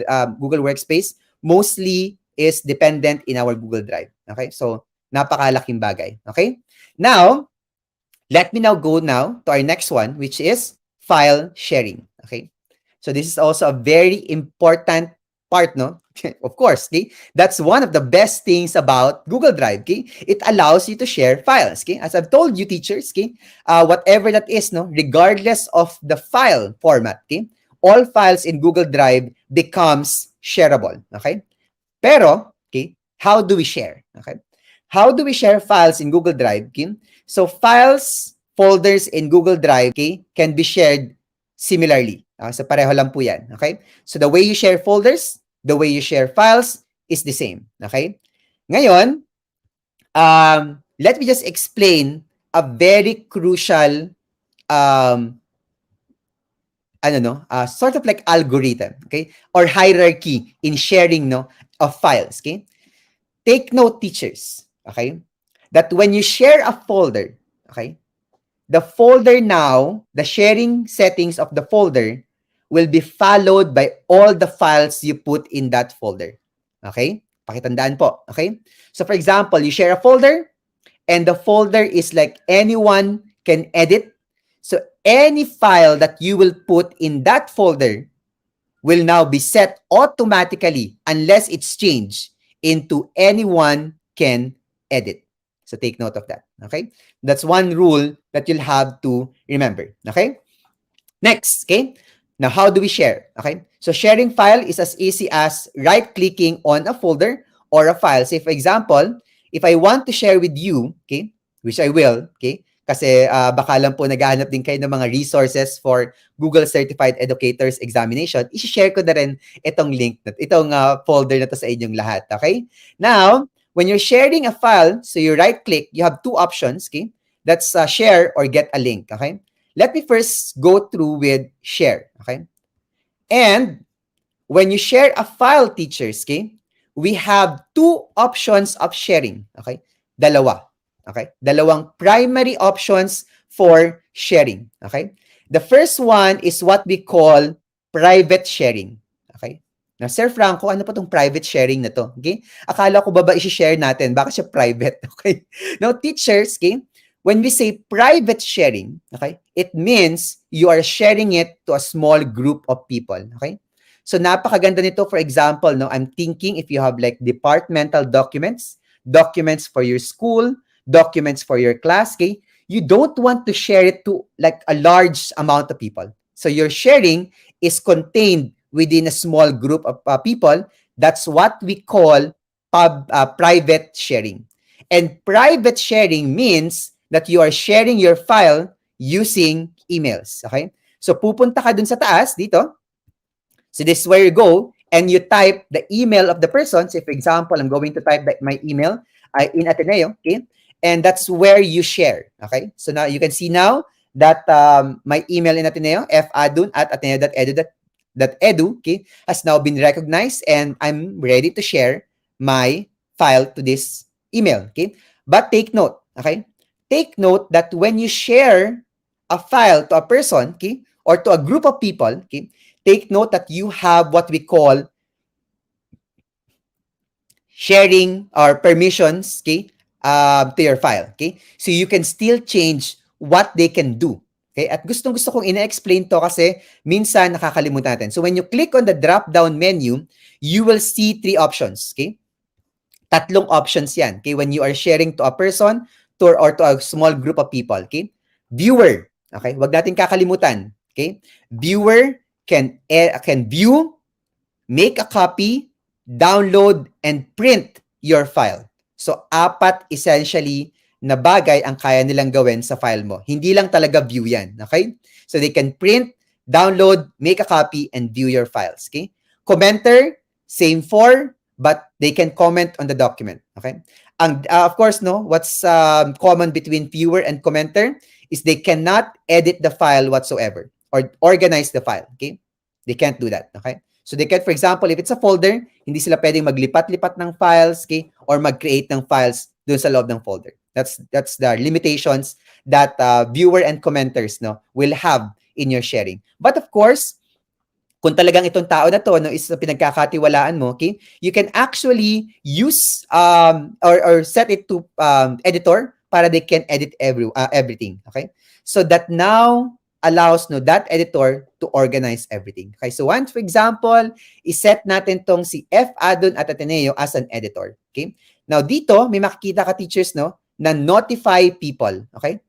Workspace mostly is dependent in our Google Drive, okay. So napakalaking bagay, okay. Now let me now go now to our next one, which is file sharing. Okay. So this is also a very important part, no? Of course, okay? That's one of the best things about Google Drive, okay? It allows you to share files, okay? As I've told you, teachers, okay? Whatever that is, no? Regardless of the file format, okay? All files in Google Drive becomes shareable, okay? Pero, okay, how do we share? Okay? How do we share files in Google Drive, okay? So files, folders in Google Drive, okay, can be shared similarly. So pareho lang po yan, okay? So the way you share folders, the way you share files is the same, okay? Ngayon, let me just explain a very crucial sort of like algorithm, okay? Or hierarchy in sharing no of files, okay? Take note, teachers, okay? That when you share a folder, okay? The folder now, the sharing settings of the folder will be followed by all the files you put in that folder. Okay? Pakitandaan po. Okay? So for example, you share a folder and the folder is like anyone can edit. So any file that you will put in that folder will now be set automatically unless it's changed into anyone can edit. So take note of that. Okay? That's one rule that you'll have to remember. Okay? Next, okay? Now, how do we share? Okay? So sharing file is as easy as right-clicking on a folder or a file. Say, for example, if I want to share with you, okay, which I will, okay, kasi baka lang po naghahanap din kayo ng mga resources for Google Certified Educators Examination, i-share ko na rin itong link, itong folder na to sa inyong lahat, okay? Now, when you're sharing a file, so you right-click, you have two options, okay? That's share or get a link, okay? Let me first go through with share, okay? And when you share a file, teachers, okay, we have two options of sharing, okay? Dalawa, okay? Dalawang primary options for sharing, okay? The first one is what we call private sharing, okay? Now, Sir Franco, ano po itong private sharing na to? Okay? Akala ko ba i-share natin? Bakit siya private? Okay? Now, teachers, okay, when we say private sharing, okay, it means you are sharing it to a small group of people, okay? So napakaganda nito. For example, no, I'm thinking if you have like departmental documents, documents for your school, documents for your class, okay? You don't want to share it to like a large amount of people. So your sharing is contained within a small group of people. That's what we call private sharing. And private sharing means that you are sharing your file using emails, okay? So pupunta ka dun sa taas dito. So this is where you go and you type the email of the person. So for example, I'm going to type my email in Ateneo, okay? And that's where you share, okay? So now you can see now that my email in Ateneo, fadun@ateneo.edu.edu, okay, has now been recognized and I'm ready to share my file to this email, okay? But take note, okay? take note that when you share a file to a person, okay, or to a group of people, okay, take note that you have what we call sharing or permissions, okay, to your file, okay? So you can still change what they can do. Okay? At gustong-gusto kong ina-explain to kasi minsan nakakalimutan natin. So when you click on the drop-down menu, you will see 3 options, okay? Tatlong options yan, okay? When you are sharing to a person or to a small group of people, okay? Viewer, okay? Wag natin kakalimutan, okay? Viewer can view, make a copy, download, and print your file. So, 4 essentially na bagay ang kaya nilang gawin sa file mo. Hindi lang talaga view yan. Okay? So, they can print, download, make a copy, and view your files. Okay? Commenter, same for, but they can comment on the document. Okay? Of course, no, what's common between viewer and commenter is they cannot edit the file whatsoever or organize the file. Okay? They can't do that. Okay? So they can, for example, if it's a folder, hindi sila pwedeng maglipat-lipat ng files, okay, or mag-create ng files doon sa loob ng folder. That's the limitations that viewer and commenters no will have in your sharing. But of course, kung talagang itong tao na to no is pinagkakatiwalaan mo, okay, you can actually use or set it to editor para they can edit everything, okay? So that now allows no that editor to organize everything. Okay, so once for example, iset natin tong si F. Adon at Ateneo as an editor. Okay? Now dito, may makikita ka teachers no na notify people. Okay?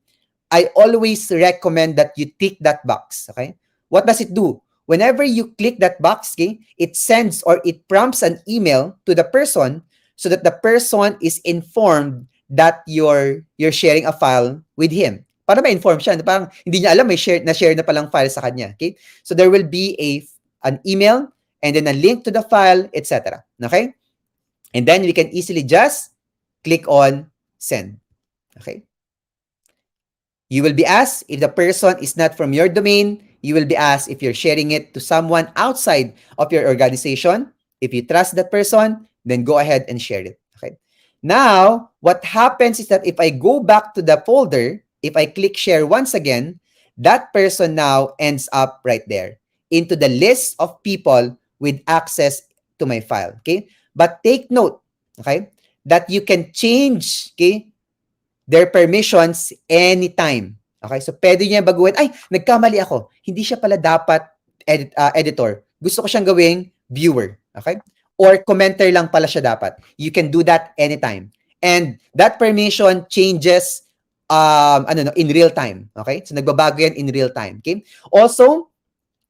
I always recommend that you tick that box. Okay? What does it do? Whenever you click that box, okay, it sends or it prompts an email to the person so that the person is informed that you're sharing a file with him. Para ma-inform siya. Parang hindi niya alam, na-share na palang file sa kanya. Okay? So there will be an email and then a link to the file, etc. Okay? And then we can easily just click on send. Okay? You will be asked if the person is not from your domain. You will be asked if you're sharing it to someone outside of your organization. If you trust that person, then go ahead and share it. Okay. Now, what happens is that if I go back to the folder, if I click share once again, that person now ends up right there into the list of people with access to my file. Okay. But take note, okay, that you can change, okay, their permissions anytime. Okay? So, pwede niya baguhin, ay, nagkamali ako. Hindi siya pala dapat editor. Gusto ko siyang gawing viewer. Okay? Or commenter lang pala siya dapat. You can do that anytime. And that permission changes in real time. Okay? So, nagbabago yan in real time. Okay? Also,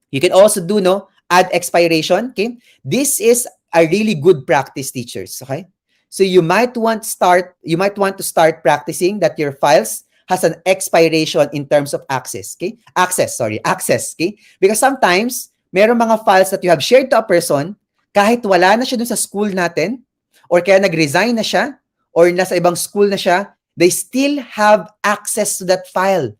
you can also do, no, add expiration. Okay? This is a really good practice, teachers. Okay? So you might want to start practicing that your files has an expiration in terms of access, okay? Access, okay? Because sometimes, meron mga files that you have shared to a person, kahit wala na siya dun sa school natin, or kaya nag-resign na siya, or nasa ibang school na siya, they still have access to that file.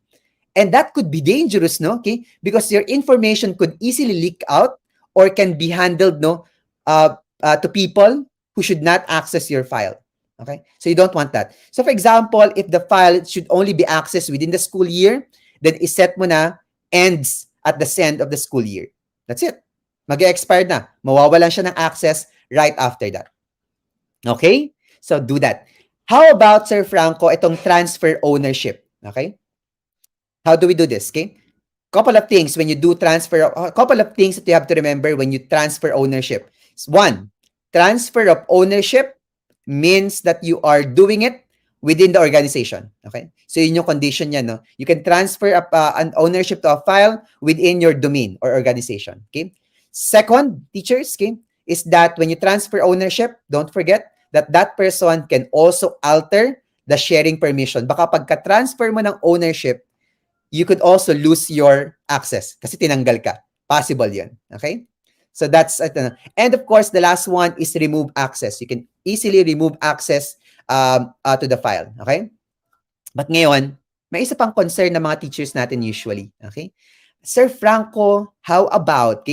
And that could be dangerous, no? Okay? Because your information could easily leak out or can be handled, no, to people who should not access your file. Okay? So you don't want that. So for example, if the file should only be accessed within the school year, then iset mo na ends at the end of the school year. That's it. Mag-expire na. Mawawalan siya ng access right after that. Okay? So do that. How about, Sir Franco, itong transfer ownership? Okay? How do we do this? Okay? Couple of things when you do transfer, a couple of things that you have to remember when you transfer ownership. One, transfer of ownership means that you are doing it within the organization. Okay? So yun yung condition niya, no? You can transfer an ownership to a file within your domain or organization. Okay? Second, teachers, okay, is that when you transfer ownership, don't forget that that person can also alter the sharing permission. Baka pagka-transfer mo ng ownership, you could also lose your access kasi tinanggal ka. Possible yun. Okay? So that's and of course the last one is remove access. You can easily remove access to the file. Okay? But ngayon, may isa pang concern ng mga teachers natin usually. Okay? Sir Franco, how about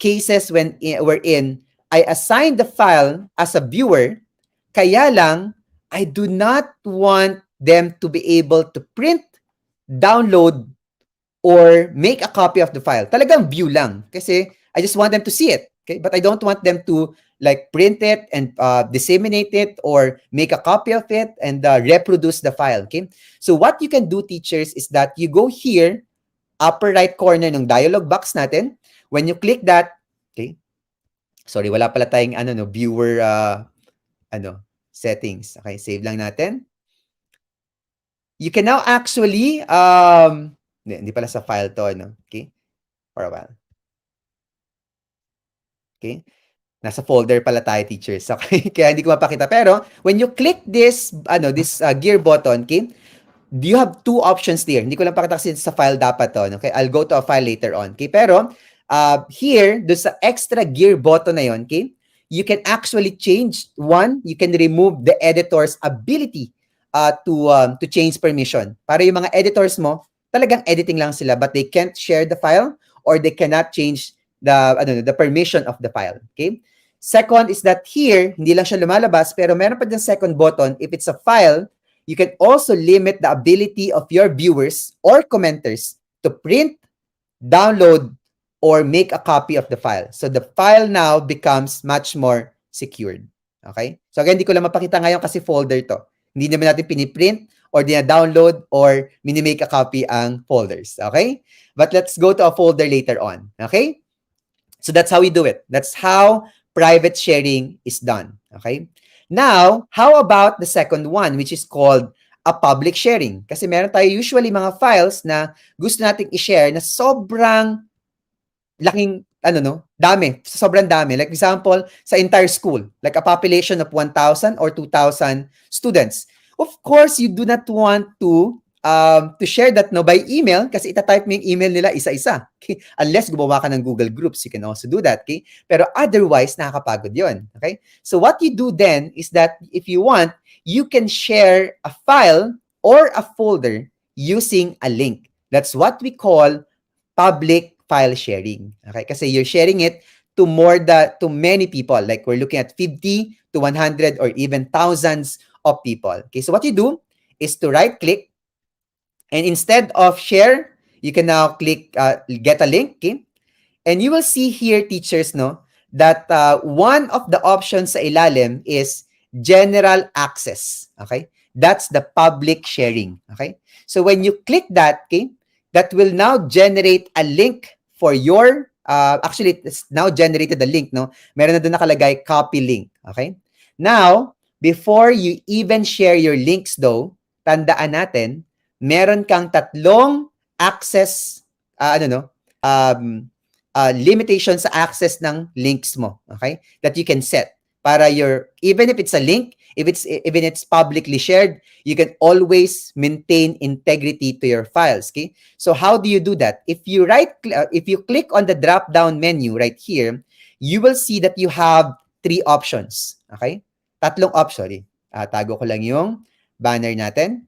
cases wherein I assign the file as a viewer, kaya lang I do not want them to be able to print, download, or make a copy of the file. Talagang view lang. Kasi I just want them to see it. Okay? But I don't want them to like print it and disseminate it or make a copy of it and reproduce the file. Okay? So what you can do, teachers, is that you go here, upper right corner ng dialog box natin. When you click that, okay? Sorry, wala pala tayong viewer settings. Okay, save lang natin. You can now actually hindi pala sa file to, okay? For a while. Okay? Nasa folder pala tayo, teachers. Okay? Kaya hindi ko mapakita. Pero when you click this gear button, okay? You have two options there. Hindi ko lang pakita kasi sa file dapat to. Okay? I'll go to a file later on. Okay? Pero here, do sa extra gear button na yon, okay? You can actually change one. You can remove the editor's ability to change permission. Para yung mga editors mo, talagang editing lang sila but they can't share the file or they cannot change the permission of the file. Okay? Second is that here, hindi lang siya lumalabas, pero meron pa din second button. If it's a file, you can also limit the ability of your viewers or commenters to print, download, or make a copy of the file. So the file now becomes much more secured. Okay? So again, hindi ko lang mapakita ngayon kasi folder to. Hindi naman natin piniprint or dina-download or mini-make a copy ang folders. Okay? But let's go to a folder later on. Okay? So that's how we do it. That's how private sharing is done. Okay? Now, how about the second one, which is called a public sharing? Kasi meron tayo usually mga files na gusto nating i-share na sobrang laking, dami. Sobrang dami. Like example, sa entire school, like a population of 1,000 or 2,000 students. Of course, you do not want to share that by email kasi itatype mo yung email nila isa-isa. Okay? Unless gumawa ka ng Google Groups, you can also do that. Okay? Pero otherwise, nakakapagod yun. Okay? So what you do then is that if you want, you can share a file or a folder using a link. That's what we call public file sharing. Okay? Kasi you're sharing it to many people. Like we're looking at 50 to 100 or even thousands of people. Okay? So what you do is to right-click. And instead of share, you can now click get a link. Okay? And you will see here, teachers, that one of the options sa ilalim is general access. Okay? That's the public sharing. Okay? So when you click that, okay, that will now generate a link for your, actually, it's now generated the link, Meron na doon nakalagay copy link. Okay? Now, before you even share your links though, tandaan natin, meron kang tatlong access, limitation sa access ng links mo, okay? That you can set para even if it's a link, even it's publicly shared, you can always maintain integrity to your files, okay? So how do you do that? If you click on the drop-down menu right here, you will see that you have three options, okay? Tatlong option. Tago ko lang yung banner natin.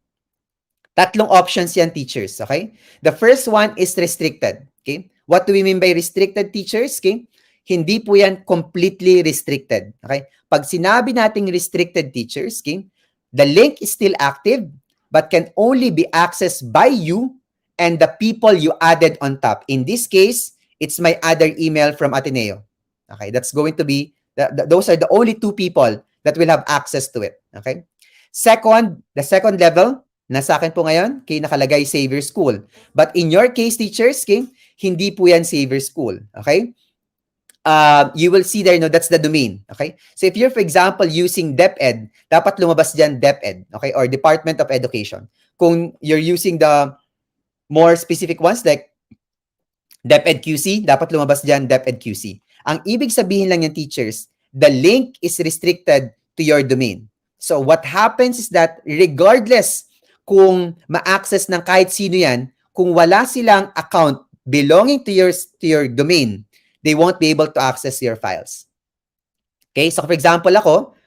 Tatlong options yan, teachers, okay? The first one is restricted, okay? What do we mean by restricted, teachers? Okay? Hindi po yan completely restricted, okay? Pag sinabi nating restricted, teachers, okay, the link is still active but can only be accessed by you and the people you added on top. In this case, it's my other email from Ateneo. Okay, that's going to be, those are the only two people that will have access to it, okay? Second, the second level, nasa akin po ngayon, kay nakalagay Savior School. But in your case, teachers, okay, hindi po yan Savior School. Okay? You will see there, that's the domain. Okay? So if you're, for example, using DepEd, dapat lumabas dyan DepEd. Okay? Or Department of Education. Kung you're using the more specific ones like DepEd QC, dapat lumabas dyan DepEd QC. Ang ibig sabihin lang yan, teachers, the link is restricted to your domain. So what happens is that regardless kung ma-access ng kahit sino yan, kung wala silang account belonging to your domain, they won't be able to access your files. Okay? So, for example, ako,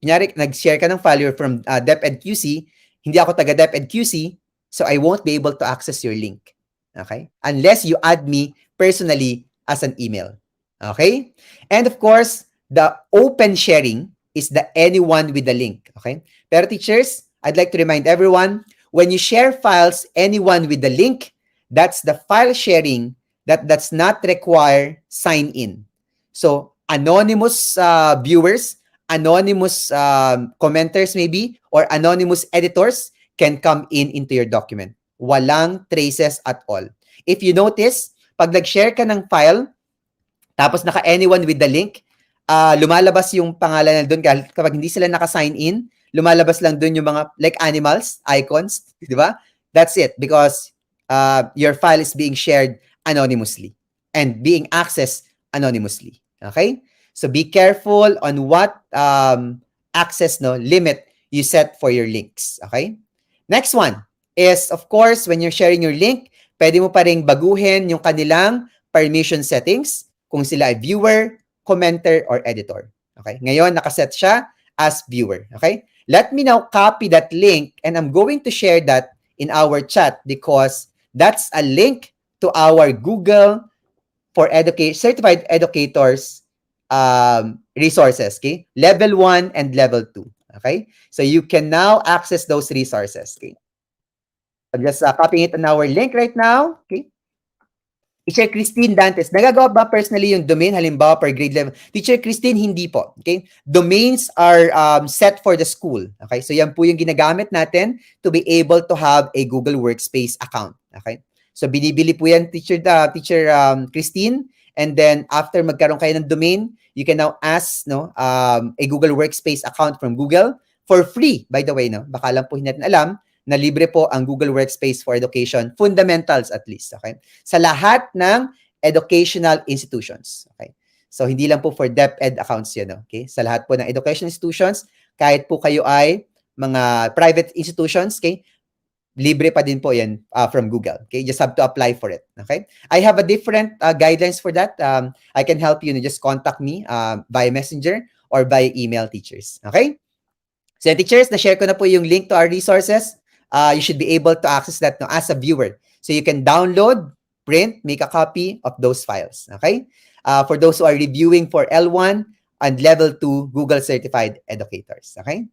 kunyari, nag-share ka ng file from DepEd QC, hindi ako taga DepEd QC, so I won't be able to access your link. Okay? Unless you add me personally as an email. Okay? And of course, the open sharing is the anyone with the link. Okay? Pero teachers, I'd like to remind everyone, when you share files, anyone with the link, that's the file sharing that does not require sign in. So anonymous viewers, anonymous commenters maybe, or anonymous editors can come in into your document. Walang traces at all. If you notice, pag nag-share ka ng file, tapos naka-anyone with the link, lumalabas yung pangalan na doon kapag hindi sila naka-sign in, lumalabas lang doon yung mga like animals, icons, di ba? That's it because your file is being shared anonymously and being accessed anonymously. Okay? So be careful on what access limit you set for your links. Okay? Next one is, of course, when you're sharing your link, pwede mo pa rin baguhin yung kanilang permission settings kung sila ay viewer, commenter, or editor. Okay? Ngayon, nakaset siya as viewer. Okay? Let me now copy that link and I'm going to share that in our chat because that's a link to our Google for Certified Educators resources. Okay? Level 1 and Level 2. Okay? So you can now access those resources. Okay? I'm just copying it on our link right now. Okay? Teacher Christine Dantes, nagagawa ba personally yung domain halimbawa per grade level? Teacher Christine, hindi po. Okay? Domains are set for the school. Okay? So yan po yung ginagamit natin to be able to have a Google Workspace account. Okay? So binibili po yan, Teacher Christine, and then after magkaroon kayo ng domain, you can now ask a Google Workspace account from Google for free, by the way. Baka lang po hindi natin alam na libre po ang Google Workspace for Education, fundamentals at least, okay? Sa lahat ng educational institutions, okay? So, hindi lang po for DepEd accounts yun, okay? Sa lahat po ng educational institutions, kahit po kayo ay mga private institutions, okay? Libre pa din po yan from Google, okay? Just have to apply for it, okay? I have a different guidelines for that. I can help you, just contact me via Messenger or by email, teachers, okay? So, teachers, na-share ko na po yung link to our resources. You should be able to access that as a viewer. So you can download, print, make a copy of those files. Okay? For those who are reviewing for L1 and Level 2 Google Certified Educators. Okay?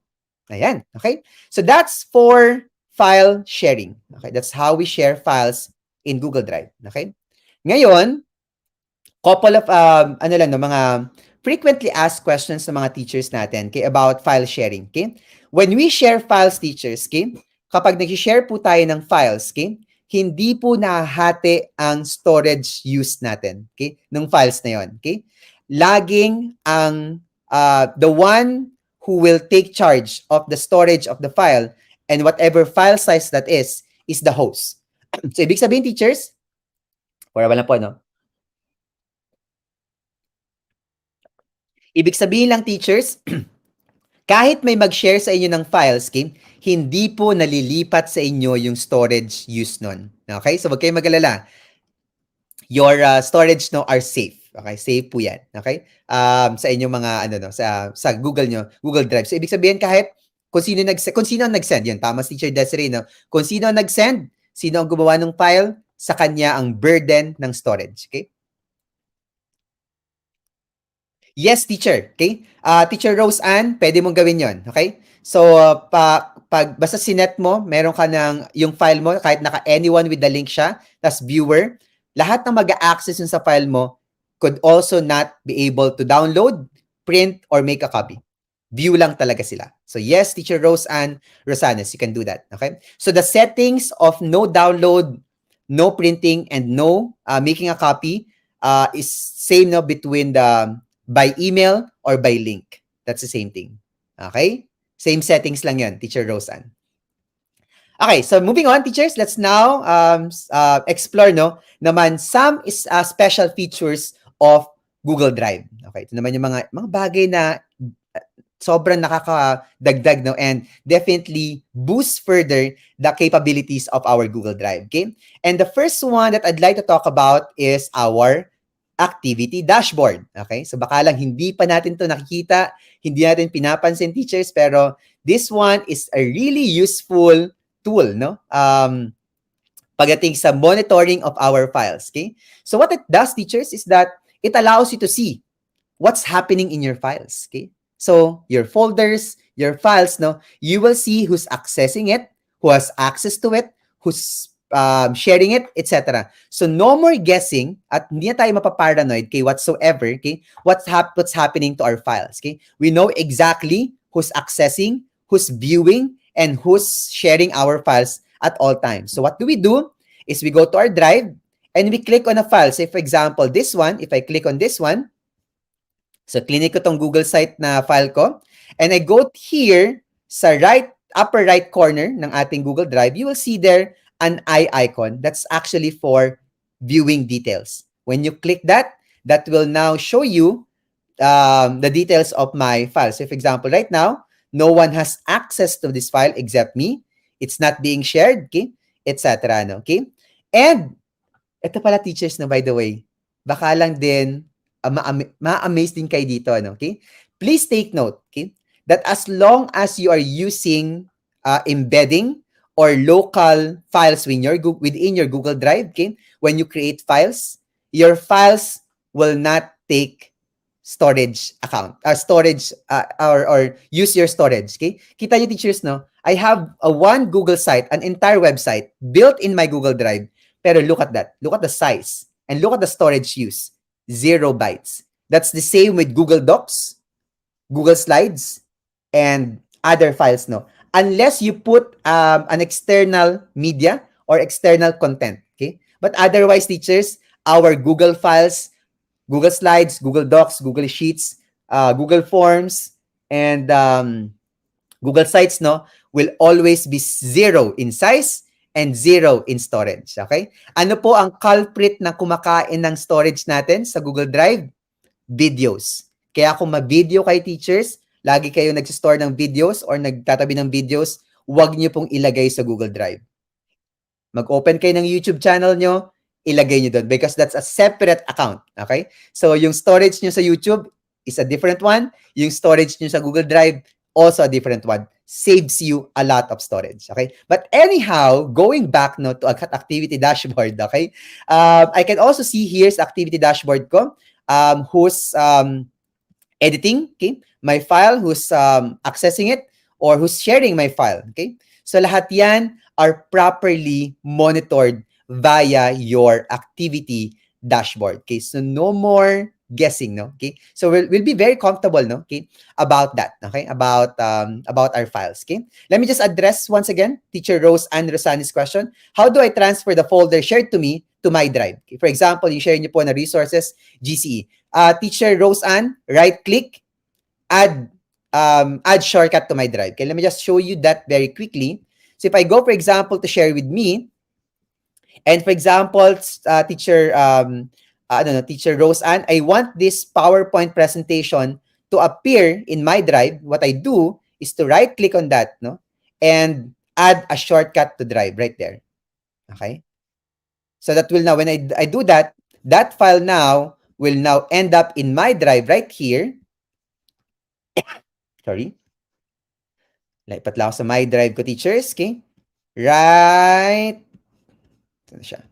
Ayan. Okay? So that's for file sharing. Okay? That's how we share files in Google Drive. Okay? Ngayon, couple of mga frequently asked questions ng mga teachers natin about file sharing. Okay? When we share files, teachers, okay? Kapag nag-share po tayo ng files, okay, hindi po nahahati ang storage use natin, okay, ng files na yon, okay? Laging ang the one who will take charge of the storage of the file and whatever file size that is the host. So, ibig sabihin, teachers, para wala po, Ibig sabihin lang, teachers, kahit may mag-share sa inyo ng files, okay, hindi po nalilipat sa inyo yung storage use nun. Okay? So, wag kayong mag-alala. Your storage are safe. Okay? Safe po yan. Okay? Sa inyong mga, sa Google nyo, Google Drive. So, ibig sabihin kahit kung sino ang nag-send, yun, tama si Teacher Desiree, no? Kung sino ang nag-send, sino ang gumawa ng file, sa kanya ang burden ng storage. Okay? Yes, teacher. Okay? Teacher Rose Ann, pwede mong gawin yon. Okay? So, basta sinet mo, meron ka ng yung file mo, kahit naka-anyone with the link siya, tas viewer, lahat ng mag-a-access sa file mo could also not be able to download, print, or make a copy. View lang talaga sila. So, yes, Teacher Rose Ann Rosanes, you can do that. Okay? So, the settings of no download, no printing, and no making a copy is same between the by email or by link. That's the same thing. Okay? Same settings lang yan, Teacher Roseanne. Okay, so moving on, teachers, let's now explore naman some special features of Google Drive. Okay, ito naman yung mga bagay na sobrang nakakadagdag and definitely boost further the capabilities of our Google Drive. Okay? And the first one that I'd like to talk about is our activity dashboard. Okay? So baka lang hindi pa natin to nakikita, hindi natin pinapansin, teachers, pero this one is a really useful tool, pagdating sa monitoring of our files. Okay? So what it does, teachers, is that it allows you to see what's happening in your files. Okay? So your folders, your files, no, you will see who's accessing it, who has access to it, who's sharing it, etc. So no more guessing at hindi na tayo mapaparanoid kay whatsoever, okay? What's happening to our files, okay? We know exactly who's accessing, who's viewing, and who's sharing our files at all times. So what do? Is we go to our drive and we click on a file. Say for example, this one, if I click on this one, so, clinik ko tong Google site na file ko. And I go here sa upper right corner ng ating Google Drive, you will see there an eye icon. That's actually for viewing details. When you click that, that will now show you the details of my file. So, for example, right now, no one has access to this file except me. It's not being shared, okay? Etc. No, okay? And ito pala teachers na by the way, baka lang din ma-amaze din kayo dito, ano, okay? Please take note, okay, that as long as you are using embedding or local files within your Google Drive, okay, when you create files, your files will not take storage account, storage, or use your storage, okay? Kita niyo teachers, no? I have a one Google site, an entire website built in my Google Drive. Pero look at that. Look at the size. And look at the storage use. 0 bytes. That's the same with Google Docs, Google Slides, and other files, no? Unless you put an external media or external content, okay? But otherwise, teachers, our Google files, Google Slides, Google Docs, Google Sheets, Google Forms, and Google Sites, no, will always be 0 in size and 0 in storage. Okay? Ano po ang culprit na kumakain ng storage natin sa Google Drive? Videos. Kaya kung ma-video kay teachers, lagi kayo nag-store ng videos or nagtatabi ng videos, huwag niyo pong ilagay sa Google Drive. Mag-open kayo ng YouTube channel nyo, ilagay nyo doon because that's a separate account. Okay? So, yung storage nyo sa YouTube is a different one. Yung storage nyo sa Google Drive, also a different one. Saves you a lot of storage. Okay? But anyhow, going back no, to activity dashboard, okay? I can also see here's activity dashboard ko, who's editing, okay? My file, who's accessing it, or who's sharing my file. Okay? So, lahat yan are properly monitored via your activity dashboard. Okay, so no more guessing, no? Okay, so we'll be very comfortable, no? Okay, about that. Okay, about our files. Okay, let me just address once again Teacher Rose and Rosani's question. How do I transfer the folder shared to me to my drive? Okay, for example, you share niyo po na resources GCE. Teacher Rose Ann, right click, add shortcut to my drive. Okay, let me just show you that very quickly. So if I go, for example, to share with me, and for example, teacher Teacher Rose Ann, I want this PowerPoint presentation to appear in my drive. What I do is to right click on that, no, and add a shortcut to drive right there. Okay, so that will now, when I do that, that file now will now end up in my drive right here. Sorry. Lipat lang ako sa my drive ko, teachers. Okay? Right. Ito na siya.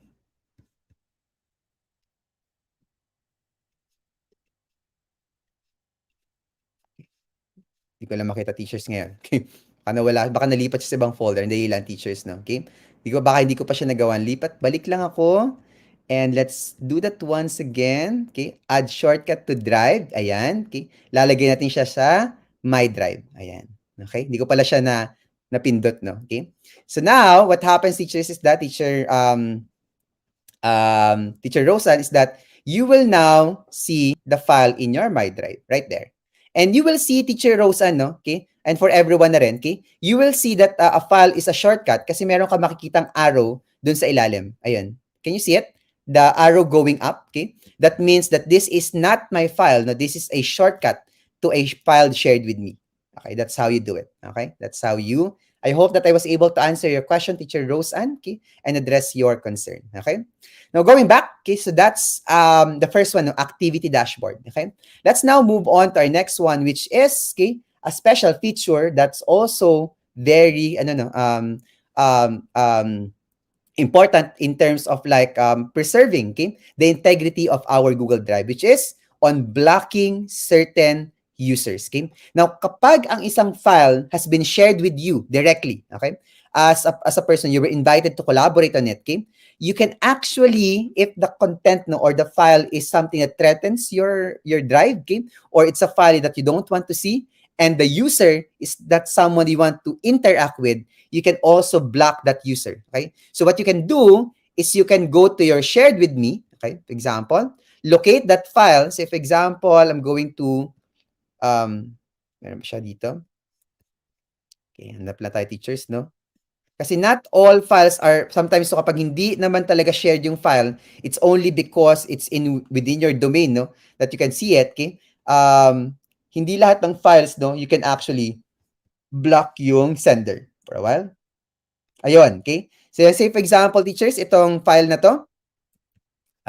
Hindi ko lang makita teachers ngayon. Okay? Baka nalipat siya sa ibang folder. Hindi lang teachers, no? Okay? Baka hindi ko pa siya nagawan. Balik lang ako. And let's do that once again. Okay? Add shortcut to drive. Ayan. Okay? Lalagay natin siya sa my drive. Ayan. Okay? Hindi ko pala siya napindot, no? Okay? So now, what happens, teachers, is that Teacher Rosan, is that you will now see the file in your my drive right there. And you will see, Teacher Rosan, no? Okay? And for everyone na rin, okay? You will see that a file is a shortcut kasi meron ka makikitang arrow dun sa ilalim. Ayun. Can you see it? The arrow going up, okay? That means that this is not my file. No, this is a shortcut to a file shared with me. Okay, that's how you do it. Okay, that's how you. I hope that I was able to answer your question, Teacher Roseanne, okay, and address your concern. Okay, now going back, okay, so that's the first one, no, activity dashboard. Okay, let's now move on to our next one, which is okay, a special feature that's also very important in terms of like preserving, okay, the integrity of our Google Drive, which is on blocking certain users. Okay? Now, kapag ang isang file has been shared with you directly, okay, as a person, you were invited to collaborate on it, okay, you can actually, if the content no, or the file is something that threatens your drive, okay, or it's a file that you don't want to see, and the user is that someone you want to interact with, you can also block that user. Okay, so what you can do is you can go to your shared with me. Okay, for example, locate that file. Say, for example, I'm going to, meron ba siya dito? Okay, hanap lang tayo teachers, no? Kasi not all files are, sometimes so kapag hindi naman talaga shared yung file, it's only because it's within your domain, no? That you can see it, okay? Hindi lahat ng files, no? You can actually block yung sender for a while. Ayun, okay? So, say for example, teachers, itong file na to,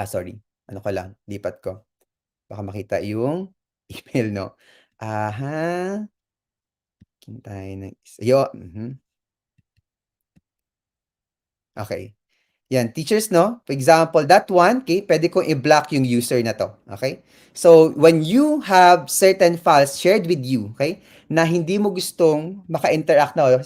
sorry, ano ko lang, lipat ko. Baka makita yung email, no? Aha. Tayo ng isa. Okay. Yan, teachers, no? For example, that one, okay, pwede kong i-block yung user na to. Okay? So, when you have certain files shared with you, okay, na hindi mo gustong maka-interact na,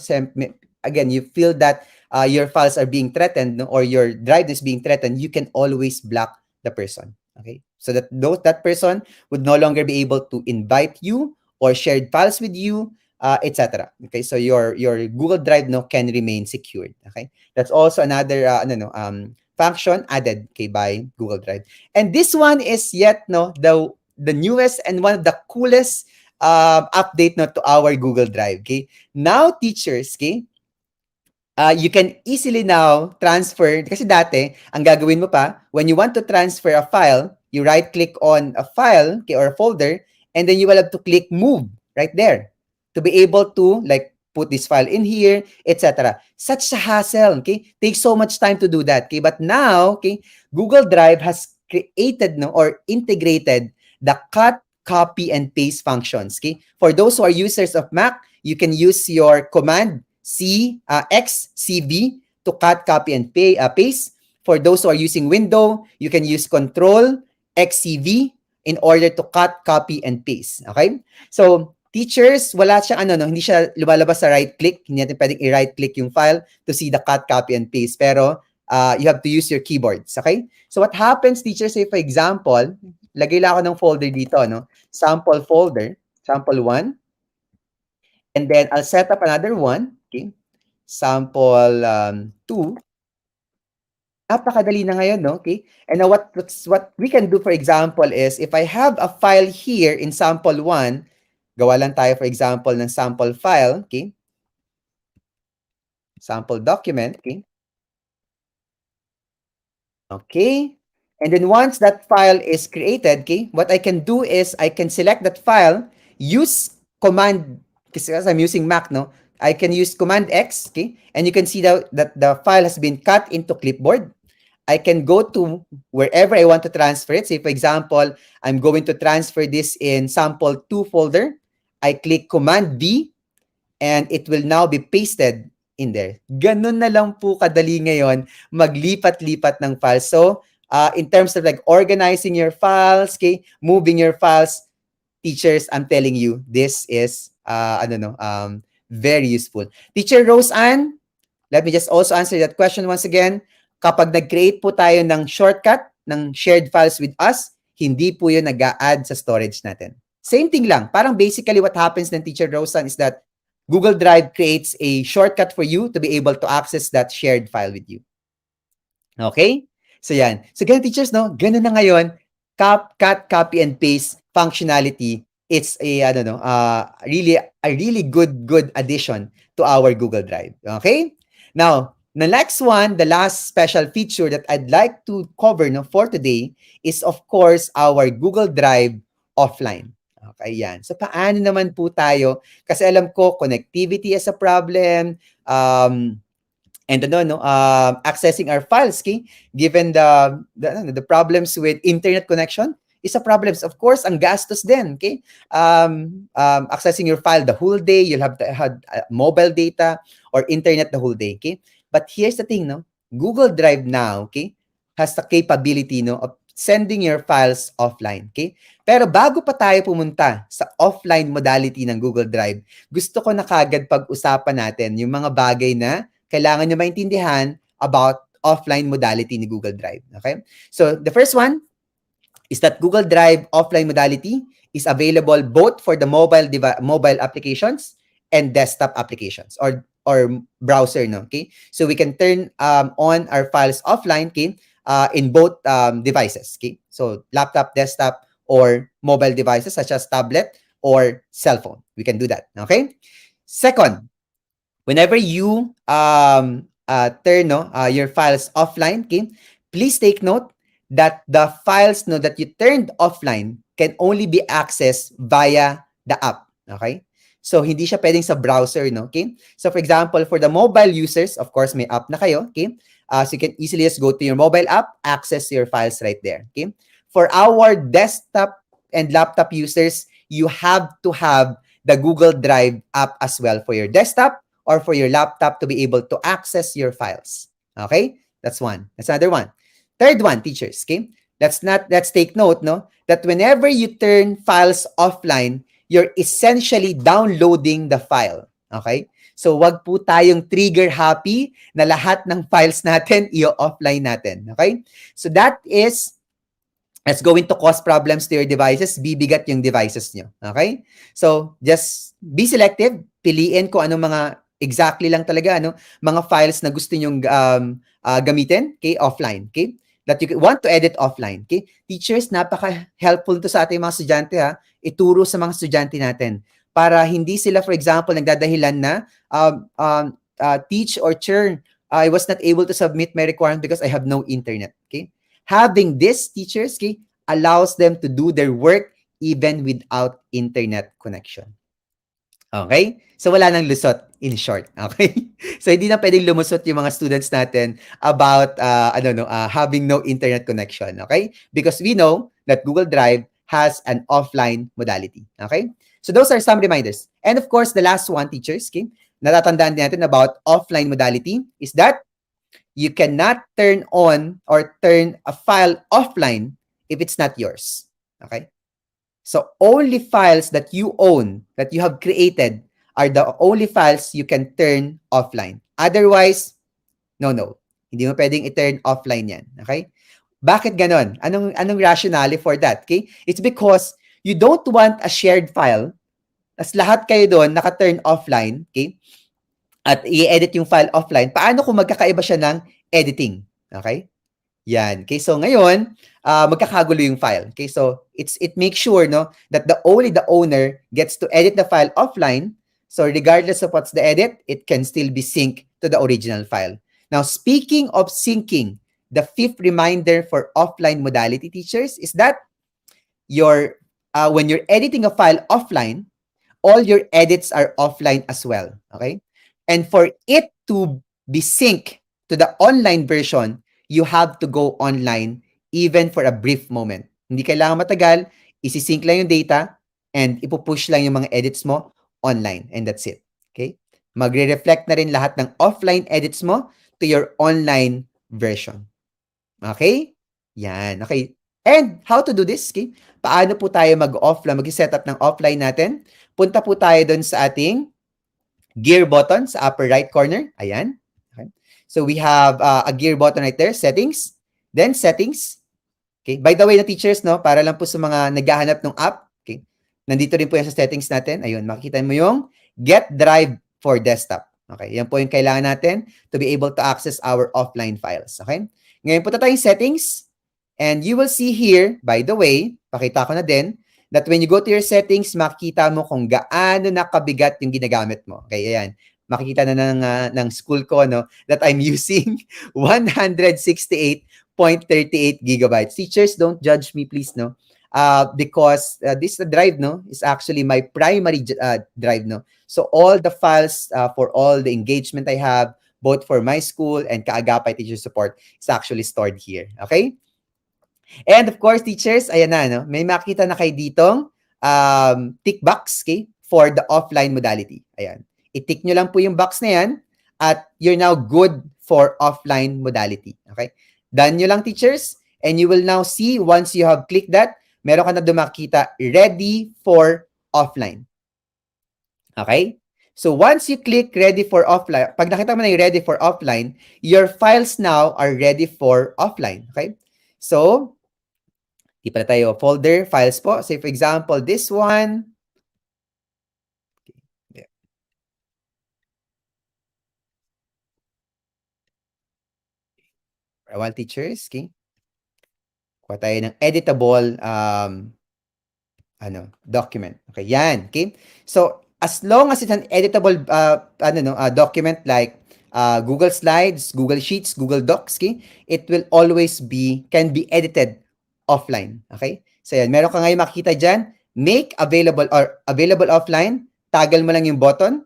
again, you feel that your files are being threatened, no, or your drive is being threatened, you can always block the person. Okay? So that that person would no longer be able to invite you or share files with you, etc. Okay? So your Google Drive no can remain secured. Okay? That's also another function added, okay, by Google Drive. And this one is yet no the newest and one of the coolest update no to our Google Drive. Okay, now teachers, okay, you can easily now transfer, kasi dati, ang gagawin mo pa, when you want to transfer a file, you right-click on a file, okay, or a folder, and then you will have to click move right there to be able to like put this file in here, etc. Such a hassle, okay? Takes so much time to do that, okay? But now, okay, Google Drive has created no or integrated the cut, copy, and paste functions, okay? For those who are users of Mac, you can use your command XCV to cut, copy, and paste. For those who are using Windows, you can use Control XCV in order to cut, copy, and paste. Okay? So, teachers, wala siyang no, hindi siya lumalabas sa right click. Hindi natin pwedeng i-right click yung file to see the cut, copy, and paste. Pero, you have to use your keyboards. Okay? So, what happens, teachers, say for example, lagay lang ako ng folder dito, no? Sample folder, sample 1. And then I'll set up another one, okay? Sample 2. Napakadali na ngayon, no? Okay? And now what we can do, for example, is if I have a file here in sample 1, gawa lang tayo, for example, ng sample file, okay? Sample document, okay? Okay? And then once that file is created, okay, what I can do is I can select that file, use command, because I'm using Mac, no? I can use command X, okay? And you can see that the file has been cut into clipboard. I can go to wherever I want to transfer it. Say, for example, I'm going to transfer this in sample 2 folder. I click command V and it will now be pasted in there. Ganun na lang po kadali ngayon maglipat-lipat ng files. So, in terms of like organizing your files, okay, moving your files, teachers, I'm telling you, this is, very useful. Teacher Rose Ann, let me just also answer that question once again. Kapag nag-create po tayo ng shortcut ng shared files with us, hindi po yun nag-a-add sa storage natin. Same thing lang. Parang basically what happens ng Teacher Rosan is that Google Drive creates a shortcut for you to be able to access that shared file with you. Okay? So yan. So ganun teachers, no? Ganun na ngayon. Cut, copy, and paste functionality. It's a, really good addition to our Google Drive. Okay? Now, the next one, the last special feature that I'd like to cover for today is, of course, our Google Drive offline. Okay, yan. So, paano naman po tayo? Kasi alam ko, connectivity is a problem. And accessing our files, okay? Given the problems with internet connection, is a problem. Of course, ang gastos din, okay? Accessing your file the whole day, you'll have to have mobile data or internet the whole day, okay? But here's the thing, no? Google Drive now, okay, has the capability, of sending your files offline. Okay? Pero bago pa tayo pumunta sa offline modality ng Google Drive, gusto ko na kagad pag-usapan natin yung mga bagay na kailangan nyo maintindihan about offline modality ni Google Drive. Okay? So, the first one is that Google Drive offline modality is available both for the mobile applications and desktop applications or browser, no? Okay? So we can turn on our files offline, okay, in both devices, okay? So laptop, desktop, or mobile devices such as tablet or cell phone. We can do that, okay? Second, whenever you turn your files offline, okay, please take note that the files that you turned offline can only be accessed via the app. Okay? So, hindi siya pwedeng sa browser, no? Okay? So, for example, for the mobile users, of course, may app na kayo, okay? So, you can easily just go to your mobile app, access your files right there, okay? For our desktop and laptop users, you have to have the Google Drive app as well for your desktop or for your laptop to be able to access your files. Okay? That's one. That's another one. Third one, teachers, okay? Let's take note, no, that whenever you turn files offline, you're essentially downloading the file. Okay? So, wag po tayong trigger happy na lahat ng files natin i-offline natin. Okay? So, that's going to cause problems to your devices. Bibigat yung devices nyo. Okay? So, just be selective. Piliin kung anong mga exactly lang talaga, mga files na gusto nyong gamitin, okay, offline, okay? That you want to edit offline, okay? Teachers, napaka-helpful to sa ating mga estudyante, ha? Ituro sa mga estudyante natin para hindi sila, for example, nagdadahilan na teach or churn, I was not able to submit my requirement because I have no internet, okay? Having this, teachers, okay, allows them to do their work even without internet connection. Okay? So, wala nang lusot, in short. Okay? So, hindi na pwedeng lumusot yung mga students natin about having no internet connection. Okay? Because we know that Google Drive has an offline modality. Okay? So, those are some reminders. And of course, the last one, teachers, okay, natatandaan din natin about offline modality is that you cannot turn on or turn a file offline if it's not yours. Okay? So only files that you own, that you have created, are the only files you can turn offline. Otherwise, no. Hindi mo pwedeng i-turn offline yan. Okay? Bakit ganon? Anong rationale for that? Okay? It's because you don't want a shared file as lahat kayo doon naka-turn offline, okay? At i-edit yung file offline. Paano kung magkakaiba siya ng editing? Okay? Yan. Okay, so ngayon, magkakagulo yung file. Okay, so it makes sure that only the owner gets to edit the file offline. So regardless of what's the edit, it can still be synced to the original file. Now, speaking of syncing, the fifth reminder for offline modality, teachers, is that when you're editing a file offline, all your edits are offline as well. Okay? And for it to be synced to the online version, you have to go online even for a brief moment. Hindi kailangan matagal, isi-sync lang yung data and ipupush lang yung mga edits mo online and that's it. Okay? Magre-reflect na rin lahat ng offline edits mo to your online version. Okay? Yan. Okay. And how to do this? Okay? Paano po tayo mag-set up ng offline natin? Punta po tayo doon sa ating gear button sa upper right corner. Ayan. Okay. So we have a gear button right there, settings, then settings. Okay. By the way, na teachers, para lang po sa mga naghahanap ng app, okay, nandito rin po yan sa settings natin. Ayun, makikita mo yung Get Drive for Desktop. Okay, yan po yung kailangan natin to be able to access our offline files. Okay. Ngayon, punta tayong settings, and you will see here, by the way, pakita ko na din, that when you go to your settings, makikita mo kung gaano nakabigat yung ginagamit mo. Okay, ayan. Makikita na ng school ko, that I'm using 168.38 gigabytes. Teachers, don't judge me, please, because this drive, is actually my primary drive, So all the files for all the engagement I have, both for my school and Kaagapay Teacher Support, is actually stored here. Okay? And of course, teachers, ayan na, may makita na kayo ditong tick box, okay, for the offline modality. Ayan. I-tick nyo lang po yung box na yan at you're now good for offline modality. Okay? Done nyo lang, teachers. And you will now see, once you have clicked that, meron ka na dumakita, ready for offline. Okay? So once you click ready for offline, pag nakita mo na yung ready for offline, your files now are ready for offline. Okay? So, di pala tayo folder, files po. Say for example, this one. Okay. One teachers, okay? Kuha tayo ng editable document. Okay, yan. Okay? So, as long as it's an editable document like Google Slides, Google Sheets, Google Docs, okay, it will always can be edited offline. Okay? So, yan. Meron ka ngayon makikita dyan, make available or available offline. Toggle mo lang yung button.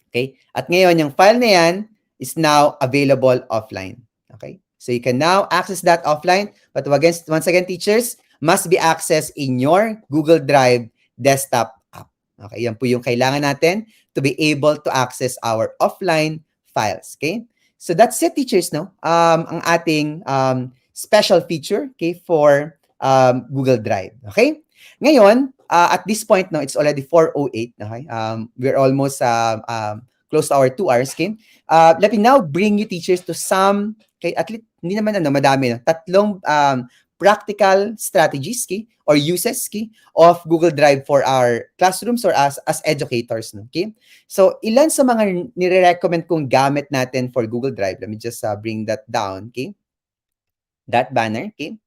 Okay? At ngayon, yung file na yan is now available offline. Okay? So, you can now access that offline. But once again, teachers, must be accessed in your Google Drive desktop app. Okay, yan po yung kailangan natin to be able to access our offline files. Okay, so that's it, teachers. No, ang ating special feature, okay, for Google Drive. Okay, ngayon at this point, no, it's already 4:08. Okay, we're almost close to our 2 hours. Okay, let me now bring you, teachers, to some, okay, at least hindi naman madami, no, tatlong practical strategies or uses of Google Drive for our classrooms or as educators. No? Okay? So, ilan sa mga nire-recommend kong gamit natin for Google Drive, let me just bring that down. Okay? That banner, okay,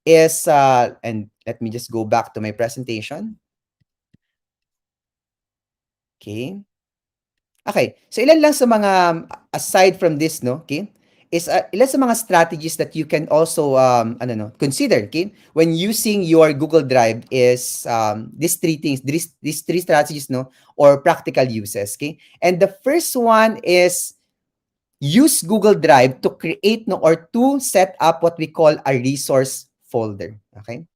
is, and let me just go back to my presentation. Okay. Okay. So, ilan lang sa mga, aside from this, no, okay, is ilan sa mga strategies that you can also consider, okay, when using your Google Drive is these three things, these three strategies, no, or practical uses, okay. And the first one is use Google Drive to create, no, or to set up what we call a resource folder, okay.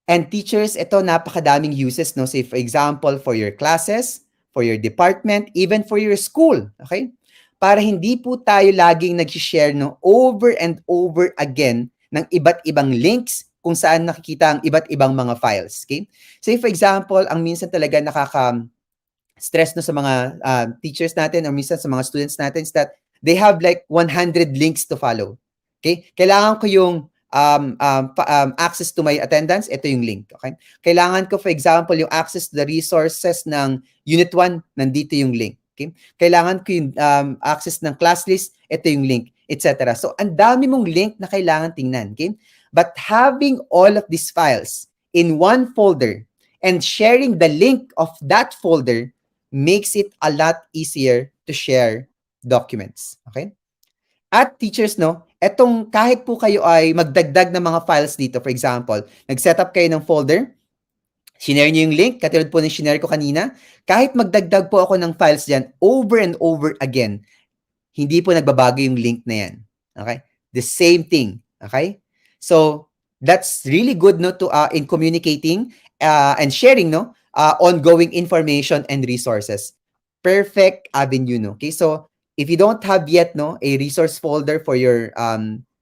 And teachers, ito napakadaming uses, no, say for example for your classes, for your department, even for your school, okay. Para hindi po tayo laging nag-share, no, over and over again ng iba't ibang links kung saan nakikita ang iba't ibang mga files. Okay? Say for example, ang minsan talaga nakaka-stress, no, sa mga teachers natin or minsan sa mga students natin is that they have like 100 links to follow. Okay? Kailangan ko yung access to my attendance, ito yung link. Okay? Kailangan ko, for example, yung access to the resources ng Unit 1, nandito yung link. Okay? Kailangan ko yung access ng class list, ito yung link, etc. So, ang dami mong link na kailangan tingnan. Okay? But having all of these files in one folder and sharing the link of that folder makes it a lot easier to share documents. Okay? At teachers, no, etong kahit po kayo ay magdagdag ng mga files dito, for example, nag-setup kayo ng folder, shinare nyo yung link, katulad po ng shinare ko kanina, kahit magdagdag po ako ng files dyan over and over again, hindi po nagbabago yung link na yan. Okay? The same thing. Okay? So, that's really good, no, to in communicating and sharing, no, ongoing information and resources. Perfect avenue, no? Okay? So, if you don't have yet, no, a resource folder for your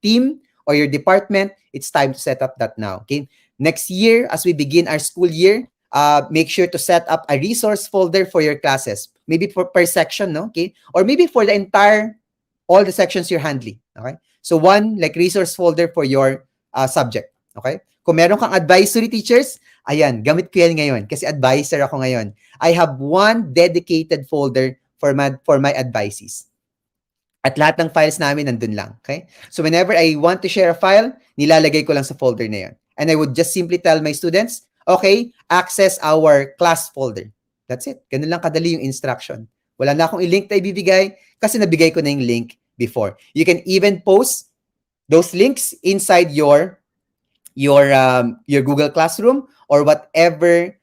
team or your department, it's time to set up that now. Okay? Next year, as we begin our school year, make sure to set up a resource folder for your classes. Maybe per section, no? Okay? Or maybe for the all the sections you're handling. Okay? So one, like resource folder for your subject. Okay? Kung meron kang advisory teachers, ayan, gamit ko yan ngayon kasi advisor ako ngayon. I have one dedicated folder for my advices. At lahat ng files namin nandun lang. Okay? So whenever I want to share a file, nilalagay ko lang sa folder na yun. And I would just simply tell my students, okay, access our class folder. That's it. Ganun lang kadali yung instruction. Wala na akong i-link na ibibigay kasi nabigay ko na yung link before. You can even post those links inside your Google Classroom or whatever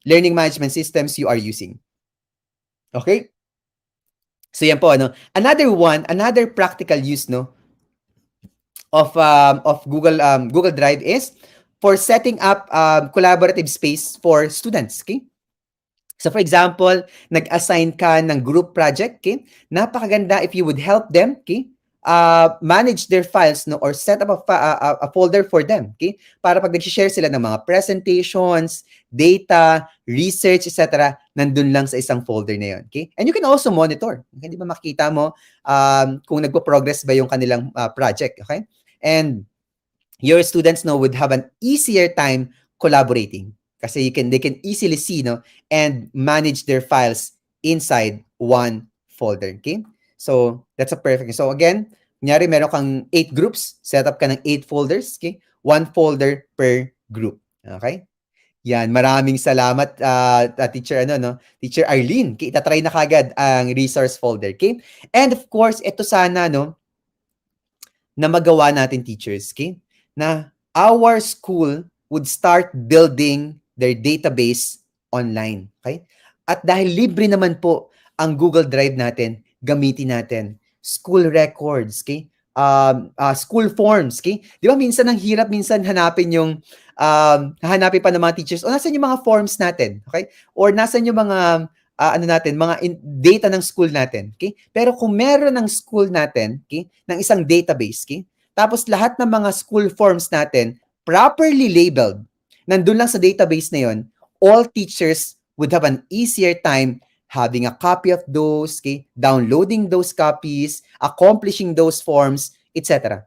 learning management systems you are using. Okay? So yan po, ano. Another practical use, no, of Google Drive is for setting up collaborative space for students. Okay? So for example, nag-assign ka ng group project, okay? Napakaganda if you would help them, okay? manage their files, no, or set up a folder for them, okay? Para pag nag-share sila ng mga presentations, data, research, etc., nandun lang sa isang folder na yun, okay? And you can also monitor. Hindi ba makita mo kung nagpo-progress ba yung kanilang project, okay? And your students, no, would have an easier time collaborating kasi they can easily see, no, and manage their files inside one folder, okay? So that's a perfect. So again, kunyari meron kang 8 groups, set up ka ng 8 folders, okay? One folder per group, okay? Yan, maraming salamat, Teacher Teacher Arlene. Okay, itatry na kagad ang resource folder, okay? And of course, ito sana, no, na magawa natin, teachers, okay? Na our school would start building their database online, okay? At dahil libre naman po ang Google Drive natin, gamitin natin school records, okay? School forms, okay? Di ba minsan ang hirap minsan hanapin yung hanapin pa ng mga teachers, o nasan yung mga forms natin, okay? Or nasan yung mga data ng school natin, okay? Pero kung meron ng school natin, okay, ng isang database, okay? Tapos lahat ng mga school forms natin properly labeled, nandun lang sa database na yon, all teachers would have an easier time having a copy of those, okay, downloading those copies, accomplishing those forms, etc.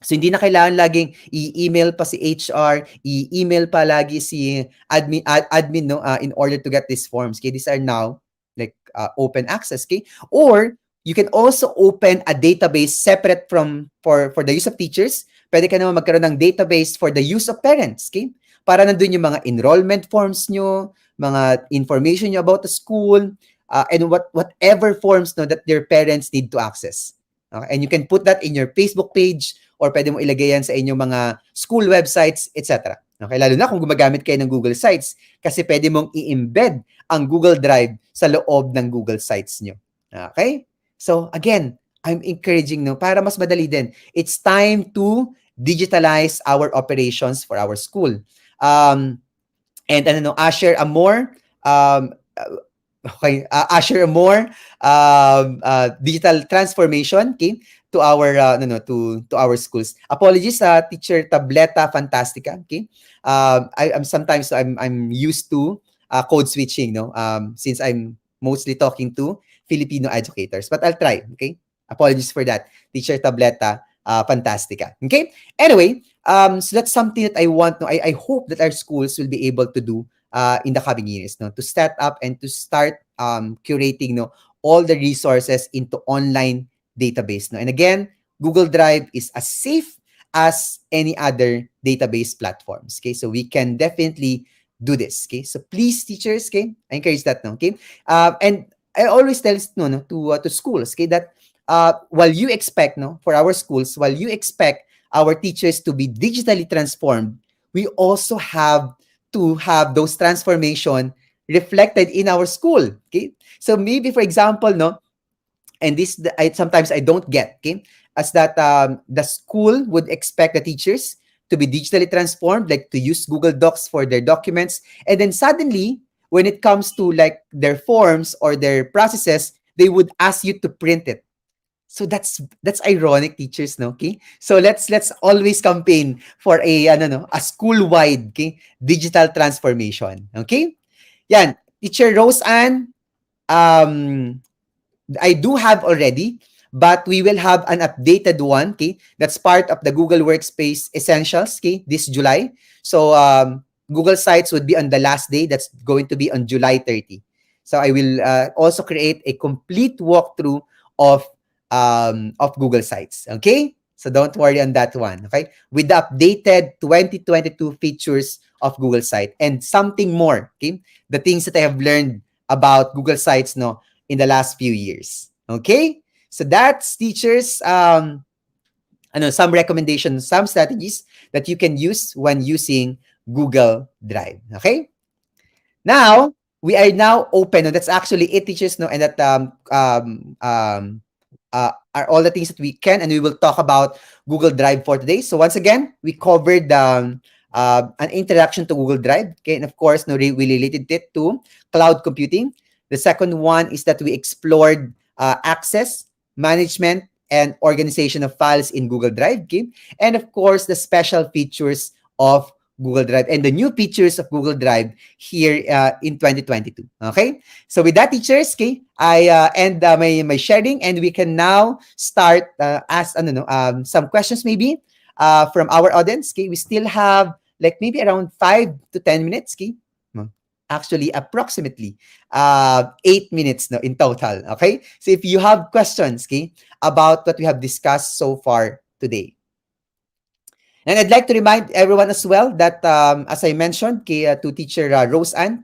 So hindi na kailangan laging i-email pa si HR, i-email pa lagi si admin, no, in order to get these forms. Okay, these are now like open access, okay? Or you can also open a database separate for the use of teachers. Pwede ka naman magkaroon ng database for the use of parents, okay? Para nandun yung mga enrollment forms nyo, mga information nyo about the school, and whatever forms, no, that their parents need to access. Okay? And you can put that in your Facebook page, or pwede mo ilagay yan sa inyong mga school websites, etc. Okay, lalo na kung gumagamit kayo ng Google Sites, kasi pwede mong i-embed ang Google Drive sa loob ng Google Sites nyo. Okay? So again, I'm encouraging, no, para mas madali din. It's time to digitalize our operations for our school. And share a more usher more digital transformation, okay, to our to our schools. Apologies sa Teacher Tableta Fantastica, okay? I'm used to code switching, no? Since I'm mostly talking to Filipino educators, but I'll try, okay? Apologies for that, Teacher Tableta Fantastica. Okay? Anyway, so that's something that I want, no, I hope that our schools will be able to do in the coming years, no, to set up and to start curating, no, all the resources into online database, no. And again, Google Drive is as safe as any other database platforms, okay? So we can definitely do this, okay? So please, teachers, okay, I encourage that, no, okay? And I always tell to schools, okay, that while you expect, no, for our schools, while you expect our teachers to be digitally transformed, we also have to have those transformation reflected in our school, okay? So maybe, for example, no, and this sometimes I don't get, okay, as that the school would expect the teachers to be digitally transformed, like to use Google Docs for their documents, and then suddenly, when it comes to like their forms or their processes, they would ask you to print it. So that's ironic, teachers, no? Okay? So let's always campaign for a school-wide, okay, digital transformation. Okay? Yan, Teacher Rose Ann, I do have already, but we will have an updated one, okay? That's part of the Google Workspace Essentials, okay, this July. So Google Sites would be on the last day. That's going to be on July 30. So I will also create a complete walkthrough of Google Sites, okay? So don't worry on that one, okay? With the updated 2022 features of Google Site and something more, okay? The things that I have learned about Google Sites, no, in the last few years, okay? So that's, teachers, some recommendations, some strategies that you can use when using Google Drive, okay? Now, we are now open. No, that's actually it, teachers, no, and that are all the things that we can, and we will talk about Google Drive for today. So once again, we covered an introduction to Google Drive, okay, and of course, no, we related it to cloud computing. The second one is that we explored access, management, and organization of files in Google Drive, okay? And of course, the special features of Google Drive and the new features of Google Drive here in 2022. Okay? So with that, teachers, okay, I end my sharing, and we can now start ask some questions maybe from our audience. Okay? We still have like maybe around 5 to 10 minutes. Okay? Actually, approximately 8 minutes no, in total. Okay? So if you have questions, okay, about what we have discussed so far today. And I'd like to remind everyone as well that, as I mentioned to teacher Rose Ann,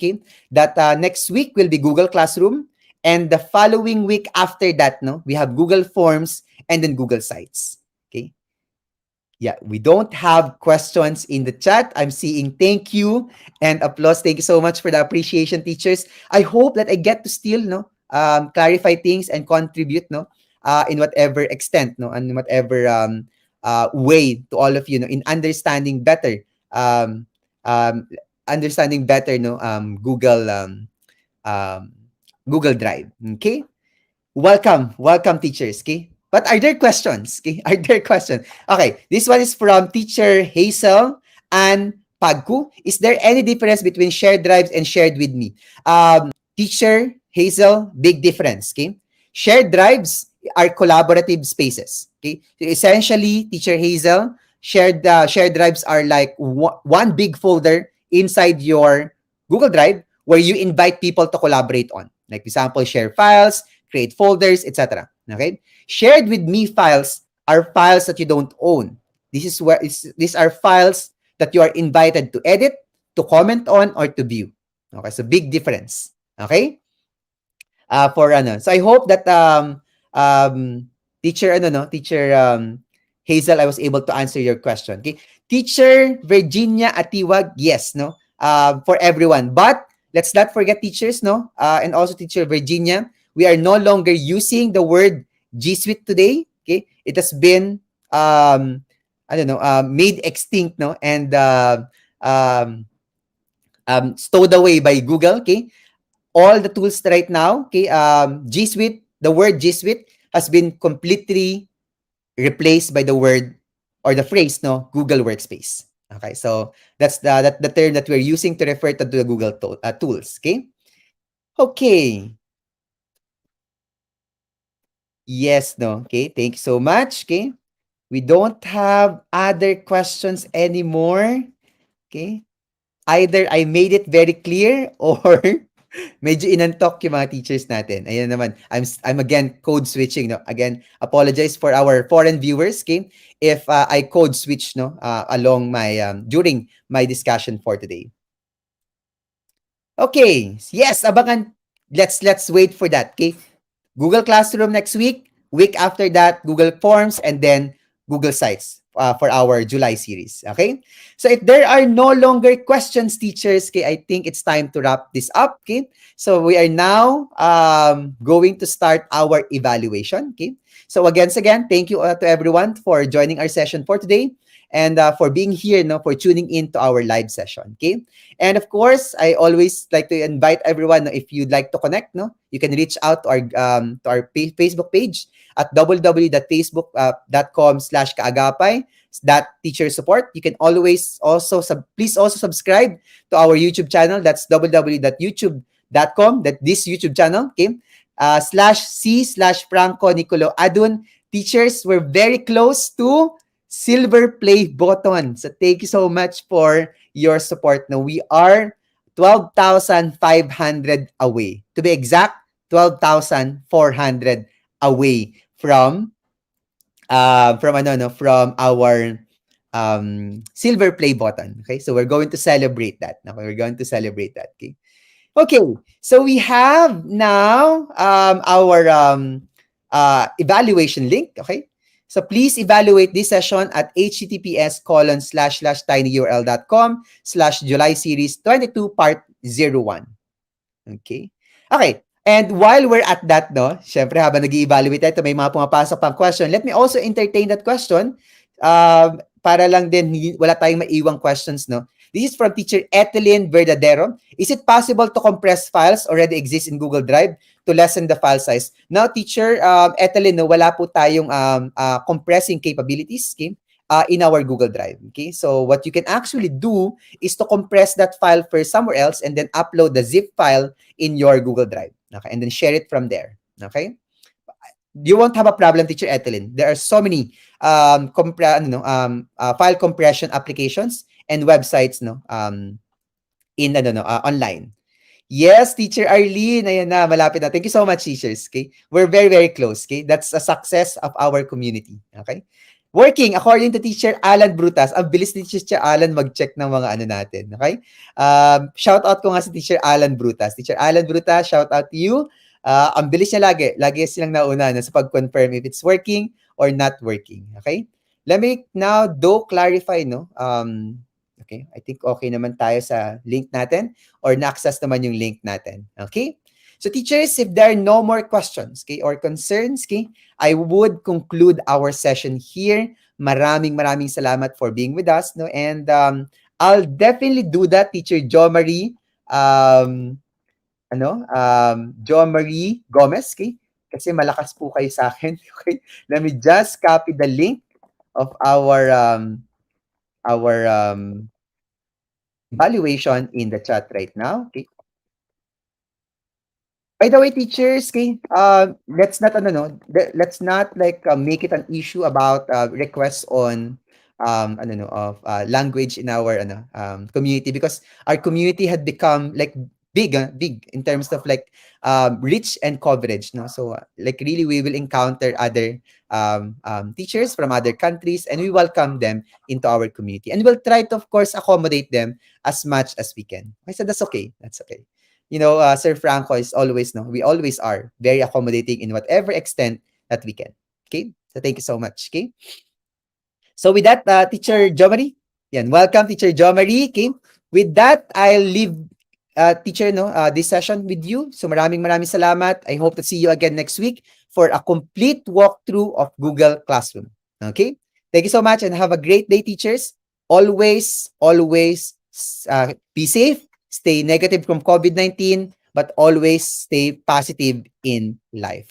that next week will be Google Classroom, and the following week after that, no, we have Google Forms and then Google Sites. Okay. Yeah, we don't have questions in the chat. I'm seeing thank you and applause. Thank you so much for the appreciation, teachers. I hope that I get to still clarify things and contribute in whatever extent and whatever way to all of you in um, um, understanding better um, Google Drive. Okay. Welcome, teachers. Okay. But are there questions? Okay. Are there questions? Okay. This one is from teacher Hazel and Pagku. Is there any difference between shared drives and shared with me? Teacher Hazel, big difference. Okay. Shared drives are collaborative spaces. Okay. So essentially, teacher Hazel, shared drives are like one big folder inside your Google Drive where you invite people to collaborate on. Like, for example, share files, create folders, etc. Okay? Shared with me files are files that you don't own. These are files that you are invited to edit, to comment on, or to view. Okay, so big difference. Okay? So I hope that um teacher Hazel, I was able to answer your question. Okay? Teacher Virginia Atiwag, yes, no? For everyone. But let's not forget, teachers, no? And also teacher Virginia, we are no longer using the word G Suite today. Okay? It has been made extinct, no? And um, stowed away by Google. Okay? All the tools right now, okay, G Suite, the word G Suite has been completely replaced by the word or the phrase, no, Google Workspace. Okay, so that's the term that we're using to refer to the Google tools. Okay, okay, yes, no, okay, thank you so much. Okay, we don't have other questions anymore. Okay, either I made it very clear or medyo inantok yung mga teachers natin. Ayan naman. I'm again code switching, no. Again, apologize for our foreign viewers, okay? If I code switch, no, along my during my discussion for today. Okay. Yes, abangan. Let's wait for that, okay? Google Classroom next week. Week after that, Google Forms, and then Google Sites for our July series. Okay? So if there are no longer questions, teachers, okay, I think it's time to wrap this up. Okay? So we are now going to start our evaluation. Okay? So again, thank you to everyone for joining our session for today, and for being here, no, for tuning in to our live session. Okay? And of course, I always like to invite everyone, no, if you'd like to connect, no, you can reach out to our Facebook page at www.facebook.com/kaagapay that teacher support. You can always also please also subscribe to our YouTube channel. That's www.youtube.com, that this YouTube channel, okay, /C/Franco Nicolo Adun. Teachers, we're very close to silver play button. So thank you so much for your support. Now we are 12,500 away. To be exact, 12,400 away from our silver play button. Okay, so we're going to celebrate that. Now we're going to celebrate that. Okay. Okay, so we have now our evaluation link. Okay, so please evaluate this session at https://tinyurl.com/July series 22 part 01. Okay. Okay. And while we're at that, no, syempre habang nag-i-evaluate ito, may mga pumapasok pang question. Let me also entertain that question para lang din wala tayong maiwang questions, no. This is from teacher Etelyn Verdadero. Is it possible to compress files already exist in Google Drive to lessen the file size? Now, teacher Etelyn, no, wala po tayong compressing capabilities, okay, in our Google Drive. Okay, so what you can actually do is to compress that file first somewhere else and then upload the zip file in your Google Drive. Okay, and then share it from there. Okay, you won't have a problem, teacher Etelyn. There are so many file compression applications and websites, no, in online. Yes, teacher Arlene, ayan na, malapit na. Thank you so much, teachers. Okay, we're very very close. Okay, that's a success of our community. Okay, working according to teacher Alan Brutas. Ang bilis ni teacher Alan mag-check ng mga ano natin. Okay, shout out ko nga si teacher Alan Brutas. Teacher Alan Brutas, shout out to you. Ang bilis niya lagi silang nauna na sa pag-confirm if it's working or not working. Okay, let me now clarify, no. Okay, I think okay naman tayo sa link natin or na-access naman yung link natin. Okay? So teachers, if there are no more questions, okay, or concerns, okay, I would conclude our session here. Maraming salamat for being with us, no? And I'll definitely do that, teacher Jo Marie Jo Marie Gomez, okay? Kasi malakas po kayo sa akin. Okay? Let me just copy the link of our evaluation in the chat right now. Okay. By the way, teachers, okay, let's not make it an issue about requests on language in our community, because our community had become like big in terms of like reach and coverage, no. So like really we will encounter other teachers from other countries, and we welcome them into our community, and we'll try to of course accommodate them as much as we can. I said that's okay. Sir Franco is always, we always are very accommodating in whatever extent that we can. Okay, so thank you so much. Okay, so with that, teacher Jo Marie, welcome teacher Jo Marie. Okay, with that I'll leave teacher this session with you. So maraming salamat. I hope to see you again next week for a complete walkthrough of Google Classroom. Okay, thank you so much and have a great day, teachers. Always be safe. Stay negative from COVID-19, but always stay positive in life.